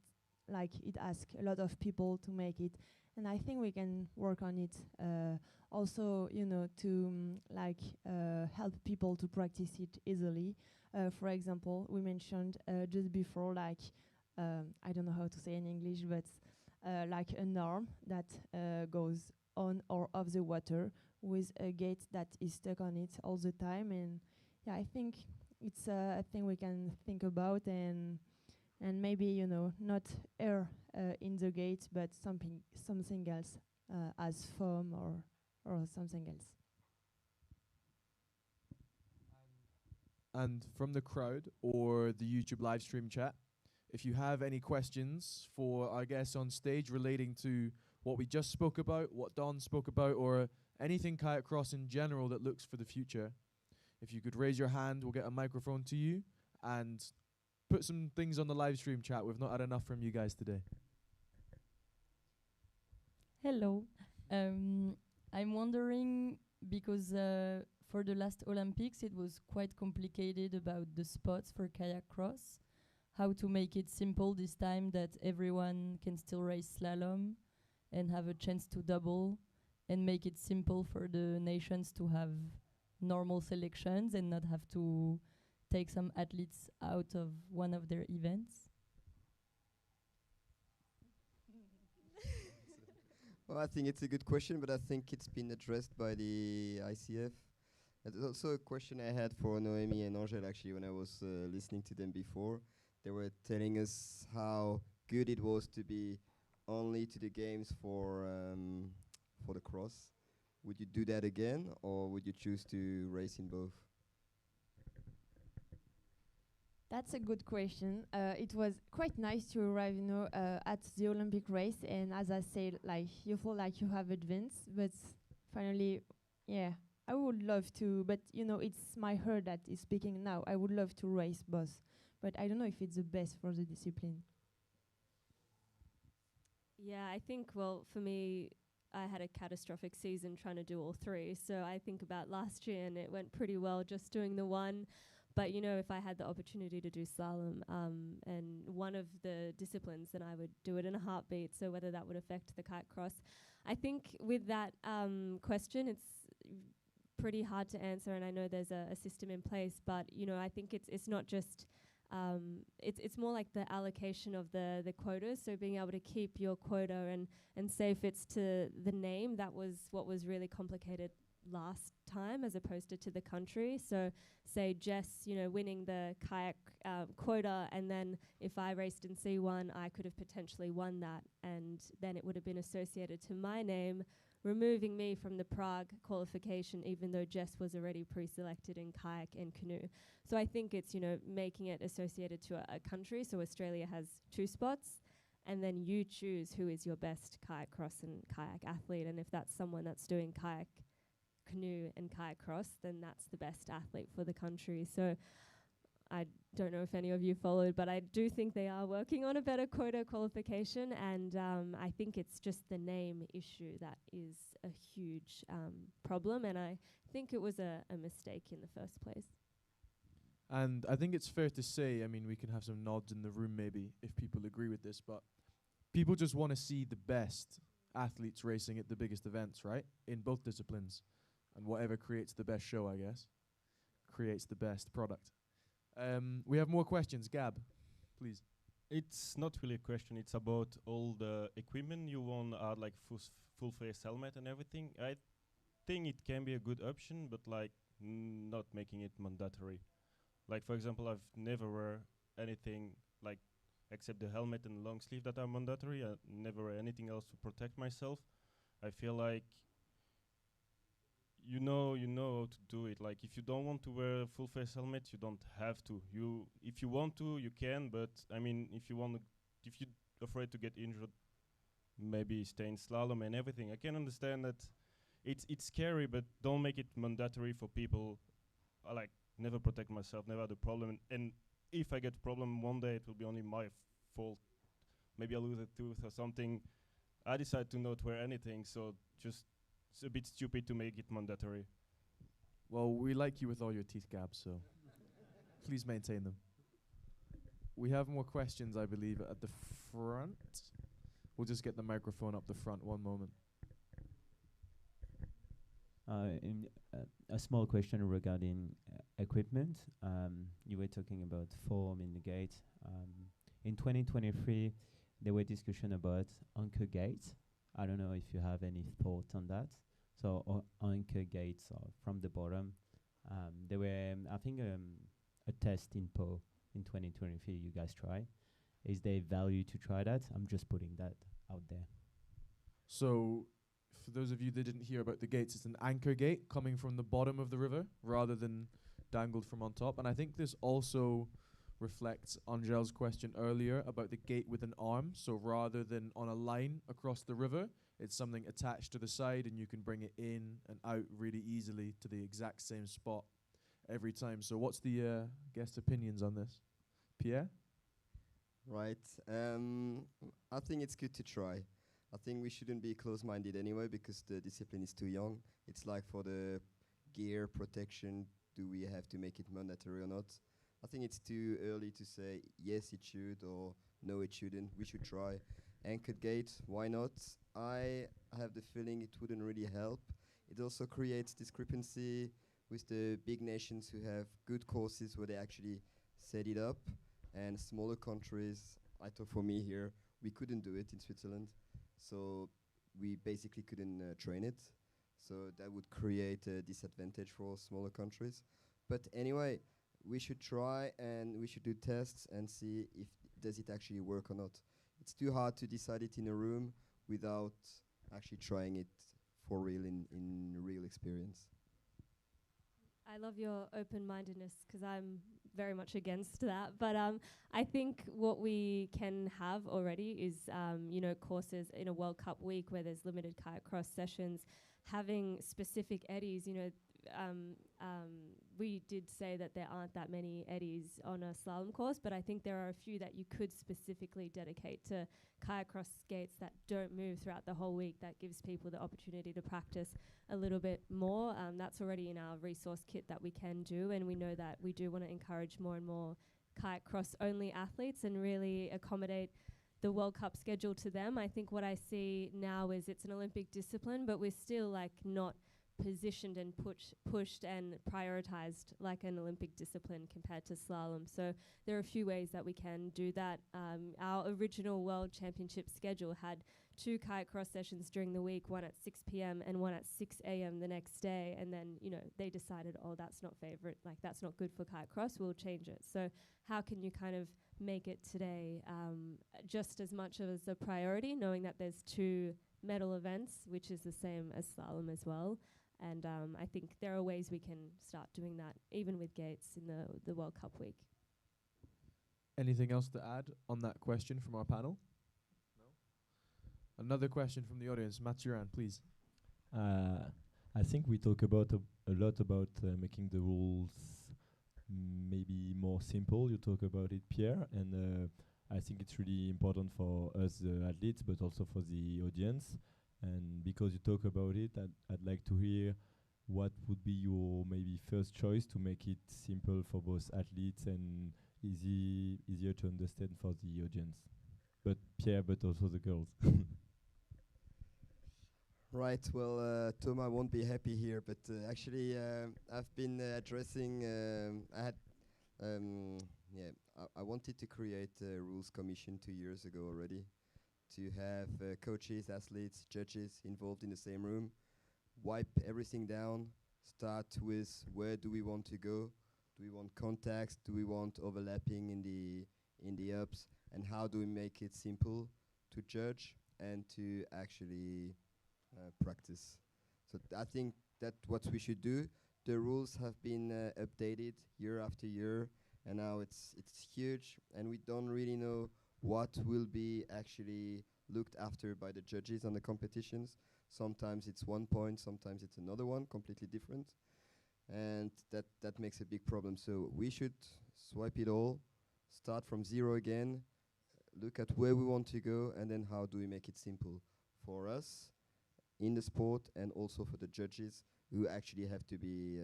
asks a lot of people to make it, and I think we can work on it. Also, to help people to practice it easily. For example, we mentioned just before, I don't know how to say in English, but an arm that goes on or off the water with a gate that is stuck on it all the time. And yeah, I think it's a thing we can think about, and maybe not air in the gate, but something else, as foam or something else. And from the crowd or the YouTube live stream chat, if you have any questions for our guests on stage relating to what we just spoke about, what Don spoke about, or anything Kayak Cross in general that looks for the future, if you could raise your hand, we'll get a microphone to you and put some things on the live stream chat. We've not had enough from you guys today. Hello. I'm wondering, because for the last Olympics, it was quite complicated about the spots for Kayak Cross. How to make it simple this time, that everyone can still race slalom and have a chance to double, and make it simple for the nations to have normal selections and not have to take some athletes out of one of their events. Well, I think it's a good question, but I think it's been addressed by the ICF. There's also a question I had for Noemi and Angèle, actually, when I was listening to them before. They were telling us how good it was to be only to the games for the cross. Would you do that again, or would you choose to race in both? That's a good question. It was quite nice to arrive, at the Olympic race, and as I said, you feel like you have advanced, but finally, yeah, I would love to, but it's my heart that is speaking now. I would love to race both, but I don't know if it's the best for the discipline. Yeah, I think, well, for me, I had a catastrophic season trying to do all three. So I think about last year, and it went pretty well just doing the one. But, if I had the opportunity to do slalom and one of the disciplines, then I would do it in a heartbeat. So whether that would affect the Kayak Cross. I think with that question, it's pretty hard to answer. And I know there's a system in place. But, I think it's not just... it's more like the allocation of the quotas. So being able to keep your quota and say if it's to the name, that was what was really complicated last time as opposed to the country. So say Jess, winning the kayak quota, and then if I raced in C1, I could have potentially won that, and then it would have been associated to my name, removing me from the Prague qualification, even though Jess was already pre-selected in kayak and canoe. So I think it's, making it associated to a country. So Australia has 2 spots, and then you choose who is your best kayak cross and kayak athlete. And if that's someone that's doing kayak, canoe and kayak cross, then that's the best athlete for the country. So I don't know if any of you followed, but I do think they are working on a better quota qualification, and I think it's just the name issue that is a huge problem, and I think it was a mistake in the first place. And I think it's fair to say, we can have some nods in the room maybe if people agree with this, but people just want to see the best athletes racing at the biggest events, right? In both disciplines. And whatever creates the best show, I guess, creates the best product. We have more questions. Gab, please. It's not really a question. It's about all the equipment you want to add, like full face helmet and everything. I think it can be a good option, but not making it mandatory. Like for example, I've never wear anything like except the helmet and long sleeve that are mandatory. I never wear anything else to protect myself. I feel like you know how to do it. Like if you don't want to wear a full face helmet, you don't have to. If you want to, you can. But I mean, if you're afraid to get injured, maybe stay in slalom and everything. I can understand that it's scary, but don't make it mandatory for people. I like never protect myself, never had a problem, and if I get a problem one day, it will be only my fault. Maybe I lose a tooth or something. I decide to not wear anything, so just it's a bit stupid to make it mandatory. Well, we like you with all your teeth gaps, so please maintain them. We have more questions, I believe, at the front. We'll just get the microphone up the front. One moment. A small question regarding equipment. You were talking about foam in the gate. In 2023, there were discussion about anchor gates. I don't know if you have any thought on that. So anchor gates from the bottom. There were, I think, a test in Po in 2023 you guys try. Is there value to try that? I'm just putting that out there. So, for those of you that didn't hear about the gates, it's an anchor gate coming from the bottom of the river rather than dangled from on top. And I think this also reflects Angel's question earlier about the gate with an arm. So rather than on a line across the river, it's something attached to the side and you can bring it in and out really easily to the exact same spot every time. So what's the guest opinions on this? Pierre? Right. I think it's good to try. I think we shouldn't be close-minded anyway because the discipline is too young. It's like for the gear protection, do we have to make it mandatory or not? I think it's too early to say yes it should or no it shouldn't. We should try. Anchored gate, why not? I have the feeling it wouldn't really help. It also creates discrepancy with the big nations who have good courses where they actually set it up, and smaller countries, I thought for me here, we couldn't do it in Switzerland. So we basically couldn't train it. So that would create a disadvantage for smaller countries. But anyway, we should try and we should do tests and see if does it actually work or not. It's too hard to decide it in a room without actually trying it for real in real experience. I love your open-mindedness because I'm very much against that. But I think what we can have already is, courses in a World Cup week where there's limited kayak cross sessions, having specific eddies. We did say that there aren't that many eddies on a slalom course, but I think there are a few that you could specifically dedicate to kayak cross skates that don't move throughout the whole week. That gives people the opportunity to practice a little bit more. That's already in our resource kit that we can do, and we know that we do want to encourage more and more kayak cross only athletes and really accommodate the World Cup schedule to them. I think what I see now is it's an Olympic discipline, but we're still not positioned and pushed and prioritized like an Olympic discipline compared to slalom. So there are a few ways that we can do that. Our original World Championship schedule had 2 kayak cross sessions during the week, one at 6 p.m. and one at 6 a.m. the next day. And then, they decided, that's not favorite, that's not good for kayak cross, we'll change it. So how can you kind of make it today just as much as a priority, knowing that there's 2 medal events, which is the same as slalom as well. And I think there are ways we can start doing that, even with gates in the World Cup week. Anything else to add on that question from our panel? No? Another question from the audience. Mathurin, please. I think we talk about a lot about making the rules maybe more simple. You talk about it, Pierre, and I think it's really important for us athletes, but also for the audience. And because you talk about it, I'd like to hear what would be your maybe first choice to make it simple for both athletes and easier to understand for the audience. But Pierre, but also the girls. Right, well, Thomas won't be happy here, but actually I've been addressing, I wanted to create a rules commission 2 years ago already, to have coaches, athletes, judges involved in the same room, wipe everything down, start with where do we want to go? Do we want contacts? Do we want overlapping in the ups? And how do we make it simple to judge and to actually practice? So I think that's what we should do. The rules have been updated year after year, and now it's huge, and we don't really know what will be actually looked after by the judges on the competitions. Sometimes it's 1 point, sometimes it's another one, completely different, and that makes a big problem. So we should swipe it all, start from zero again, look at where we want to go, and then how do we make it simple for us in the sport and also for the judges who actually have to be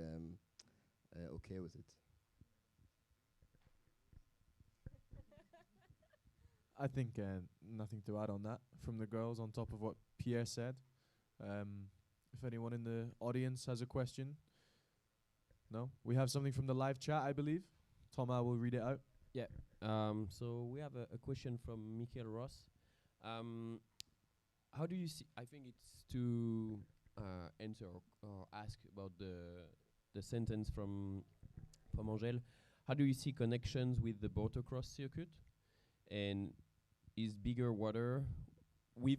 okay with it. I think nothing to add on that from the girls on top of what Pierre said. If anyone in the audience has a question. No? We have something from the live chat, I believe. Thomas will read it out. Yeah. So we have a question from Michael Ross. How do you see? I think it's to answer or ask about the sentence from Angèle. How do you see connections with the motocross circuit? And is bigger water will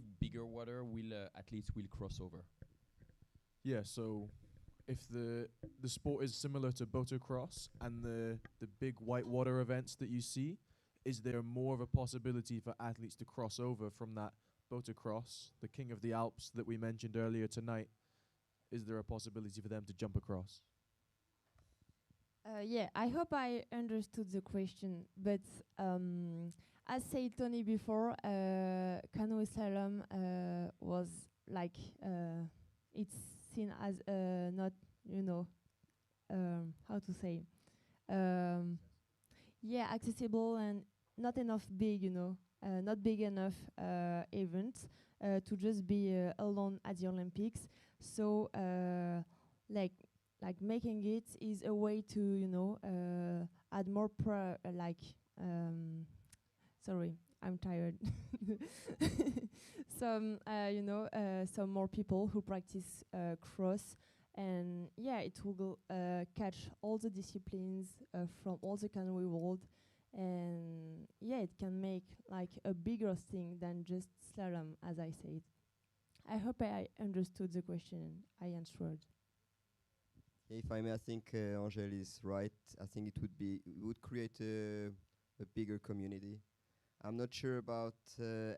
at least will cross over? Yeah, so if the sport is similar to motocross and the big whitewater events that you see, is there more of a possibility for athletes to cross over from that motocross, the King of the Alps that we mentioned earlier tonight? Is there a possibility for them to jump across? Yeah, I hope I understood the question, but as said Tony before, canoe slalom was like it's seen as not, how to say, yeah, accessible and not enough big, not big enough event to just be alone at the Olympics. So like making it is a way to add more sorry, I'm tired. Some more people who practice cross, and yeah, it will catch all the disciplines from all the canoe world, and yeah, it can make like a bigger thing than just slalom, as I said. I hope I understood the question. I answered. If I may, I think Angèle is right. I think it would create a bigger community. I'm not sure about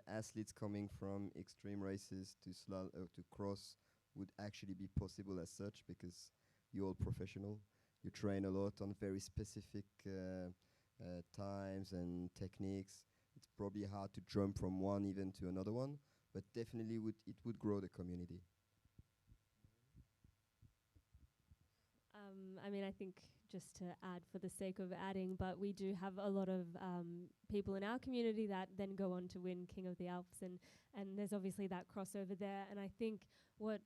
athletes coming from extreme races to to cross would actually be possible as such, because you're all professional. You train a lot on very specific times and techniques. It's probably hard to jump from one event to another one, but definitely it would grow the community. I mean, I think just to add for the sake of adding, but we do have a lot of people in our community that then go on to win King of the Alps, and there's obviously that crossover there. And I think what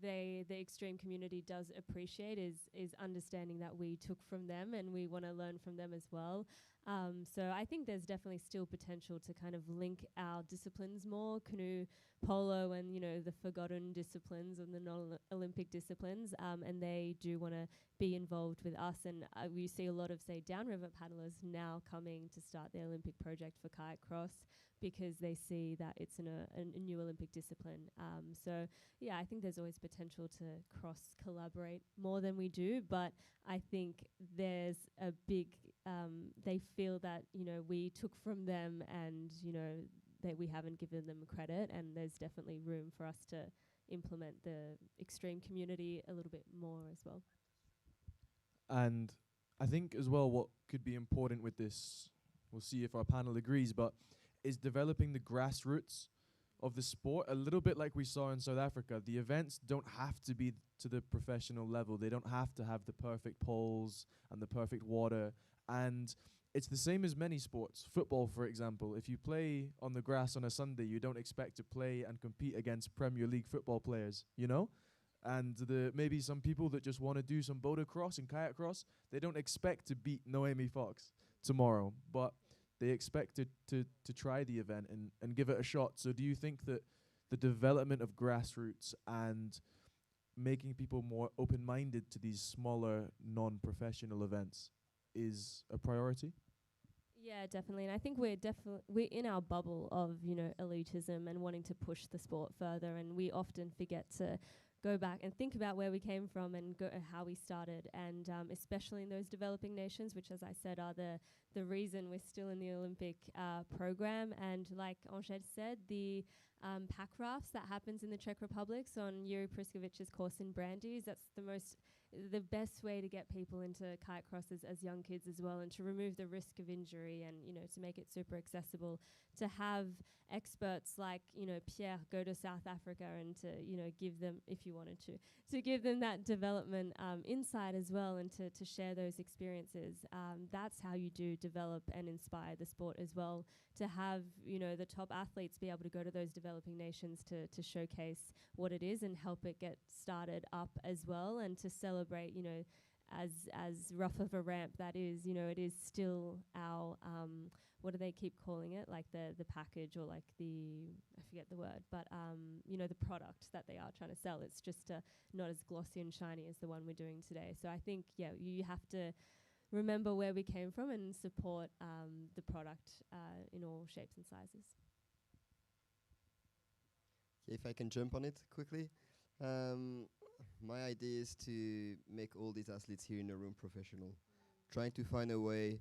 the extreme community does appreciate is understanding that we took from them and we want to learn from them as well. So I think there's definitely still potential to kind of link our disciplines more, canoe, polo, and the forgotten disciplines and the non-Olympic disciplines, and they do want to be involved with us. And we see a lot of, say, downriver paddlers now coming to start their Olympic project for Kayak Cross, because they see that it's a new Olympic discipline. So yeah, I think there's always potential to cross-collaborate more than we do, but I think there's a big, they feel that, we took from them and, that we haven't given them credit, and there's definitely room for us to implement the extreme community a little bit more as well. And I think as well what could be important with this, we'll see if our panel agrees, but is developing the grassroots of the sport, a little bit like we saw in South Africa. The events don't have to be to the professional level. They don't have to have the perfect poles and the perfect water. And it's the same as many sports. Football, for example, if you play on the grass on a Sunday, you don't expect to play and compete against Premier League football players, And maybe some people that just want to do some boulder cross and kayak cross, they don't expect to beat Noemi Fox tomorrow, but they expect to try the event and give it a shot. So do you think that the development of grassroots and making people more open-minded to these smaller non-professional events is a priority? Yeah, definitely. And I think we're in our bubble of, you know, elitism and wanting to push the sport further, and we often forget to go back and think about where we came from and how we started, and especially in those developing nations, which, as I said, are the reason we're still in the Olympic program. And like Angèle said, the pack rafts that happens in the Czech Republic, so on Yuri Priskovic's course in Brandeis, that's the best way to get people into kayak crosses as young kids as well, and to remove the risk of injury, and, you know, to make it super accessible, to have experts like, you know, Pierre go to South Africa and to, you know, give them, if you wanted to give them that development insight as well, and to share those experiences. That's how you do develop and inspire the sport as well, to have, you know, the top athletes be able to go to those developing nations to showcase what it is and help it get started up as well, and to celebrate, you know, as rough of a ramp that is, you know, it is still our what do they keep calling it, like the package, or like I forget the word, but you know, the product that they are trying to sell. It's just not as glossy and shiny as the one we're doing today. So I think, yeah, you have to remember where we came from and support the product in all shapes and sizes. If I can jump on it quickly, my idea is to make all these athletes here in the room professional, trying to find a way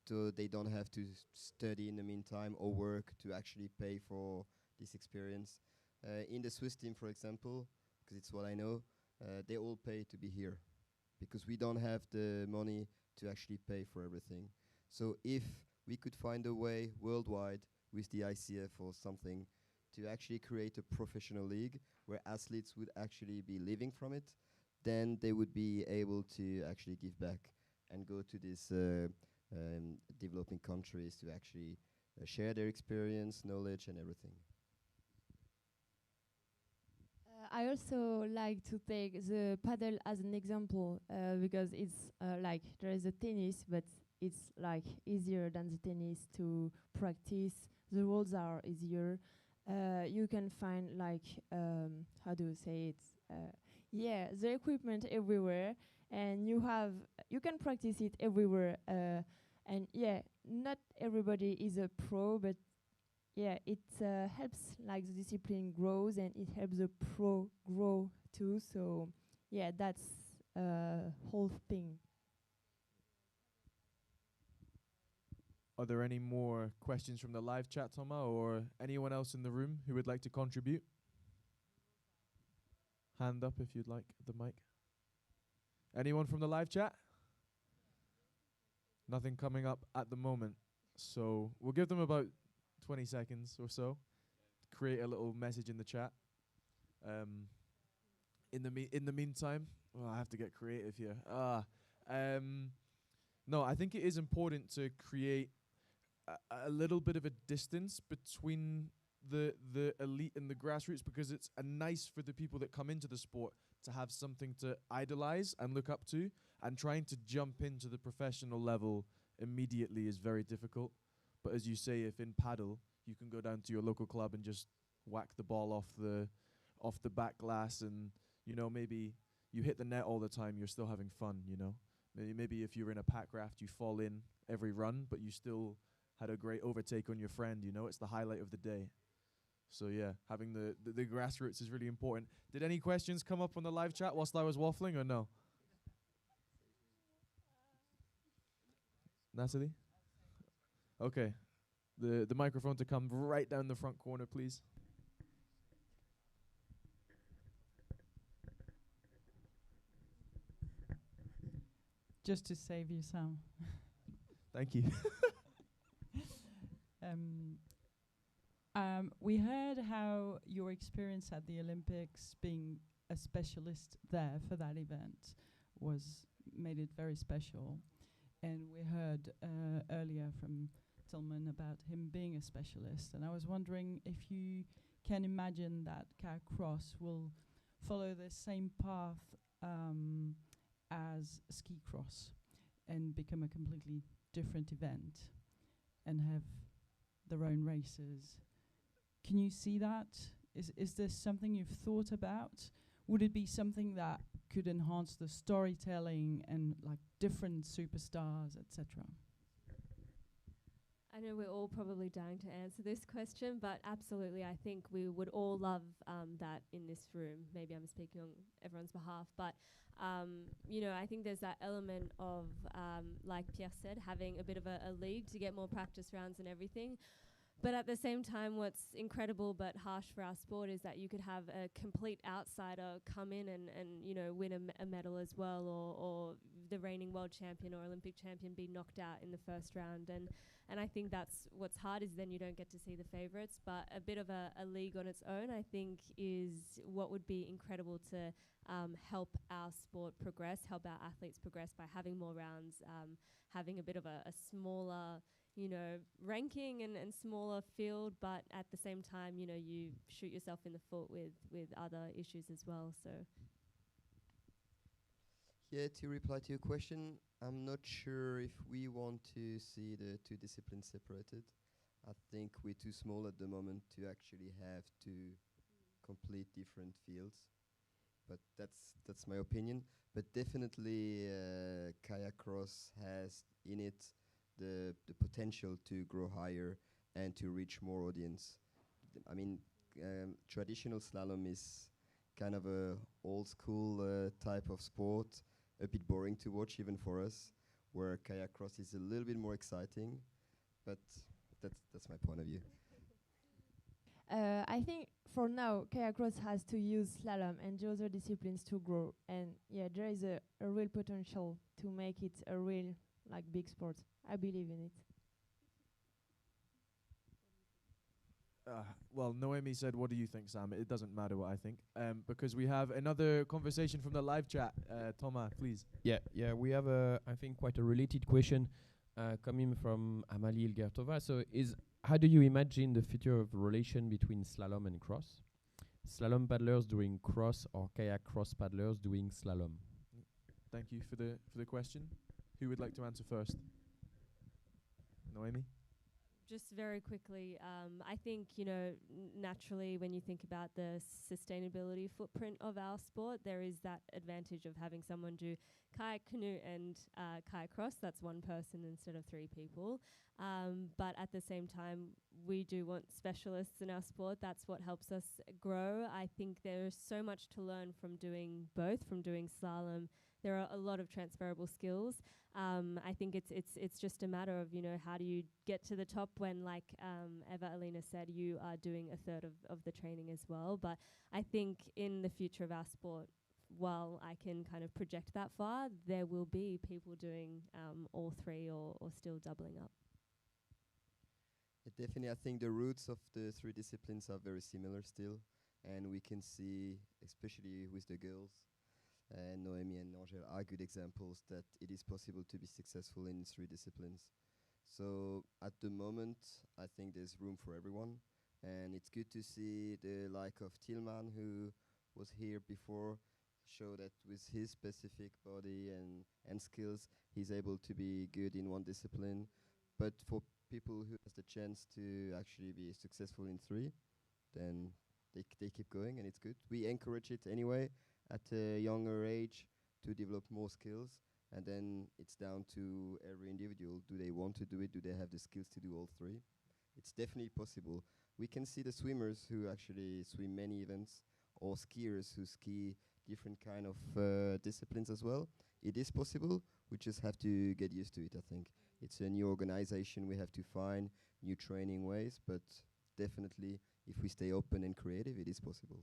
so they don't have to study in the meantime or work to actually pay for this experience. In the Swiss team, for example, because it's what I know, they all pay to be here because we don't have the money to actually pay for everything. So if we could find a way worldwide with the ICF or something to actually create a professional league where athletes would actually be living from it, then they would be able to actually give back and go to these developing countries to actually share their experience, knowledge, and everything. I also like to take the paddle as an example because it's like there is a tennis, but it's like easier than the tennis to practice. The rules are easier. You can find like how do you say it? Yeah, the equipment everywhere, and you can practice it everywhere. And yeah, not everybody is a pro, but yeah, it helps like the discipline grows, and it helps the pro grow too. So yeah, that's whole thing. Are there any more questions from the live chat, Thomas, or anyone else in the room who would like to contribute? Hand up if you'd like the mic. Anyone from the live chat? Nothing coming up at the moment. So we'll give them about 20 seconds or so to create a little message in the chat. In the meantime, I have to get creative here. No, I think it is important to create a little bit of a distance between the elite and the grassroots, because it's nice for the people that come into the sport to have something to idolize and look up to, and trying to jump into the professional level immediately is very difficult. But as you say, if in paddle you can go down to your local club and just whack the ball off the back glass, and you know, maybe you hit the net all the time, you're still having fun, you know. Maybe if you're in a pack raft, you fall in every run, but you still had a great overtake on your friend, you know. It's the highlight of the day. So yeah, having the grassroots is really important. Did any questions come up on the live chat whilst I was waffling, or no? Natalie? Okay. The microphone to come right down the front corner, please. Just to save you some. Thank you. We heard how your experience at the Olympics, being a specialist there for that event, made it very special. And we heard earlier from Tillman about him being a specialist. And I was wondering if you can imagine that Kayak Cross will follow the same path as ski cross and become a completely different event and have their own races. Can you see that? Is this something you've thought about? would it be something that could enhance the storytelling and like different superstars, etc.? I know we're all probably dying to answer this question, but absolutely, I think we would all love that in this room. Maybe I'm speaking on everyone's behalf, but you know, I think there's that element of, like Pierre said, having a bit of a league to get more practice rounds and everything. But at the same time, what's incredible but harsh for our sport is that you could have a complete outsider come in and you know, win a medal as well, or the reigning world champion or Olympic champion be knocked out in the first round. And I think that's what's hard, is then you don't get to see the favourites. But a bit of a league on its own, I think, is what would be incredible to help our sport progress, help our athletes progress by having more rounds, having a bit of a smaller, you know, ranking and smaller field, but at the same time, you know, you shoot yourself in the foot with other issues as well. So yeah, to reply to your question, I'm not sure if we want to see the two disciplines separated. I think we're too small at the moment to actually have two complete different fields. But that's my opinion. But definitely, Kayak Cross has in it the potential to grow higher and to reach more audience. I mean, traditional slalom is kind of a old school type of sport, a bit boring to watch even for us, where Kayak Cross is a little bit more exciting, but that's my point of view. I think for now, Kayak Cross has to use slalom and the other disciplines to grow. And yeah, there is a real potential to make it a real like big sport. I believe in it. Well, Noemi said, what do you think, Sam? It doesn't matter what I think. Because we have another conversation from the live chat. Thomas, please. Yeah, we have I think quite a related question coming from Amalie Ilgertova. So how do you imagine the future of relation between slalom and cross? Slalom paddlers doing cross or kayak cross paddlers doing slalom? Thank you for the question. Who would like to answer first? Noemi? Just very quickly, I think, you know, naturally when you think about the sustainability footprint of our sport, there is that advantage of having someone do kayak, canoe and kayak cross. That's one person instead of three people. But at the same time, we do want specialists in our sport. That's what helps us grow. I think there's so much to learn from doing both, from doing slalom. There are a lot of transferable skills. I think it's just a matter of, you know, how do you get to the top when, like Eva-Alina said, you are doing a third of the training as well. But I think in the future of our sport, while I can kind of project that far, there will be people doing all three or still doubling up. Definitely, I think the roots of the three disciplines are very similar still. And we can see, especially with the girls, Noemi and Angèle are good examples that it is possible to be successful in three disciplines. So at the moment, I think there's room for everyone. And it's good to see the like of Tillman, who was here before, show that with his specific body and skills, he's able to be good in one discipline. But for people who has the chance to actually be successful in three, then they keep going, and it's good. We encourage it anyway at a younger age to develop more skills, and then it's down to every individual. Do they want to do it? Do they have the skills to do all three? It's definitely possible. We can see the swimmers who actually swim many events, or skiers who ski different kind of disciplines as well. It is possible. We just have to get used to it, I think. It's a new organization. We have to find new training ways, but definitely if we stay open and creative, it is possible.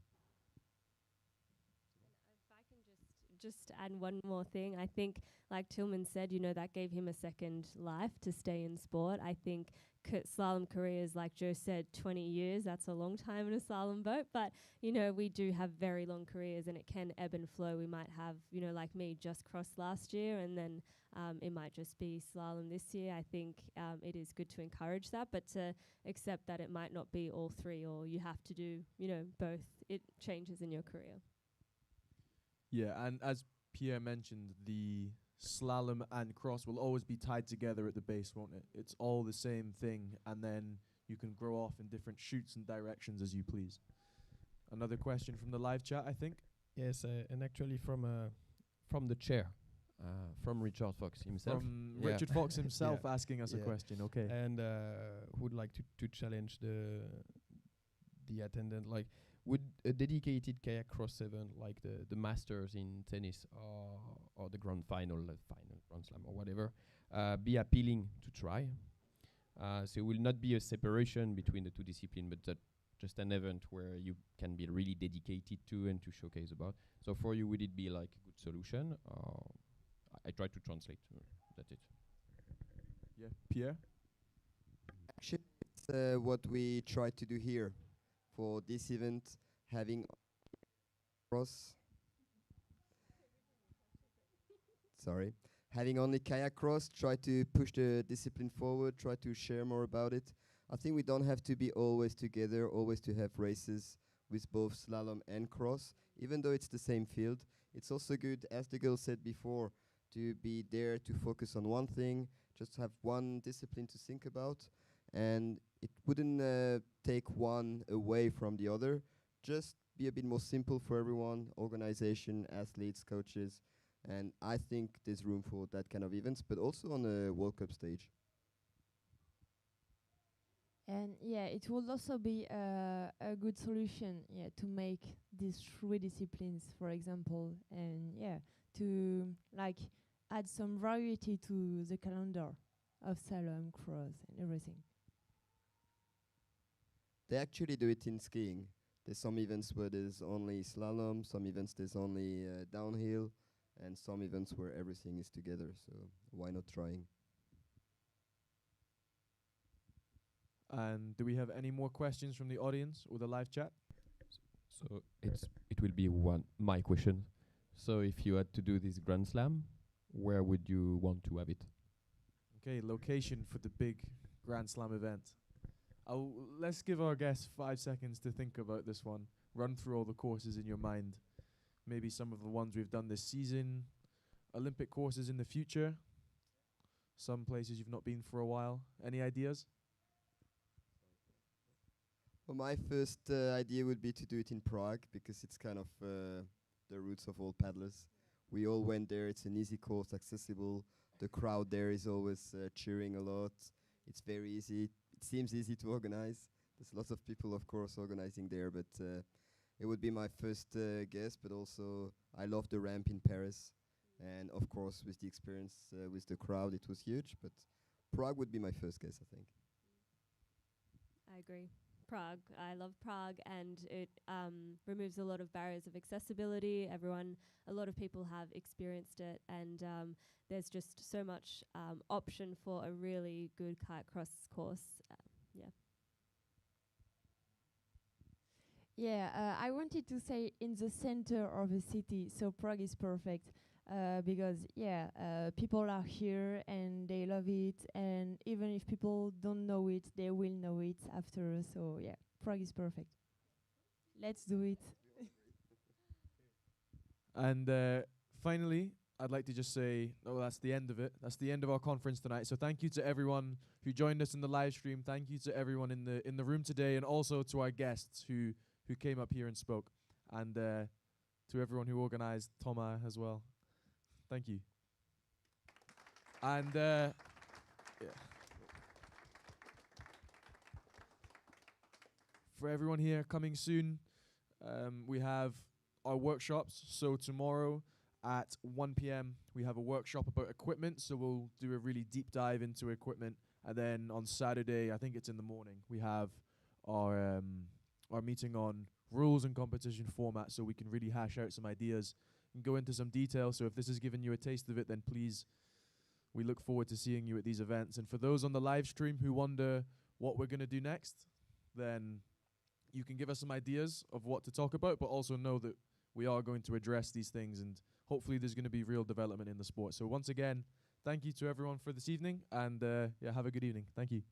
Just add one more thing. I think, like Tillman said, you know, that gave him a second life to stay in sport. I think slalom careers, like Joe said, 20 years, that's a long time in a slalom boat. But, you know, we do have very long careers and it can ebb and flow. We might have, you know, like me, just crossed last year and then it might just be slalom this year. I think it is good to encourage that, but to accept that it might not be all three or you have to do, you know, both. It changes in your career. Yeah, and as Pierre mentioned, the slalom and cross will always be tied together at the base, won't it? It's all the same thing, and then you can grow off in different shoots and directions as you please. Another question from the live chat, I think. Yes, and actually from the chair, from Richard Fox himself. From Richard Fox himself asking us a question. Okay. And would like to challenge the attendant. Like, would a dedicated kayak cross event like the Masters in tennis or the grand final Grand Slam or whatever be appealing to try? So it will not be a separation between the two disciplines, but that just an event where you can be really dedicated to and to showcase about. So for you, would it be like a good solution? I try to translate. That's it. Yeah, Pierre? Actually, it's what we try to do here for this event, having cross. Sorry. Having only kayak cross, try to push the discipline forward, try to share more about it. I think we don't have to be always together, always to have races with both slalom and cross, even though it's the same field. It's also good, as the girl said before, to be there to focus on one thing, just have one discipline to think about, and it wouldn't take one away from the other. Just be a bit more simple for everyone, organization, athletes, coaches, and I think there's room for that kind of events, but also on a World Cup stage. And yeah, it would also be a good solution, to make these three disciplines, for example, and to like add some variety to the calendar of slalom, cross, and everything. They actually do it in skiing. There's some events where there's only slalom, some events there's only downhill, and some events where everything is together. So why not trying? And do we have any more questions from the audience or the live chat? So it will be my question. So if you had to do this Grand Slam, where would you want to have it? Okay, location for the big Grand Slam event. Let's give our guests 5 seconds to think about this one. Run through all the courses in your mind. Maybe some of the ones we've done this season. Olympic courses in the future. Some places you've not been for a while. Any ideas? Well, my first idea would be to do it in Prague, because it's kind of the roots of all paddlers. We all went there. It's an easy course, accessible. The crowd there is always cheering a lot. It's very easy. It seems easy to organize. There's lots of people, of course, organizing there, but it would be my first guess. But also, I love the ramp in Paris. And of course, with the experience with the crowd, it was huge. But Prague would be my first guess, I think. I agree. Prague. I love Prague, and it removes a lot of barriers of accessibility. A lot of people have experienced it, and there's just so much option for a really good kayak cross course. I wanted to say in the center of the city, so Prague is perfect. Because people are here and they love it, and even if people don't know it, they will know it after. So Prague is perfect. Let's do it. And finally, I'd like to just say, that's the end of it. That's the end of our conference tonight. So thank you to everyone who joined us in the live stream. Thank you to everyone in the room today, and also to our guests who came up here and spoke, and to everyone who organized, Thomas as well. Thank you. And for everyone here coming soon, we have our workshops. So tomorrow at 1 p.m. we have a workshop about equipment. So we'll do a really deep dive into equipment. And then on Saturday, I think it's in the morning, we have our meeting on rules and competition format, so we can really hash out some ideas and go into some detail. So if this has given you a taste of it, then please, we look forward to seeing you at these events. And for those on the live stream who wonder what we're going to do next, then you can give us some ideas of what to talk about, but also know that we are going to address these things, and hopefully there's going to be real development in the sport. So once again, thank you to everyone for this evening, and have a good evening. Thank you.